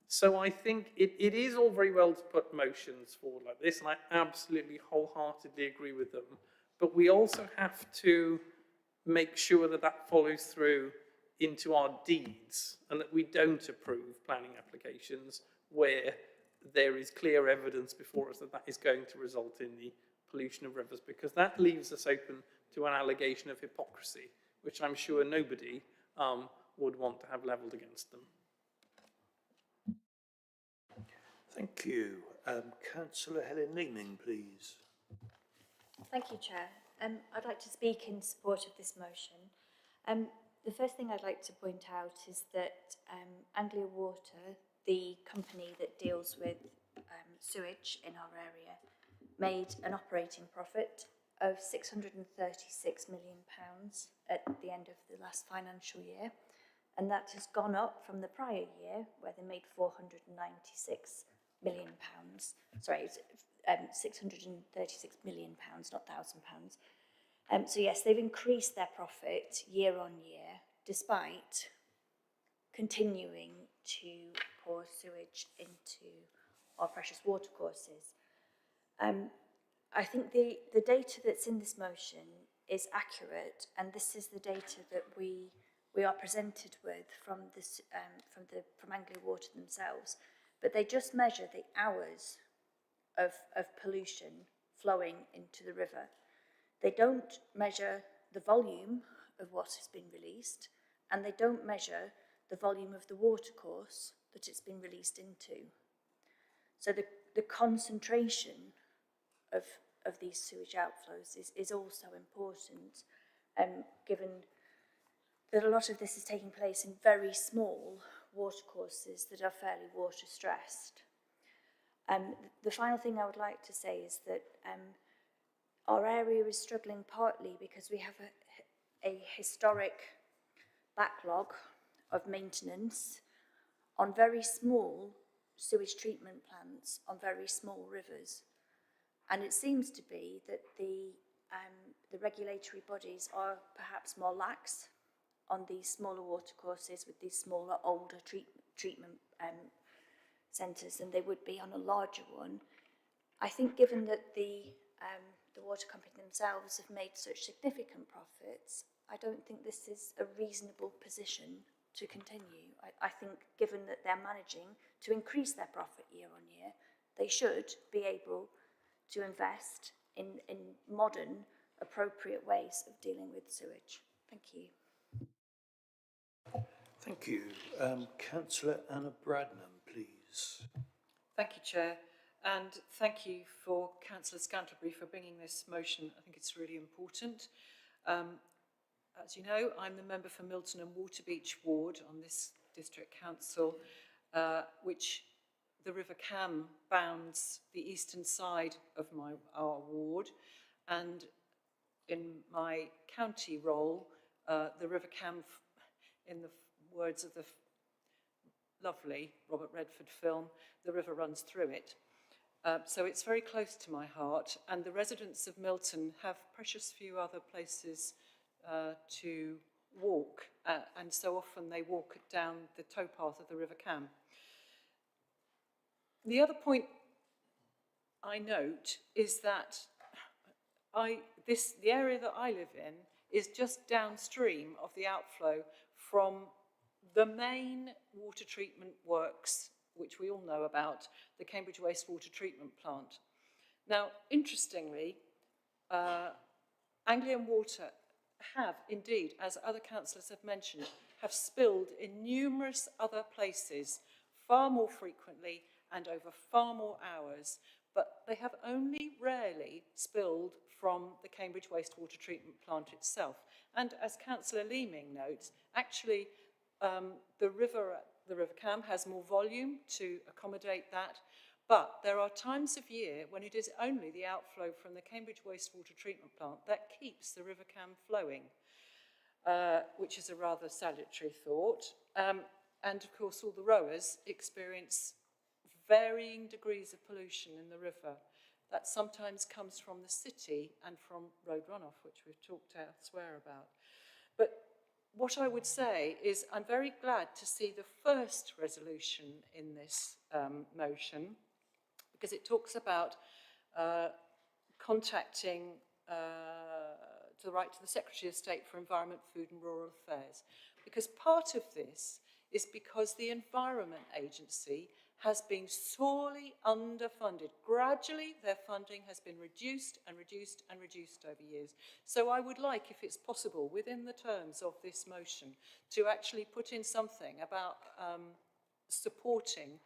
So I think it is all very well to put motions forward like this, and I absolutely wholeheartedly agree with them. But we also have to make sure that that follows through into our deeds and that we don't approve planning applications where there is clear evidence before us that that is going to result in the pollution of rivers, because that leaves us open to an allegation of hypocrisy, which I'm sure nobody would want to have levelled against them. Thank you. Councillor Helen Leeming, please. Thank you, Chair. I'd like to speak in support of this motion. The first thing I'd like to point out is that Anglia Water, the company that deals with sewage in our area, made an operating profit of £636 million at the end of the last financial year, and that has gone up from the prior year where they made £496 million. Sorry, £636 million, not £1,000. So yes, they've increased their profit year on year, despite continuing to pour sewage into our precious watercourses. I think the data that's in this motion is accurate, and this is the data that we are presented with from Anglia Water themselves. But they just measure the hours of pollution flowing into the river. They don't measure the volume of what has been released, and they don't measure the volume of the watercourse that it's been released into. So the concentration of these sewage outflows is also important, given that a lot of this is taking place in very small watercourses that are fairly water stressed. The final thing I would like to say is that our area is struggling partly because we have a historic backlog of maintenance on very small sewage treatment plants on very small rivers. And it seems to be that the regulatory bodies are perhaps more lax on these smaller watercourses with these smaller, older treatment centres than they would be on a larger one. I think given that the water company themselves have made such significant profits, I don't think this is a reasonable position to continue. I think given that they're managing to increase their profit year on year, they should be able to invest in modern, appropriate ways of dealing with sewage. Thank you. Thank you. Councillor Anna Bradnam, please. Thank you, Chair. And thank you for Councillor Scantlebury for bringing this motion. I think it's really important. As you know, I'm the member for Milton and Waterbeach Ward on this district council, which the River Cam bounds the eastern side of our ward. And in my county role, the River Cam, in the words of the lovely Robert Redford film, the river runs through it. So it's very close to my heart, and the residents of Milton have precious few other places to walk, and so often they walk down the towpath of the River Cam. The other point I note is that the area that I live in is just downstream of the outflow from the main water treatment works, which we all know about, the Cambridge Wastewater Treatment Plant. Now, interestingly, Anglian Water have indeed, as other councillors have mentioned, have spilled in numerous other places far more frequently and over far more hours, but they have only rarely spilled from the Cambridge Wastewater Treatment Plant itself. And as Councillor Leeming notes, actually the River Cam has more volume to accommodate that, but there are times of year when it is only the outflow from the Cambridge Wastewater Treatment Plant that keeps the River Cam flowing, which is a rather salutary thought. And of course all the rowers experience varying degrees of pollution in the river. That sometimes comes from the city and from road runoff, which we've talked elsewhere about. But what I would say is I'm very glad to see the first resolution in this motion, because it talks about contacting to the right to the Secretary of State for Environment, Food and Rural Affairs. Because part of this is because the Environment Agency has been sorely underfunded. Gradually, their funding has been reduced and reduced and reduced over years. So I would like, if it's possible, within the terms of this motion, to actually put in something about supporting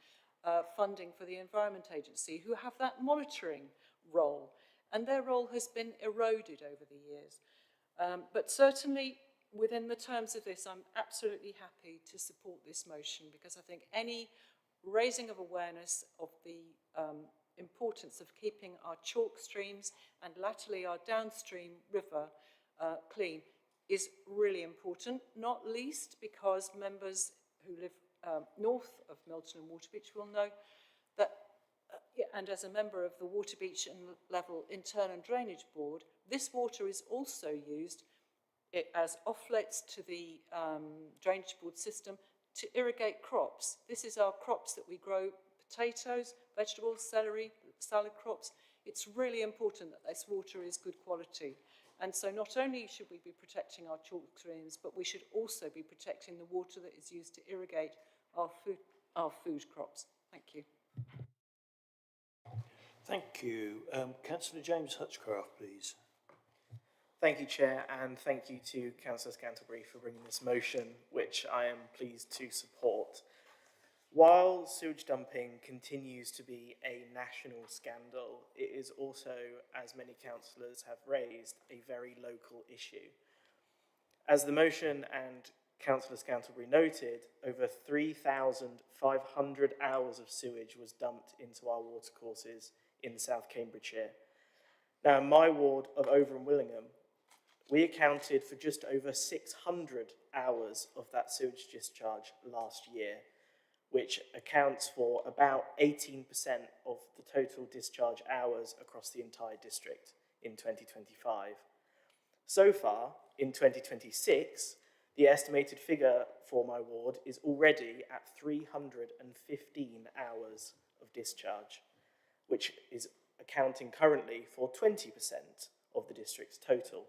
funding for the Environment Agency, who have that monitoring role. And their role has been eroded over the years. But certainly, within the terms of this, I'm absolutely happy to support this motion, because I think any raising of awareness of the importance of keeping our chalk streams and latterly our downstream river clean is really important, not least because members who live north of Milton and Waterbeach will know that, and as a member of the Waterbeach and Level Intern and Drainage Board, this water is also used as offlets to the Drainage Board system to irrigate crops. This is our crops that we grow: potatoes, vegetables, celery, salad crops. It's really important that this water is good quality. And so not only should we be protecting our chalk streams, but we should also be protecting the water that is used to irrigate our food crops. Thank you. Thank you. Councillor James Hutchcraft, please. Thank you, Chair, and thank you to Councillor Scantlebury for bringing this motion, which I am pleased to support. While sewage dumping continues to be a national scandal, it is also, as many councillors have raised, a very local issue. As the motion and Councillor Scantlebury noted, over 3,500 hours of sewage was dumped into our watercourses in South Cambridgeshire. Now, in my ward of Over and Willingham, we accounted for just over 600 hours of that sewage discharge last year, which accounts for about 18% of the total discharge hours across the entire district in 2025. So far, in 2026, the estimated figure for my ward is already at 315 hours of discharge, which is accounting currently for 20% of the district's total.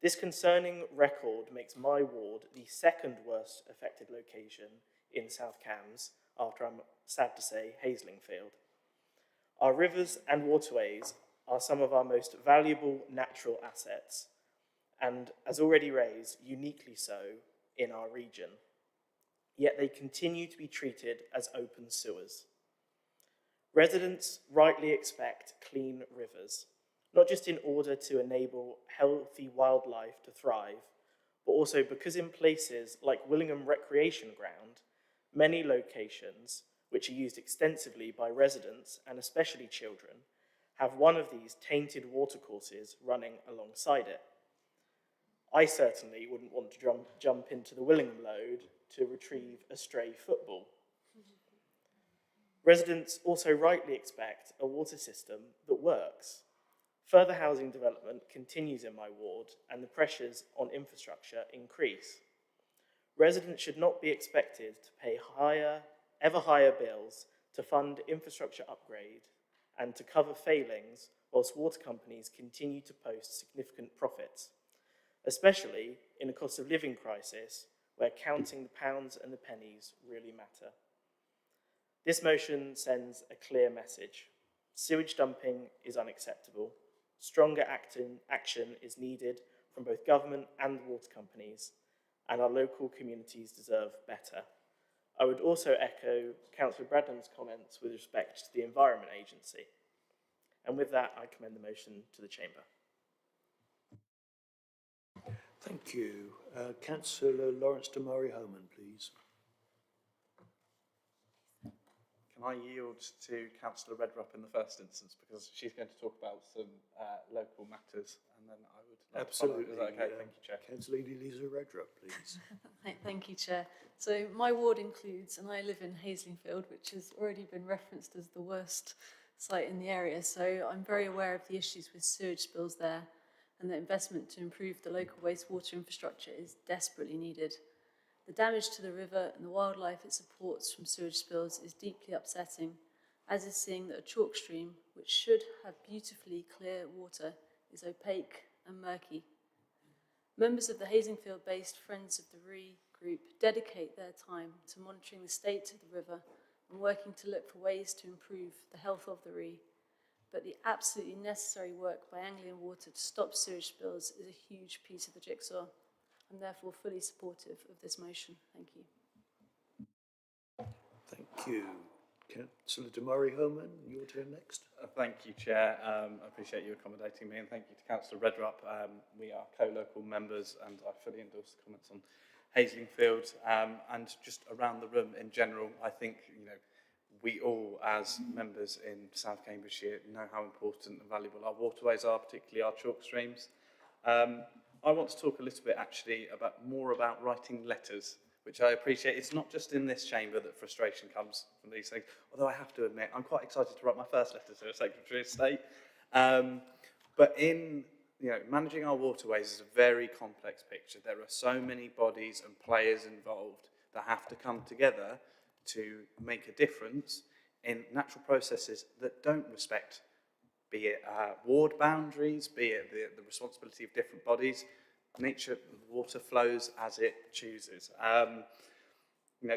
This concerning record makes my ward the second worst affected location in South Cambs, after, I'm sad to say, Haslingfield. Our rivers and waterways are some of our most valuable natural assets, and as already raised, uniquely so in our region. Yet they continue to be treated as open sewers. Residents rightly expect clean rivers, not just in order to enable healthy wildlife to thrive, but also because in places like Willingham Recreation Ground, many locations, which are used extensively by residents and especially children, have one of these tainted watercourses running alongside it. I certainly wouldn't want to jump into the Willingham Lode to retrieve a stray football. Residents also rightly expect a water system that works. Further housing development continues in my ward and the pressures on infrastructure increase. Residents should not be expected to pay ever higher bills to fund infrastructure upgrade and to cover failings whilst water companies continue to post significant profits, especially in a cost of living crisis where counting the pounds and the pennies really matter. This motion sends a clear message. Sewage dumping is unacceptable. Stronger action is needed from both government and water companies, and our local communities deserve better. I would also echo Councillor Bradham's comments with respect to the Environment Agency. And with that, I commend the motion to the Chamber. Thank you. Councillor Lawrence Damari Homan, please. Can I yield to Councillor Redrup in the first instance, because she's going to talk about some local matters, and then I would like Absolutely. to follow. Is that okay? Thank you, Chair. Councillor Lisa Redrup, please. Thank you, Chair. So my ward includes, and I live in Haslingfield, which has already been referenced as the worst site in the area, so I'm very aware of the issues with sewage spills there, and the investment to improve the local wastewater infrastructure is desperately needed. The damage to the river and the wildlife it supports from sewage spills is deeply upsetting, as is seeing that a chalk stream, which should have beautifully clear water, is opaque and murky. Members of the Haslingfield-based Friends of the Ree group dedicate their time to monitoring the state of the river and working to look for ways to improve the health of the Ree. But the absolutely necessary work by Anglian Water to stop sewage spills is a huge piece of the jigsaw. I'm therefore fully supportive of this motion. Thank you. Thank you. Councillor Damari Homan, your turn next. Thank you, Chair. I appreciate you accommodating me, and thank you to Councillor Redrup. We are co-local members, and I fully endorse the comments on Haslingfield, and just around the room in general. I think, we all, as members in South Cambridgeshire, know how important and valuable our waterways are, particularly our chalk streams. I want to talk a little bit actually more about writing letters, which I appreciate. It's not just in this chamber that frustration comes from these things, although I have to admit, I'm quite excited to write my first letter to the Secretary of State. But in managing our waterways is a very complex picture. There are so many bodies and players involved that have to come together to make a difference in natural processes that don't respect, be it ward boundaries, be it the responsibility of different bodies. Nature, water flows as it chooses.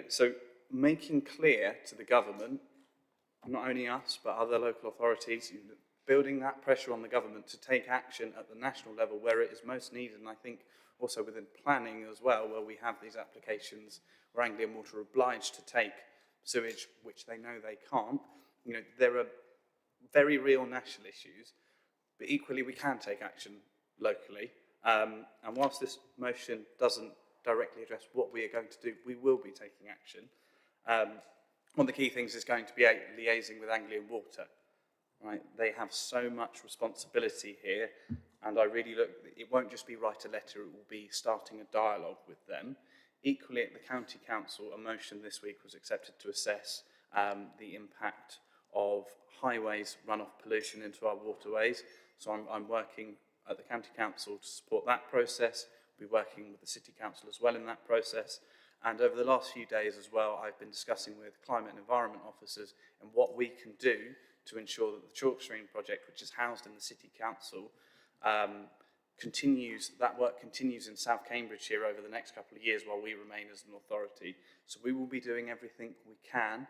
So making clear to the government, not only us, but other local authorities, building that pressure on the government to take action at the national level where it is most needed, and I think also within planning as well, where we have these applications where Anglian Water are obliged to take sewage, which they know they can't. There are very real national issues, but equally we can take action locally. And whilst this motion doesn't directly address what we are going to do, we will be taking action. One of the key things is going to be liaising with Anglian Water. Right? They have so much responsibility here, and it won't just be write a letter, it will be starting a dialogue with them. Equally, at the County Council, a motion this week was accepted to assess the impact of highways runoff pollution into our waterways. So I'm working at the County Council to support that process. We'll be working with the City Council as well in that process. And over the last few days as well, I've been discussing with climate and environment officers and what we can do to ensure that the chalk stream project, which is housed in the City Council, that work continues in South Cambridgeshire over the next couple of years while we remain as an authority. So we will be doing everything we can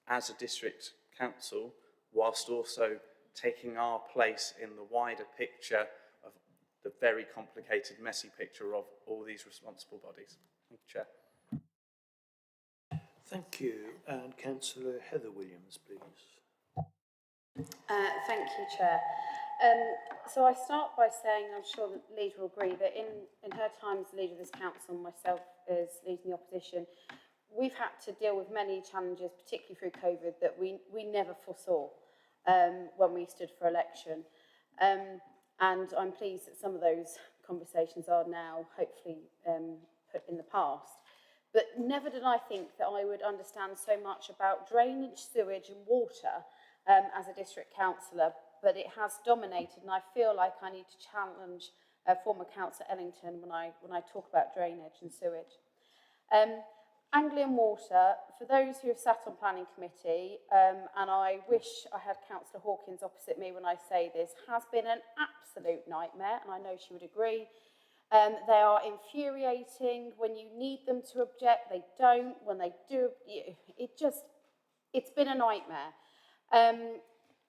as a district council, whilst also taking our place in the wider picture of the very complicated, messy picture of all these responsible bodies. Thank you, Chair. Thank you. And Councillor Heather Williams, please. Thank you, Chair. So I start by saying, I'm sure that Leader will agree, that in her time as Leader of this Council, myself as leading the opposition, we've had to deal with many challenges, particularly through COVID, that we never foresaw when we stood for election. And I'm pleased that some of those conversations are now hopefully put in the past. But never did I think that I would understand so much about drainage, sewage and water as a district councillor but it has dominated, and I feel like I need to challenge former Councillor Ellington when I talk about drainage and sewage. Anglian Water, for those who have sat on planning committee, and I wish I had Councillor Hawkins opposite me when I say this, has been an absolute nightmare, and I know she would agree. They are infuriating. When you need them to object, they don't. When they do, it's been a nightmare. And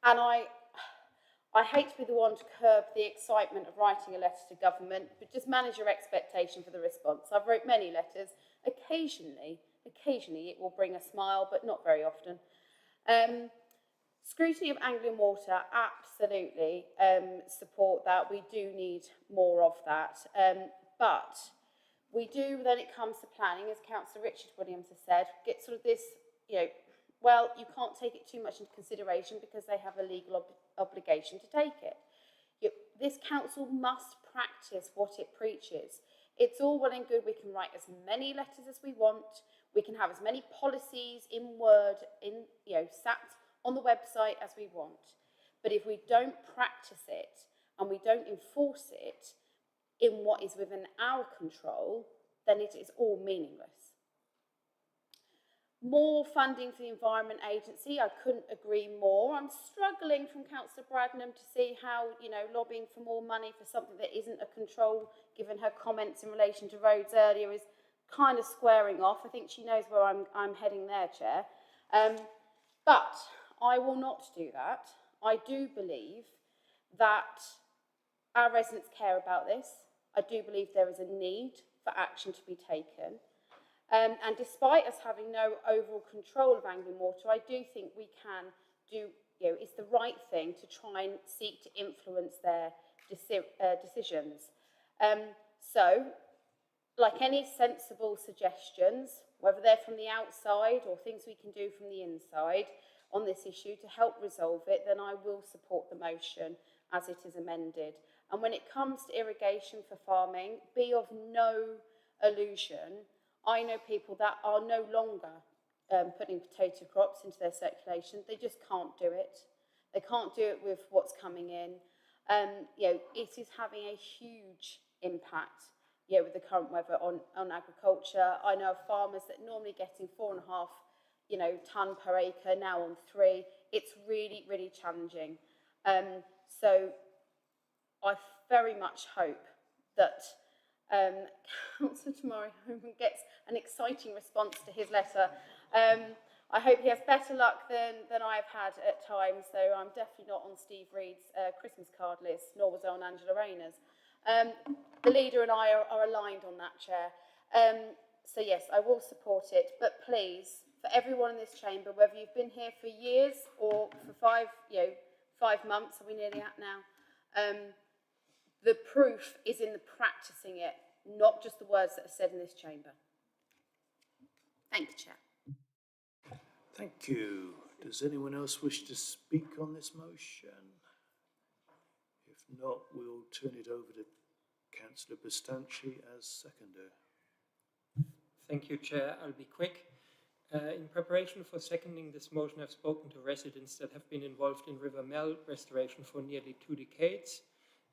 I hate to be the one to curb the excitement of writing a letter to government, but just manage your expectation for the response. I've wrote many letters. Occasionally it will bring a smile, but not very often. Scrutiny of Anglian Water, absolutely support that. We do need more of that. But we do, when it comes to planning, as Councillor Richard Williams has said, get sort of this, well, you can't take it too much into consideration because they have a legal obligation to take it. This council must practice what it preaches. It's all well and good, we can write as many letters as we want, we can have as many policies in Word, sat on the website as we want. But if we don't practice it and we don't enforce it in what is within our control, then it is all meaningless. More funding for the Environment Agency, I couldn't agree more. I'm struggling from Councillor Bradnam to see how, lobbying for more money for something that isn't a control, given her comments in relation to roads earlier, is kind of squaring off. I think she knows where I'm heading there, Chair. But I will not do that. I do believe that our residents care about this. I do believe there is a need for action to be taken. And despite us having no overall control of Anglian Water, I do think we can do, it's the right thing to try and seek to influence their decisions. So, like any sensible suggestions, whether they're from the outside or things we can do from the inside on this issue to help resolve it, then I will support the motion as it is amended. And when it comes to irrigation for farming, be of no illusion. I know people that are no longer putting potato crops into their circulation. They just can't do it. They can't do it with what's coming in. It is having a huge impact with the current weather on agriculture. I know of farmers that are normally getting 4.5 tonne per acre, now on 3. It's really, really challenging. So I very much hope that Councillor Tamari Homan gets an exciting response to his letter. I hope he has better luck than I've had at times, though I'm definitely not on Steve Reed's Christmas card list, nor was I on Angela Rayner's. The leader and I are aligned on that, Chair. So yes, I will support it, but please, for everyone in this chamber, whether you've been here for years or for 5 months, are we nearly at now? The proof is in the practicing it, not just the words that are said in this chamber. Thank you, Chair. Thank you. Does anyone else wish to speak on this motion? If not, we'll turn it over to Councillor Bastanci as seconder. Thank you, Chair. I'll be quick. In preparation for seconding this motion, I've spoken to residents that have been involved in River Mell restoration for nearly 2 decades,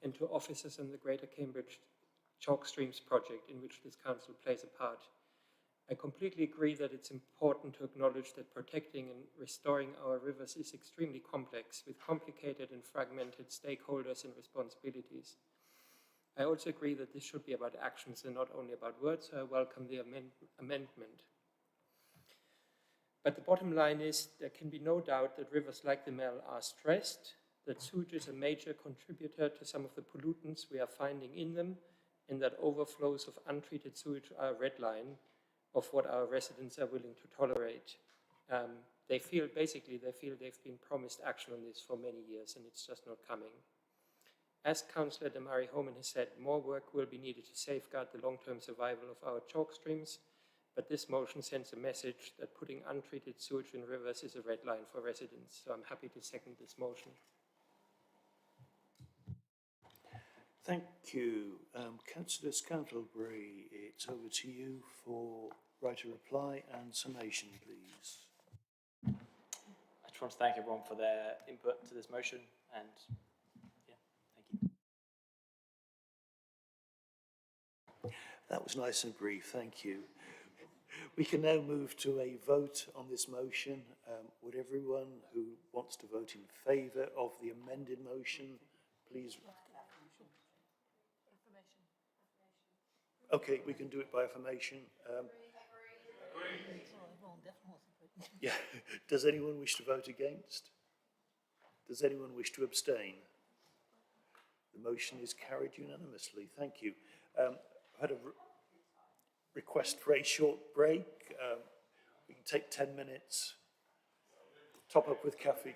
and to officers in the Greater Cambridge Chalk Streams project, in which this council plays a part. I completely agree that it's important to acknowledge that protecting and restoring our rivers is extremely complex, with complicated and fragmented stakeholders and responsibilities. I also agree that this should be about actions and not only about words, so I welcome the amendment. But the bottom line is, there can be no doubt that rivers like the Mell are stressed, that sewage is a major contributor to some of the pollutants we are finding in them, and that overflows of untreated sewage are a red line of what our residents are willing to tolerate. They feel they've been promised action on this for many years, and it's just not coming. As Councillor Damari Homan has said, more work will be needed to safeguard the long-term survival of our chalk streams, but this motion sends a message that putting untreated sewage in rivers is a red line for residents, so I'm happy to second this motion. Thank you. Councillor Scantlebury, it's over to you for right of reply and summation, please. I just want to thank everyone for their input to this motion. And yeah, thank you. That was nice and brief, thank you. We can now move to a vote on this motion. Would everyone who wants to vote in favour of the amended motion, please? Okay, we can do it by affirmation. Yeah. Does anyone wish to vote against? Does anyone wish to abstain? The motion is carried unanimously. Thank you. I had a request for a short break. We can take 10 minutes, top up with coffee.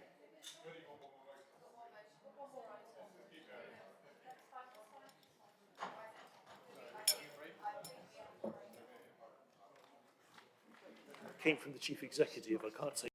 Came from the chief executive. I can't say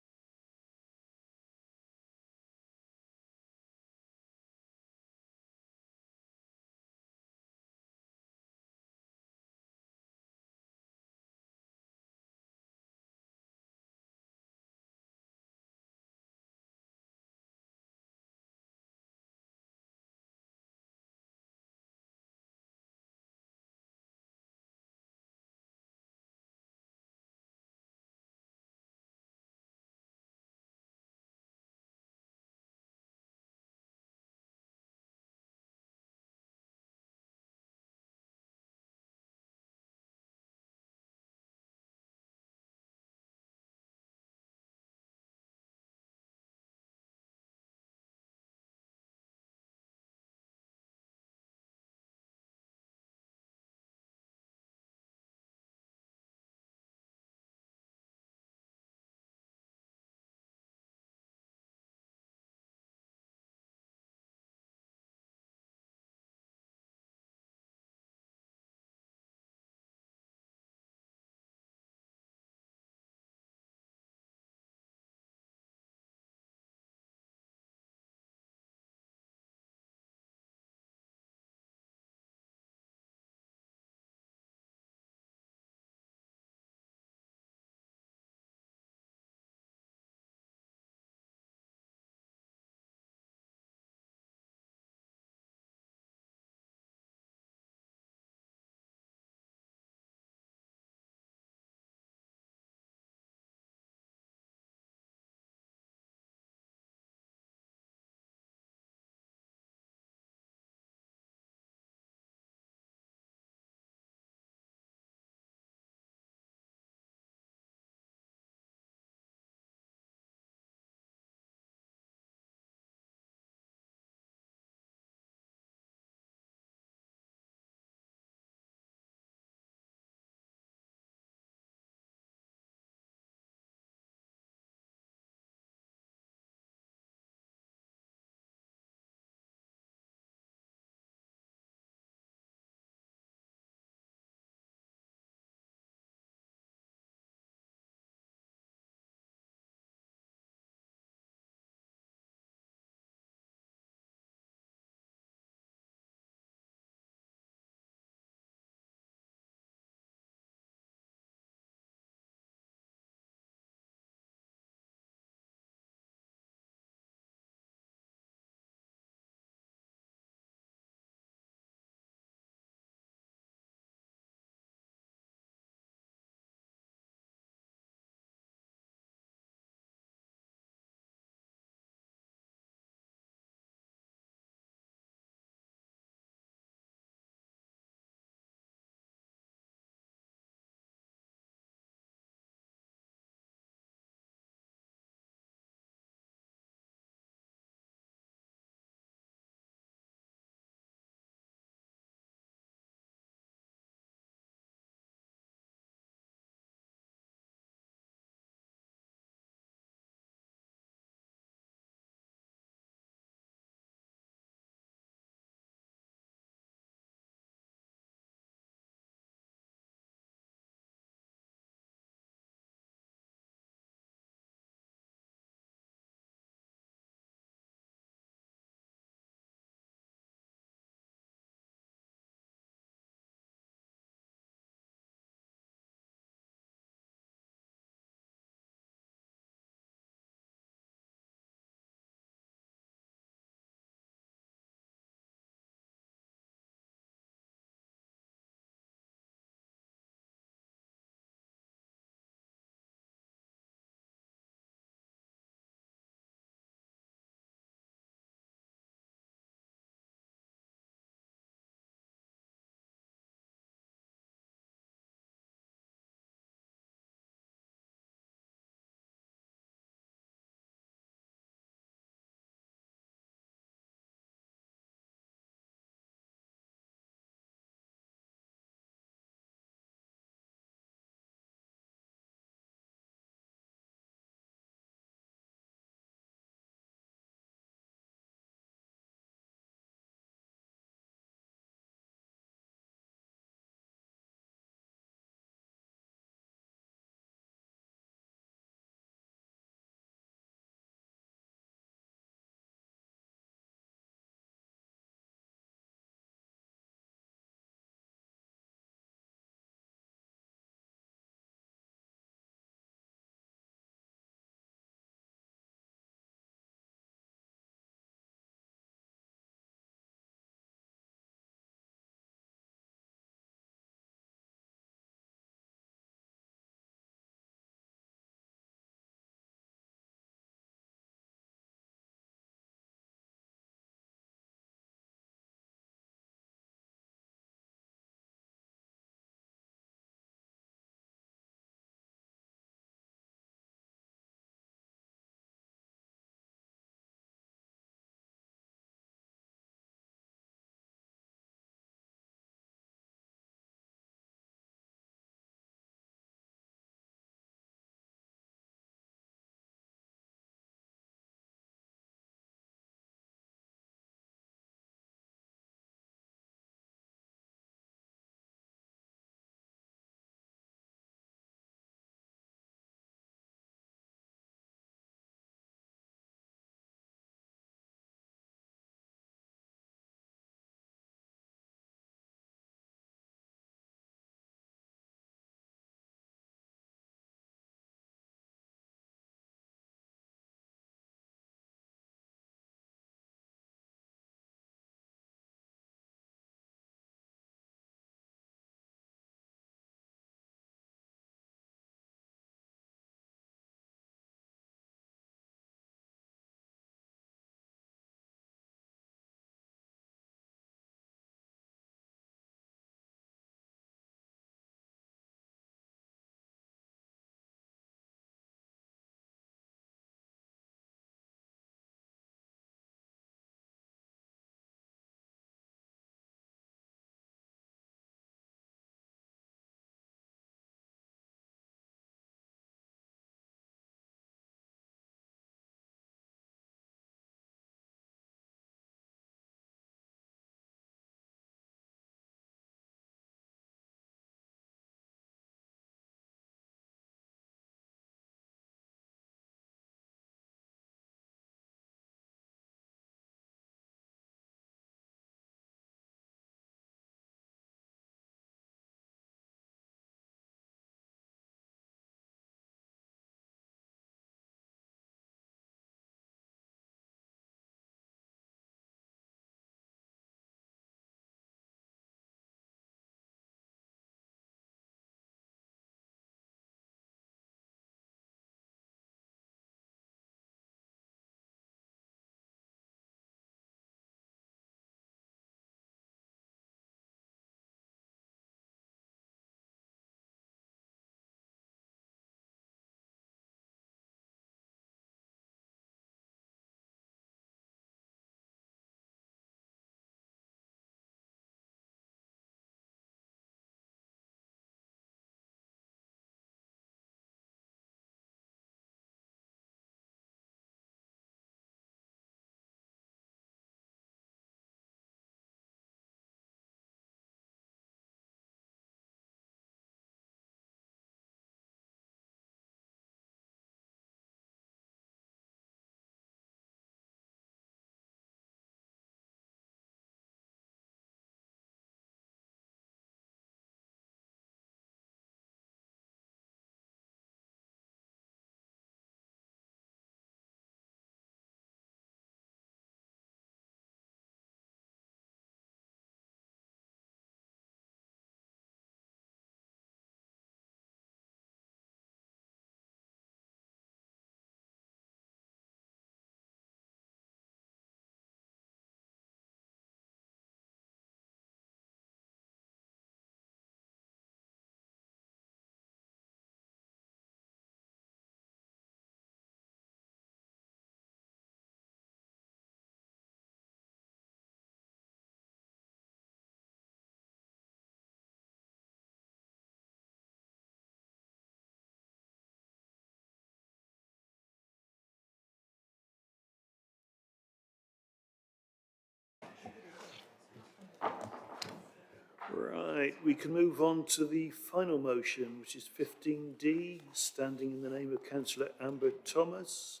Right, we can move on to the final motion, which is 15D, standing in the name of Councillor Amber Thomas.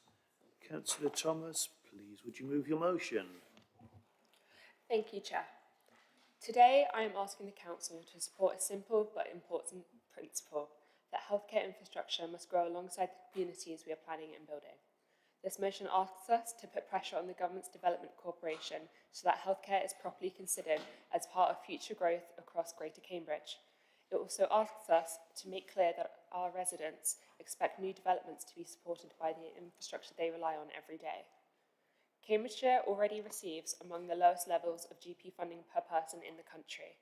Councillor Thomas, please, would you move your motion? Thank you, Chair. Today, I am asking the Council to support a simple but important principle that healthcare infrastructure must grow alongside the communities we are planning and building. This motion asks us to put pressure on the Government's Development Corporation so that healthcare is properly considered as part of future growth across Greater Cambridge. It also asks us to make clear that our residents expect new developments to be supported by the infrastructure they rely on every day. Cambridgeshire already receives among the lowest levels of GP funding per person in the country.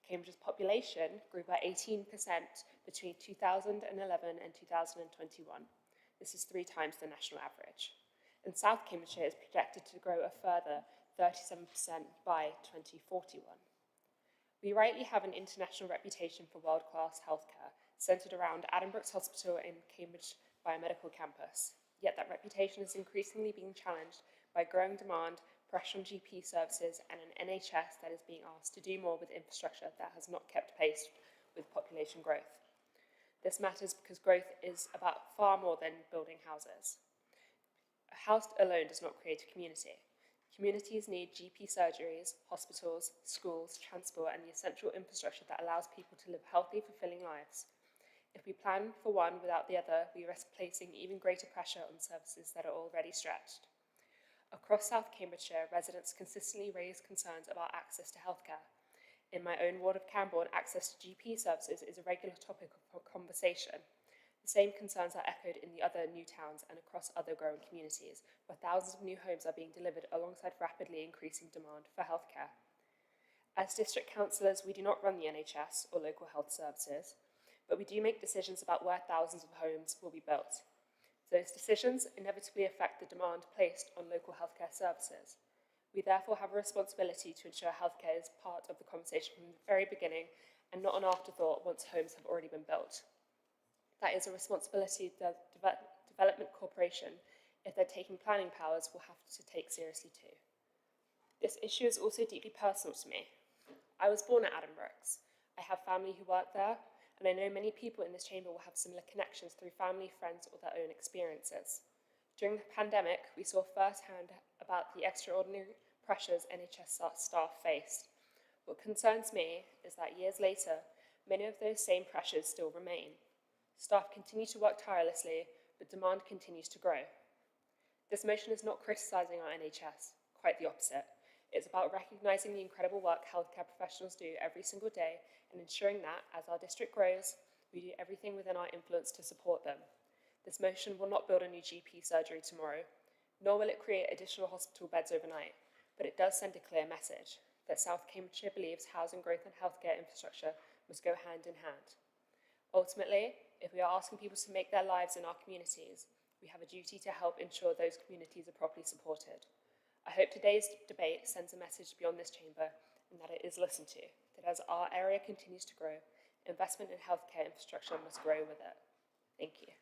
Cambridge's population grew by 18% between 2011 and 2021. This is 3 times the national average. And South Cambridgeshire is projected to grow a further 37% by 2041. We rightly have an international reputation for world-class healthcare, centred around Addenbrooke's Hospital in Cambridge Biomedical Campus. Yet that reputation is increasingly being challenged by growing demand, pressure on GP services, and an NHS that is being asked to do more with infrastructure that has not kept pace with population growth. This matters because growth is about far more than building houses. A house alone does not create a community. Communities need GP surgeries, hospitals, schools, transport, and the essential infrastructure that allows people to live healthy, fulfilling lives. If we plan for one without the other, we risk placing even greater pressure on services that are already stretched. Across South Cambridgeshire, residents consistently raise concerns about access to healthcare. In my own ward of Camborne, access to GP services is a regular topic of conversation. The same concerns are echoed in the other new towns and across other growing communities, where thousands of new homes are being delivered alongside rapidly increasing demand for healthcare. As district councillors, we do not run the NHS or local health services, but we do make decisions about where thousands of homes will be built. Those decisions inevitably affect the demand placed on local healthcare services. We therefore have a responsibility to ensure healthcare is part of the conversation from the very beginning and not an afterthought once homes have already been built. That is a responsibility the Development Corporation, if they're taking planning powers, will have to take seriously too. This issue is also deeply personal to me. I was born at Addenbrooke's. I have family who work there, and I know many people in this chamber will have similar connections through family, friends, or their own experiences. During the pandemic, we saw firsthand about the extraordinary pressures NHS staff faced. What concerns me is that years later, many of those same pressures still remain. Staff continue to work tirelessly, but demand continues to grow. This motion is not criticising our NHS, quite the opposite. It's about recognising the incredible work healthcare professionals do every single day and ensuring that, as our district grows, we do everything within our influence to support them. This motion will not build a new GP surgery tomorrow, nor will it create additional hospital beds overnight, but it does send a clear message that South Cambridgeshire believes housing growth and healthcare infrastructure must go hand in hand. Ultimately, if we are asking people to make their lives in our communities, we have a duty to help ensure those communities are properly supported. I hope today's debate sends a message beyond this chamber and that it is listened to, that as our area continues to grow, investment in healthcare infrastructure must grow with it. Thank you.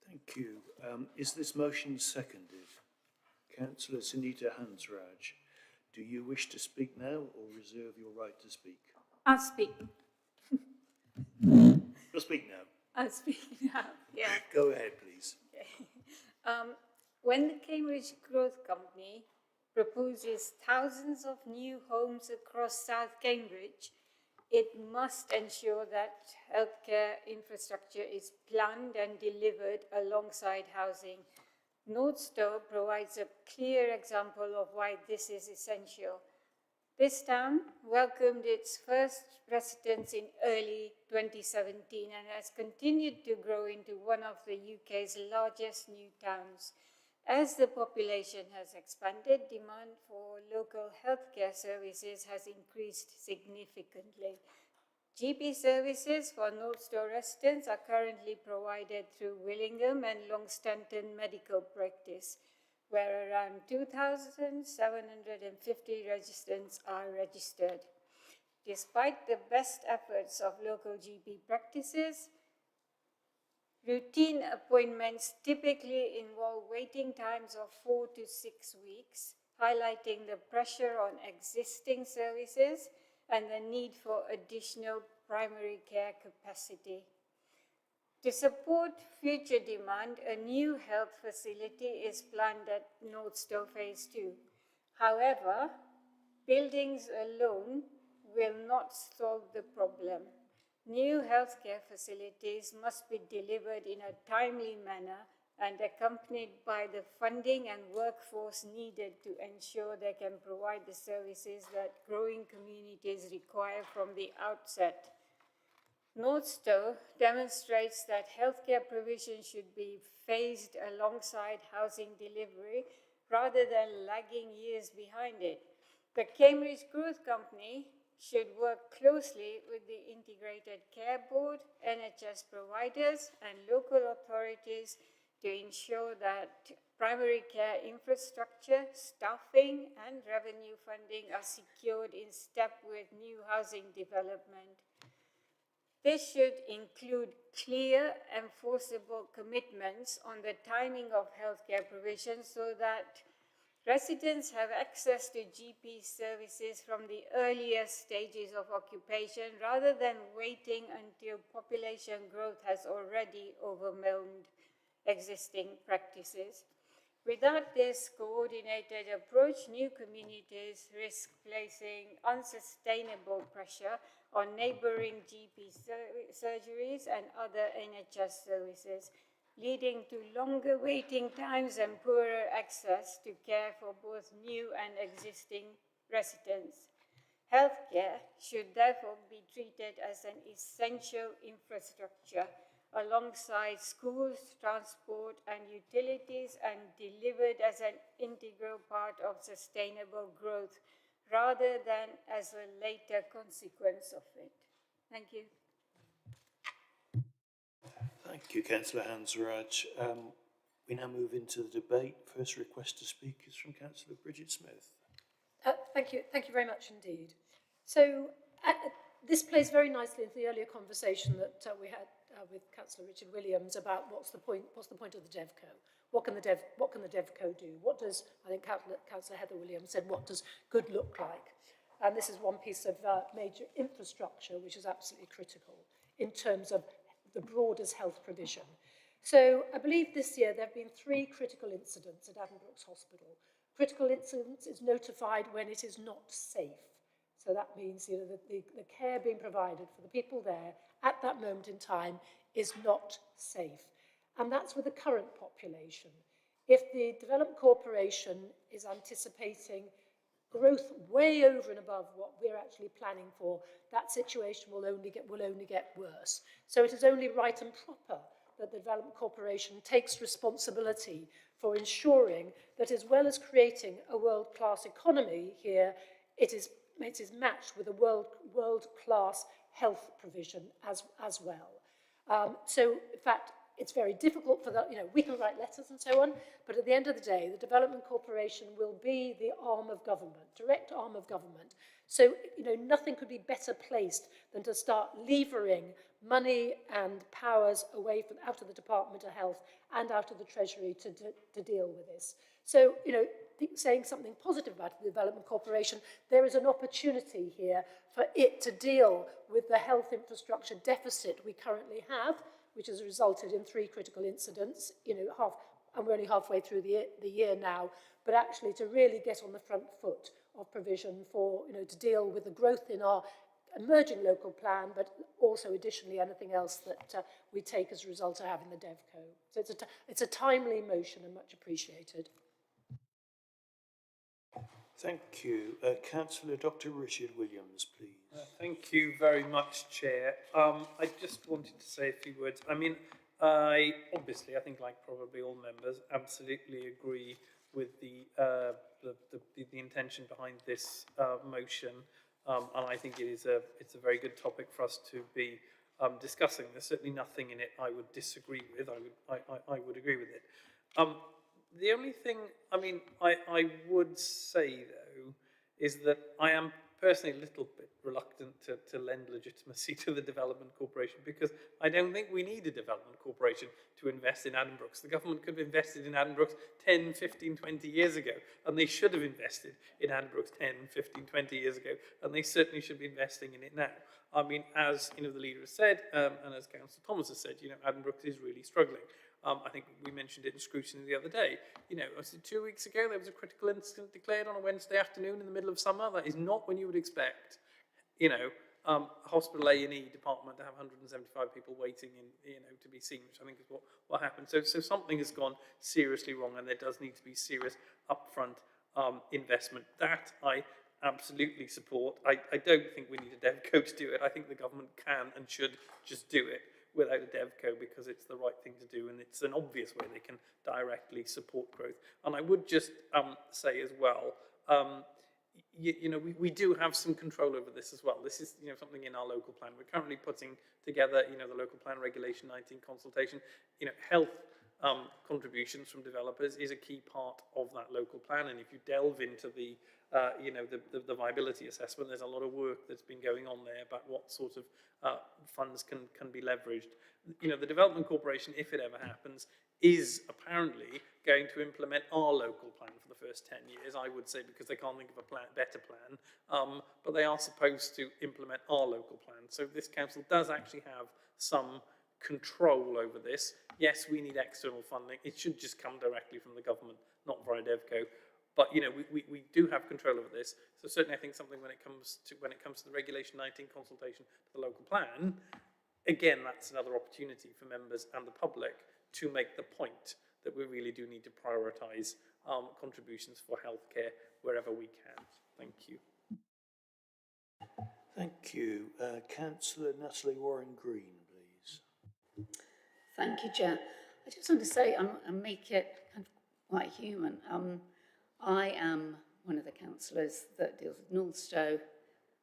Thank you. Is this motion seconded? Councillor Sunita Hansraj, do you wish to speak now or reserve your right to speak? I'll speak. You'll speak now. I'll speak now, yeah. Go ahead, please. Okay. When the Cambridge Growth Company proposes thousands of new homes across South Cambridge, it must ensure that healthcare infrastructure is planned and delivered alongside housing. Northstowe provides a clear example of why this is essential. This town welcomed its first residents in early 2017 and has continued to grow into one of the UK's largest new towns. As the population has expanded, demand for local healthcare services has increased significantly. GP services for Northstowe residents are currently provided through Willingham and Longstanton Medical Practice, where around 2,750 residents are registered. Despite the best efforts of local GP practices, Routine appointments typically involve waiting times of 4 to 6 weeks, highlighting the pressure on existing services and the need for additional primary care capacity. To support future demand, a new health facility is planned at Northstowe Phase 2. However, buildings alone will not solve the problem. New healthcare facilities must be delivered in a timely manner and accompanied by the funding and workforce needed to ensure they can provide the services that growing communities require from the outset. Northstowe demonstrates that healthcare provision should be phased alongside housing delivery rather than lagging years behind it. The Cambridge Growth Company should work closely with the Integrated Care Board, NHS providers and local authorities to ensure that primary care infrastructure, staffing and revenue funding are secured in step with new housing development. This should include clear, enforceable commitments on the timing of healthcare provision so that residents have access to GP services from the earliest stages of occupation rather than waiting until population growth has already overwhelmed existing practices. Without this coordinated approach, new communities risk placing unsustainable pressure on neighbouring GP surgeries and other NHS services, leading to longer waiting times and poorer access to care for both new and existing residents. Healthcare should therefore be treated as an essential infrastructure alongside schools, transport and utilities and delivered as an integral part of sustainable growth rather than as a later consequence of it. Thank you. Thank you, Councillor Hansraj. We now move into the debate. First request to speak is from Councillor Bridget Smith. Thank you very much indeed. So this plays very nicely into the earlier conversation that we had with Councillor Richard Williams about what's the point of the DevCo? What can the DevCo do? What does, I think Councillor Heather Williams said, what does good look like? And this is one piece of major infrastructure which is absolutely critical in terms of the broadest health provision. So I believe this year there have been 3 critical incidents at Addenbrooke's Hospital. Critical incidents is notified when it is not safe. So that means the care being provided for the people there at that moment in time is not safe. And that's with the current population. If the Development Corporation is anticipating growth way over and above what we're actually planning for, that situation will only get worse. So it is only right and proper that the Development Corporation takes responsibility for ensuring that as well as creating a world-class economy here, it is matched with a world-class health provision as well. So, in fact, it's very difficult for that, we can write letters and so on, but at the end of the day, the Development Corporation will be the arm of government, direct arm of government. So, nothing could be better placed than to start levering money and powers away from out of the Department of Health and out of the Treasury to deal with this. So, saying something positive about the Development Corporation, there is an opportunity here for it to deal with the health infrastructure deficit we currently have, which has resulted in 3 critical incidents, and we're only halfway through the year now, but actually to really get on the front foot of provision for, to deal with the growth in our emerging local plan, but also additionally anything else that we take as a result of having the DevCo. So it's a timely motion and much appreciated. Thank you. Councillor Dr. Richard Williams, please. Thank you very much, Chair. I just wanted to say a few words. I mean, I think like probably all members, absolutely agree with the intention behind this motion, and I think it's a very good topic for us to be discussing. There's certainly nothing in it I would disagree with. I would agree with it. The only thing, I would say though, is that I am personally a little bit reluctant to lend legitimacy to the Development Corporation, because I don't think we need a Development Corporation to invest in Addenbrooke's. The government could have invested in Addenbrooke's 10, 15, 20 years ago, and they should have invested in Addenbrooke's 10, 15, 20 years ago, and they certainly should be investing in it now. I mean, as the leader has said, and as Councillor Thomas has said, Addenbrooke's is really struggling. I think we mentioned it in scrutiny the other day. Was it 2 weeks ago, there was a critical incident declared on a Wednesday afternoon in the middle of summer. That is not when you would expect, a hospital A&E department to have 175 people waiting to be seen, which I think is what happened. So something has gone seriously wrong, and there does need to be serious upfront investment. That I absolutely support. I don't think we need a DevCo to do it. I think the government can and should just do it without a DevCo, because it's the right thing to do, and it's an obvious way they can directly support growth. And I would just say as well, we do have some control over this as well. This is something in our local plan. We're currently putting together the local plan regulation 19 consultation. Health contributions from developers is a key part of that local plan, and if you delve into the viability assessment, there's a lot of work that's been going on there about what sort of funds can be leveraged. The Development Corporation, if it ever happens, is apparently going to implement our local plan for the first 10 years, I would say, because they can't think of a better plan, but they are supposed to implement our local plan. So this council does actually have some control over this. Yes, we need external funding. It should just come directly from the government, not via DevCo. But we do have control over this. So certainly, I think something when it comes to the Regulation 19 consultation to the local plan, again, that's another opportunity for members and the public to make the point that we really do need to prioritise contributions for healthcare wherever we can. Thank you. Thank you. Councillor Natalie Warren-Green, please. Thank you, Chair. I just want to say, and make it kind of quite human. I am one of the councillors that deals with Northstowe,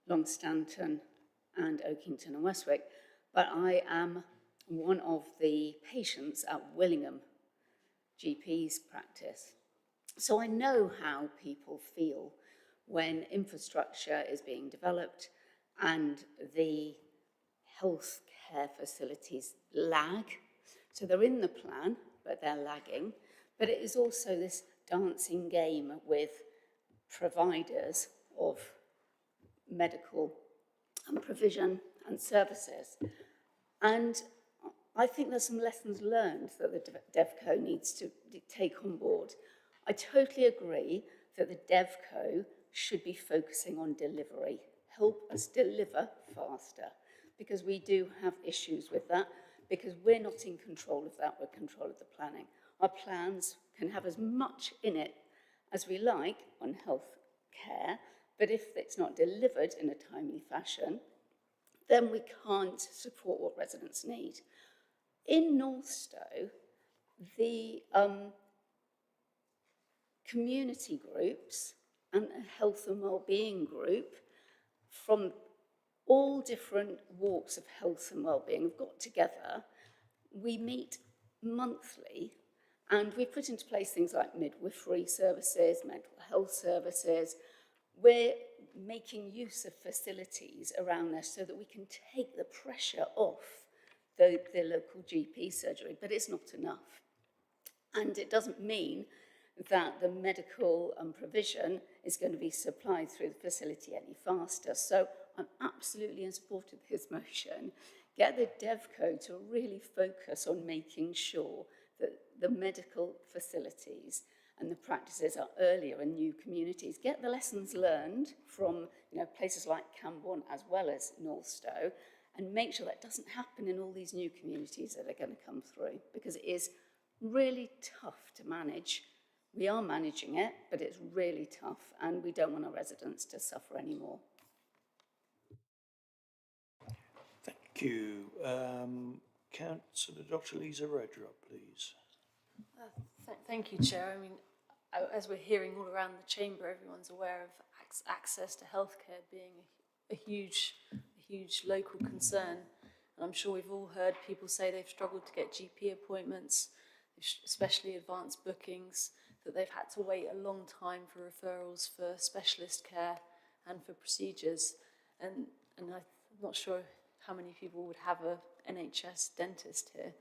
Longstanton and Oakington and Westwick, but I am one of the patients at Willingham GP's practice. So I know how people feel when infrastructure is being developed and the health care facilities lag. So they're in the plan, but they're lagging. But it is also this dancing game with providers of medical provision and services. And I think there's some lessons learned that the DevCo needs to take on board. I totally agree that the DevCo should be focusing on delivery, help us deliver faster, because we do have issues with that, because we're not in control of that, we're in control of the planning. Our plans can have as much in it as we like on health care, but if it's not delivered in a timely fashion, then we can't support what residents need. In Northstowe, the community groups and a health and wellbeing group from all different walks of health and wellbeing have got together. We meet monthly, and we've put into place things like midwifery services, mental health services. We're making use of facilities around there so that we can take the pressure off the local GP surgery, but it's not enough. And it doesn't mean that the medical provision is going to be supplied through the facility any faster. So I'm absolutely in support of his motion. Get the DevCo to really focus on making sure that the medical facilities and the practices are earlier in new communities. Get the lessons learned from places like Camborne as well as Northstowe, and make sure that doesn't happen in all these new communities that are going to come through, because it is really tough to manage. We are managing it, but it's really tough, and we don't want our residents to suffer anymore. Thank you. Councillor Dr. Lisa Redrup, please. Thank you, Chair. I mean, as we're hearing all around the chamber, everyone's aware of access to healthcare being a huge local concern. And I'm sure we've all heard people say they've struggled to get GP appointments, especially advanced bookings, that they've had to wait a long time for referrals for specialist care, and for procedures. And I'm not sure how many people would have a NHS dentist here.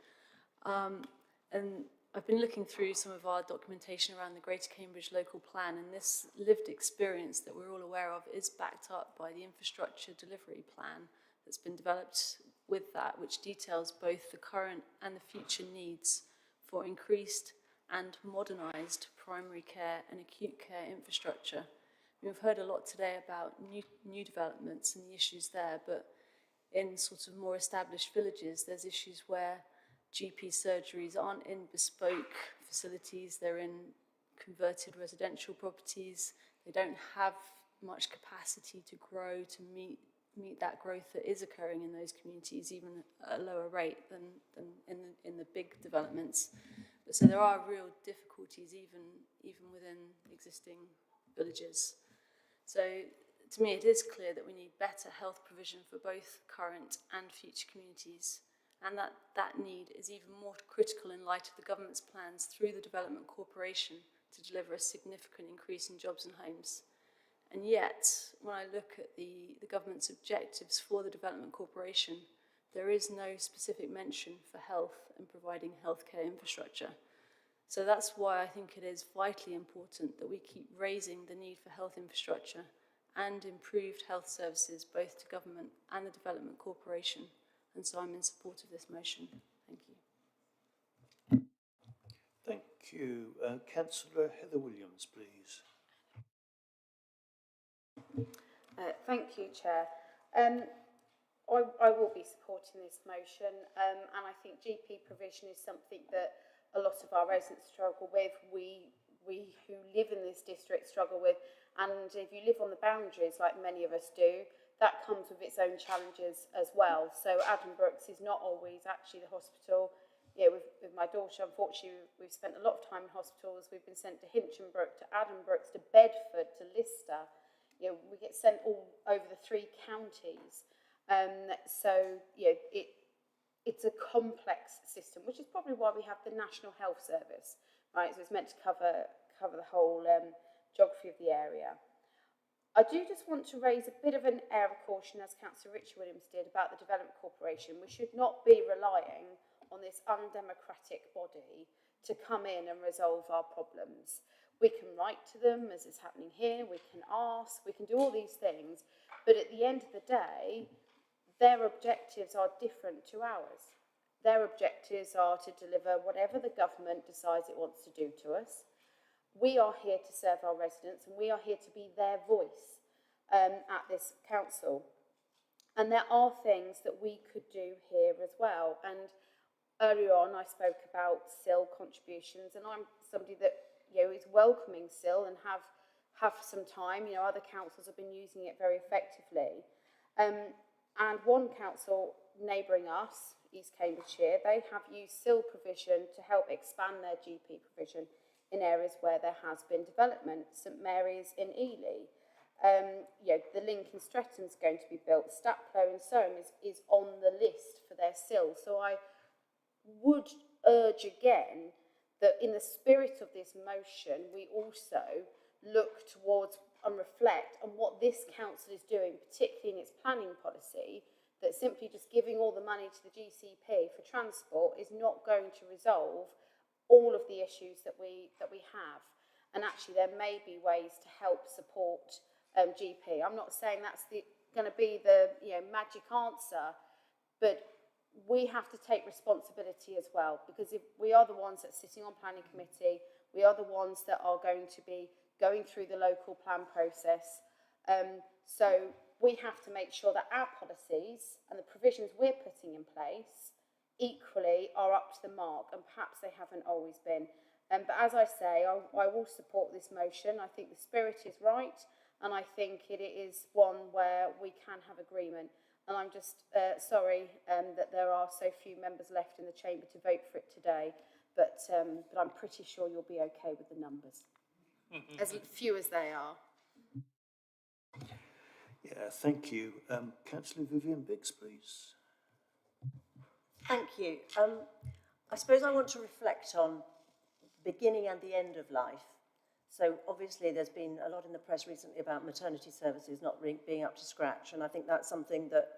And I've been looking through some of our documentation around the Greater Cambridge Local Plan, and this lived experience that we're all aware of is backed up by the Infrastructure Delivery Plan that's been developed with that, which details both the current and the future needs for increased and modernised primary care and acute care infrastructure. We've heard a lot today about new developments and the issues there, but in sort of more established villages, there's issues where GP surgeries aren't in bespoke facilities, they're in converted residential properties. They don't have much capacity to grow to meet that growth that is occurring in those communities, even at a lower rate than in the big developments. But so there are real difficulties even within existing villages. So to me, it is clear that we need better health provision for both current and future communities, and that need is even more critical in light of the government's plans through the Development Corporation to deliver a significant increase in jobs and homes. And yet, when I look at the government's objectives for the Development Corporation, there is no specific mention for health and providing healthcare infrastructure. So that's why I think it is vitally important that we keep raising the need for health infrastructure and improved health services both to government and the Development Corporation. And so I'm in support of this motion. Thank you. Thank you. Councillor Heather Williams, please. Thank you, Chair. I will be supporting this motion, and I think GP provision is something that a lot of our residents struggle with. We who live in this district struggle with, and if you live on the boundaries like many of us do, that comes with its own challenges as well. So Addenbrooke's is not always actually the hospital. Yeah, with my daughter, unfortunately, we've spent a lot of time in hospitals. We've been sent to Hinchinbrook, to Addenbrooke's, to Bedford, to Lister. You know, we get sent all over the 3 counties. So, you know, it's a complex system, which is probably why we have the National Health Service, right? So it's meant to cover the whole geography of the area. I do just want to raise a bit of an air of caution, as Councillor Richard Williams did, about the Development Corporation. We should not be relying on this undemocratic body to come in and resolve our problems. We can write to them, as is happening here, we can ask, we can do all these things, but at the end of the day, their objectives are different to ours. Their objectives are to deliver whatever the government decides it wants to do to us. We are here to serve our residents, and we are here to be their voice at this council. And there are things that we could do here as well. And earlier on, I spoke about SIL contributions, and I'm somebody that, you know, is welcoming SIL and have some time. You know, other councils have been using it very effectively. And one council neighbouring us, East Cambridgeshire, they have used SIL provision to help expand their GP provision in areas where there has been development. St Mary's in Ely, you know, the link in Streatham is going to be built. Staplow and Soham is on the list for their SIL. So I would urge again that in the spirit of this motion, we also look towards and reflect on what this council is doing, particularly in its planning policy, that simply just giving all the money to the GCP for transport is not going to resolve all of the issues that we have. And actually there may be ways to help support GP. I'm not saying that's going to be the magic answer, but we have to take responsibility as well, because if we are the ones that are sitting on planning committee, we are the ones that are going to be going through the local plan process. So we have to make sure that our policies and the provisions we're putting in place equally are up to the mark, and perhaps they haven't always been. But as I say, I will support this motion. I think the spirit is right, and I think it is one where we can have agreement. And I'm just sorry that there are so few members left in the chamber to vote for it today, but I'm pretty sure you'll be okay with the numbers, as few as they are. Yeah, thank you. Councillor Vivian Biggs, please. Thank you. I suppose I want to reflect on the beginning and the end of life. So obviously there's been a lot in the press recently about maternity services not being up to scratch, and I think that's something that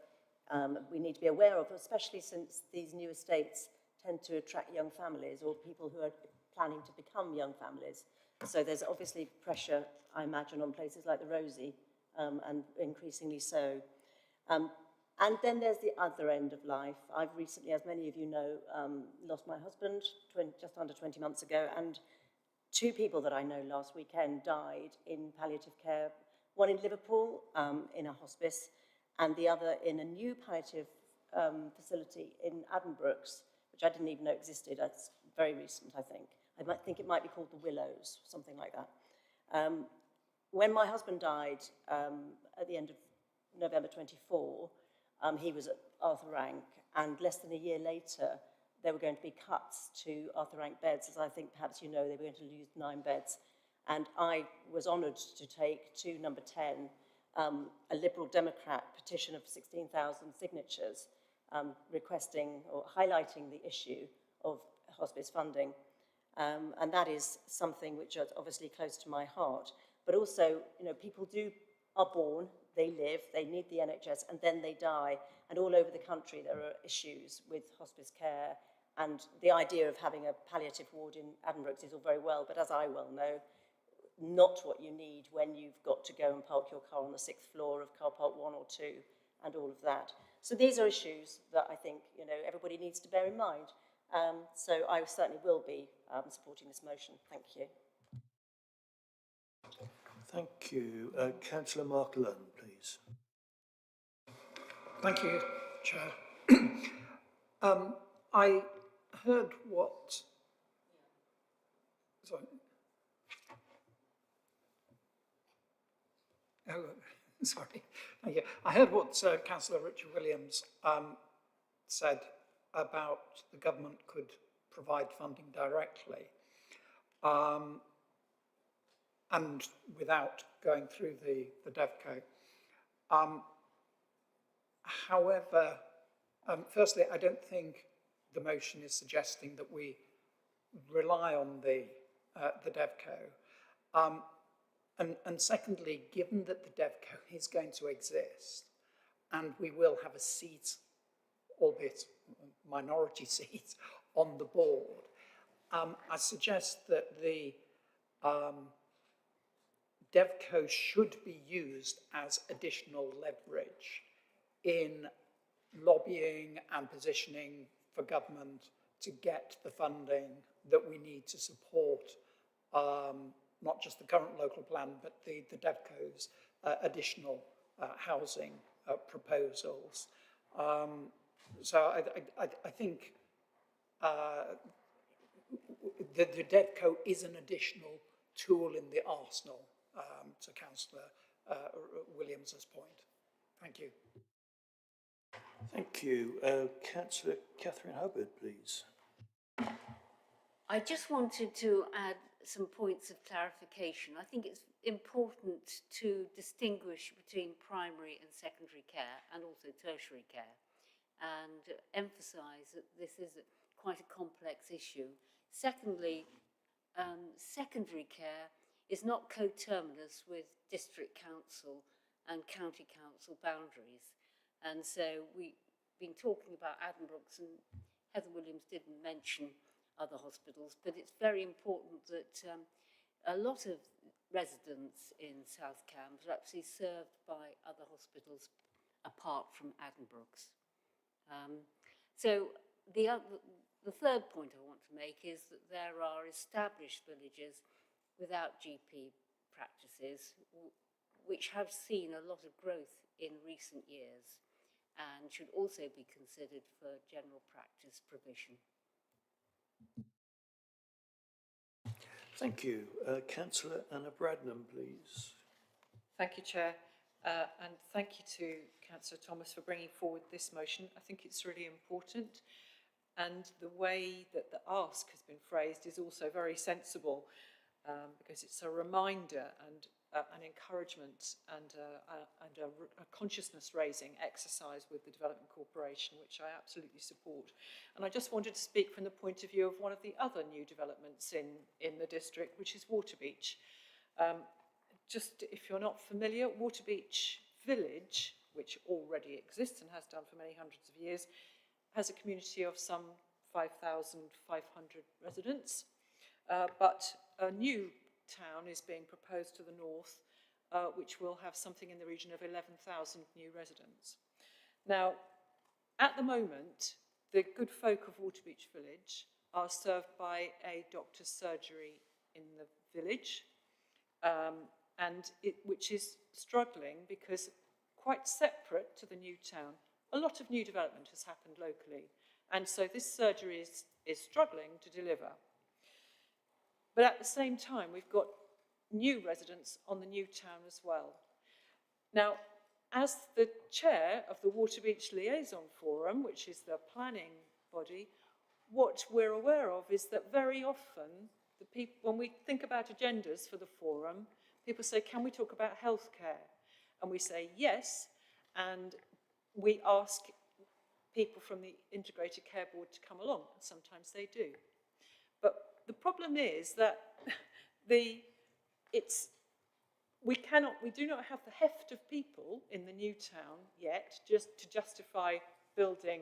we need to be aware of, especially since these new estates tend to attract young families or people who are planning to become young families. So there's obviously pressure, I imagine, on places like the Rosie, and increasingly so. And then there's the other end of life. I've recently, as many of you know, lost my husband just under 20 months ago, and 2 people that I know last weekend died in palliative care, one in Liverpool in a hospice, and the other in a new palliative facility in Addenbrooke's, which I didn't even know existed. That's very recent, I think. I might think it might be called the Willows, something like that. When my husband died at the end of November 24, he was at Arthur Rank, and less than a year later, there were going to be cuts to Arthur Rank beds. As I think perhaps you know, they were going to lose 9 beds. And I was honoured to take to number 10 a Liberal Democrat petition of 16,000 signatures requesting or highlighting the issue of hospice funding. And that is something which is obviously close to my heart. But also, you know, people are born, they live, they need the NHS, and then they die. And all over the country, there are issues with hospice care. And the idea of having a palliative ward in Addenbrooke's is all very well, but as I well know, not what you need when you've got to go and park your car on the 6th floor of car park 1 or 2 and all of that. So these are issues that I think, you know, everybody needs to bear in mind. So I certainly will be supporting this motion. Thank you. Thank you. Councillor Mark Lunn, please. Thank you, Chair. I heard what... Sorry. Oh, sorry. Thank you. I heard what Councillor Richard Williams said about the government could provide funding directly and without going through the DevCo. However, firstly, I don't think the motion is suggesting that we rely on the DevCo. And secondly, given that the DevCo is going to exist and we will have a seat, albeit minority seat, on the board, I suggest that the DevCo should be used as additional leverage in lobbying and positioning for government to get the funding that we need to support not just the current local plan, but the DevCo's additional housing proposals. So I think the DevCo is an additional tool in the arsenal, to Councillor Williams's point. Thank you. Thank you. Councillor Catherine Hubbard, please. I just wanted to add some points of clarification. I think it's important to distinguish between primary and secondary care and also tertiary care, and emphasise that this is quite a complex issue. Secondly, secondary care is not coterminous with district council and county council boundaries. And so we've been talking about Addenbrooke's, and Heather Williams didn't mention other hospitals, but it's very important that a lot of residents in South Cambs are actually served by other hospitals apart from Addenbrooke's. So the third point I want to make is that there are established villages without GP practices, which have seen a lot of growth in recent years and should also be considered for general practice provision. Thank you. Councillor Anna Bradnam, please. Thank you, Chair. And thank you to Councillor Thomas for bringing forward this motion. I think it's really important. And the way that the ask has been phrased is also very sensible, because it's a reminder and an encouragement and a consciousness-raising exercise with the Development Corporation, which I absolutely support. And I just wanted to speak from the point of view of one of the other new developments in the district, which is Waterbeach. Just if you're not familiar, Waterbeach Village, which already exists and has done for many hundreds of years, has a community of some 5,500 residents, but a new town is being proposed to the north, which will have something in the region of 11,000 new residents. Now, at the moment, the good folk of Waterbeach Village are served by a doctor's surgery in the village, which is struggling because quite separate to the new town, a lot of new development has happened locally. And so this surgery is struggling to deliver. But at the same time, we've got new residents on the new town as well. Now, as the chair of the Waterbeach Liaison Forum, which is the planning body, what we're aware of is that very often, when we think about agendas for the forum, people say, can we talk about healthcare? And we say yes, and we ask people from the Integrated Care Board to come along, and sometimes they do. But the problem is that we do not have the heft of people in the new town yet just to justify building,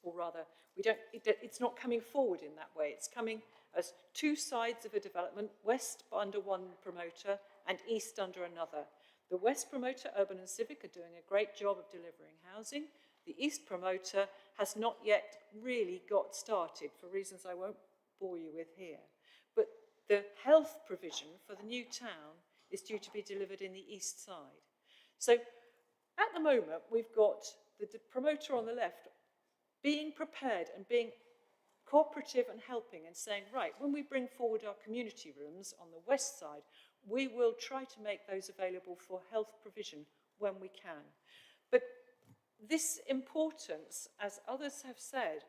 or rather, it's not coming forward in that way. It's coming as two sides of a development, west under one promoter and east under another. The west promoter, Urban and Civic, are doing a great job of delivering housing. The east promoter has not yet really got started for reasons I won't bore you with here. But the health provision for the new town is due to be delivered in the east side. So at the moment, we've got the promoter on the left being prepared and being cooperative and helping and saying, right, when we bring forward our community rooms on the west side, we will try to make those available for health provision when we can. But this importance, as others have said,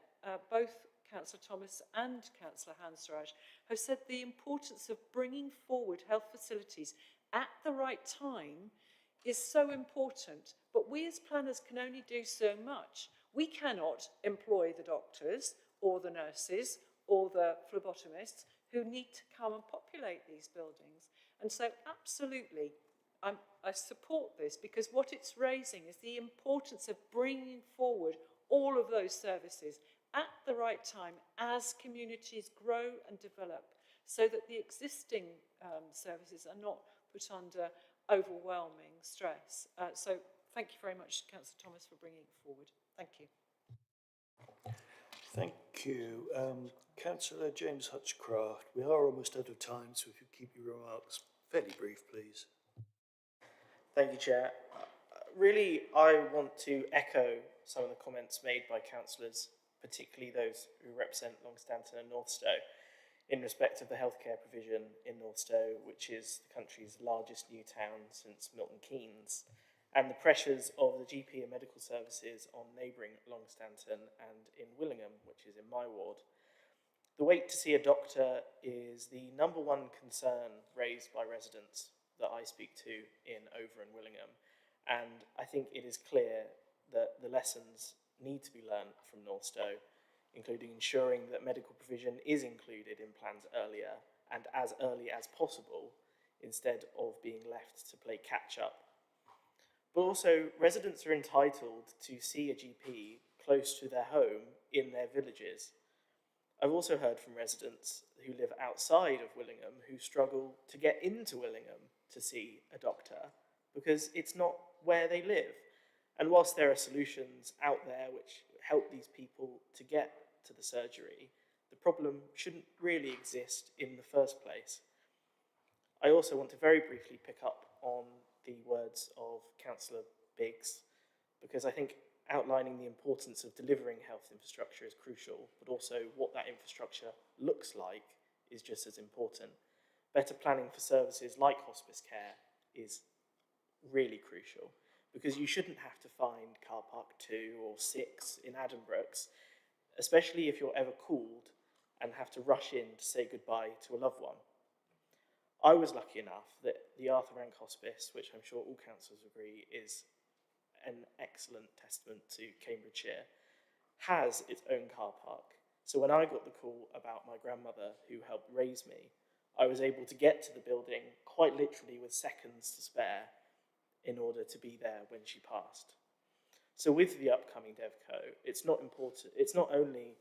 both Councillor Thomas and Councillor Hansraj have said the importance of bringing forward health facilities at the right time is so important. But we as planners can only do so much. We cannot employ the doctors or the nurses or the phlebotomists who need to come and populate these buildings. And so absolutely, I support this because what it's raising is the importance of bringing forward all of those services at the right time as communities grow and develop so that the existing services are not put under overwhelming stress. So thank you very much, Councillor Thomas, for bringing it forward. Thank you. Thank you. Councillor James Hutchcraft, we are almost out of time, so if you keep your remarks fairly brief, please. Thank you, Chair. Really, I want to echo some of the comments made by councillors, particularly those who represent Longstanton and Northstowe, in respect of the healthcare provision in Northstowe, which is the country's largest new town since Milton Keynes, and the pressures of the GP and medical services on neighbouring Longstanton and in Willingham, which is in my ward. The wait to see a doctor is the number one concern raised by residents that I speak to over in Willingham, and I think it is clear that the lessons need to be learned from Northstowe, including ensuring that medical provision is included in plans earlier and as early as possible, instead of being left to play catch-up. But also, residents are entitled to see a GP close to their home in their villages. I've also heard from residents who live outside of Willingham who struggle to get into Willingham to see a doctor because it's not where they live. And whilst there are solutions out there which help these people to get to the surgery, the problem shouldn't really exist in the first place. I also want to very briefly pick up on the words of Councillor Biggs, because I think outlining the importance of delivering health infrastructure is crucial, but also what that infrastructure looks like is just as important. Better planning for services like hospice care is really crucial, because you shouldn't have to find car park 2 or 6 in Addenbrooke's, especially if you're ever called and have to rush in to say goodbye to a loved one. I was lucky enough that the Arthur Rank Hospice, which I'm sure all councillors agree is an excellent testament to Cambridgeshire, has its own car park. So when I got the call about my grandmother who helped raise me, I was able to get to the building quite literally with seconds to spare in order to be there when she passed. So with the upcoming DevCo, it's not only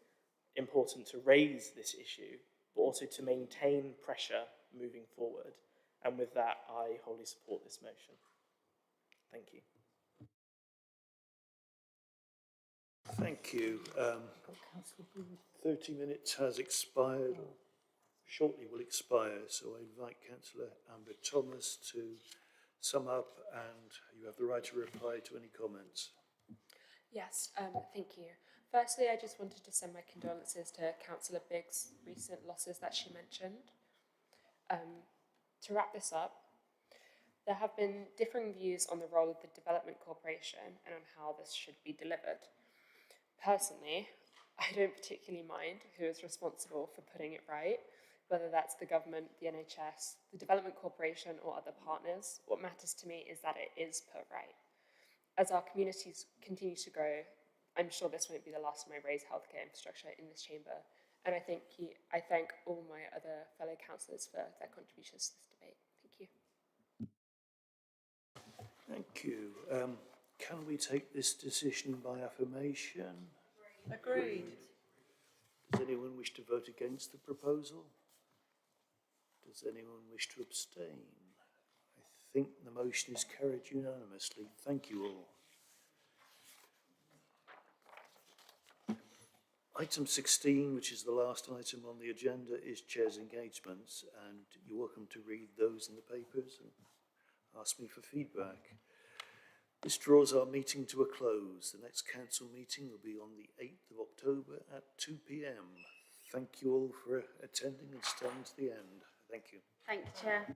important to raise this issue, but also to maintain pressure moving forward. And with that, I wholly support this motion. Thank you. Thank you. 30 minutes has expired, or shortly will expire, so I invite Councillor Amber Thomas to sum up, and you have the right to reply to any comments. Yes, thank you. Firstly, I just wanted to send my condolences to Councillor Biggs' recent losses that she mentioned. To wrap this up, there have been differing views on the role of the Development Corporation and on how this should be delivered. Personally, I don't particularly mind who is responsible for putting it right, whether that's the government, the NHS, the Development Corporation or other partners. What matters to me is that it is put right. As our communities continue to grow, I'm sure this won't be the last time I raise healthcare infrastructure in this chamber. And I thank all my other fellow councillors for their contributions to this debate. Thank you. Thank you. Can we take this decision by affirmation? Agreed. Does anyone wish to vote against the proposal? Does anyone wish to abstain? I think the motion is carried unanimously. Thank you all. Item 16, which is the last item on the agenda, is Chair's engagements, and you're welcome to read those in the papers and ask me for feedback. This draws our meeting to a close. The next council meeting will be on the 8th of October at 2 p.m. Thank you all for attending and staying to the end. Thank you. Thank you, Chair.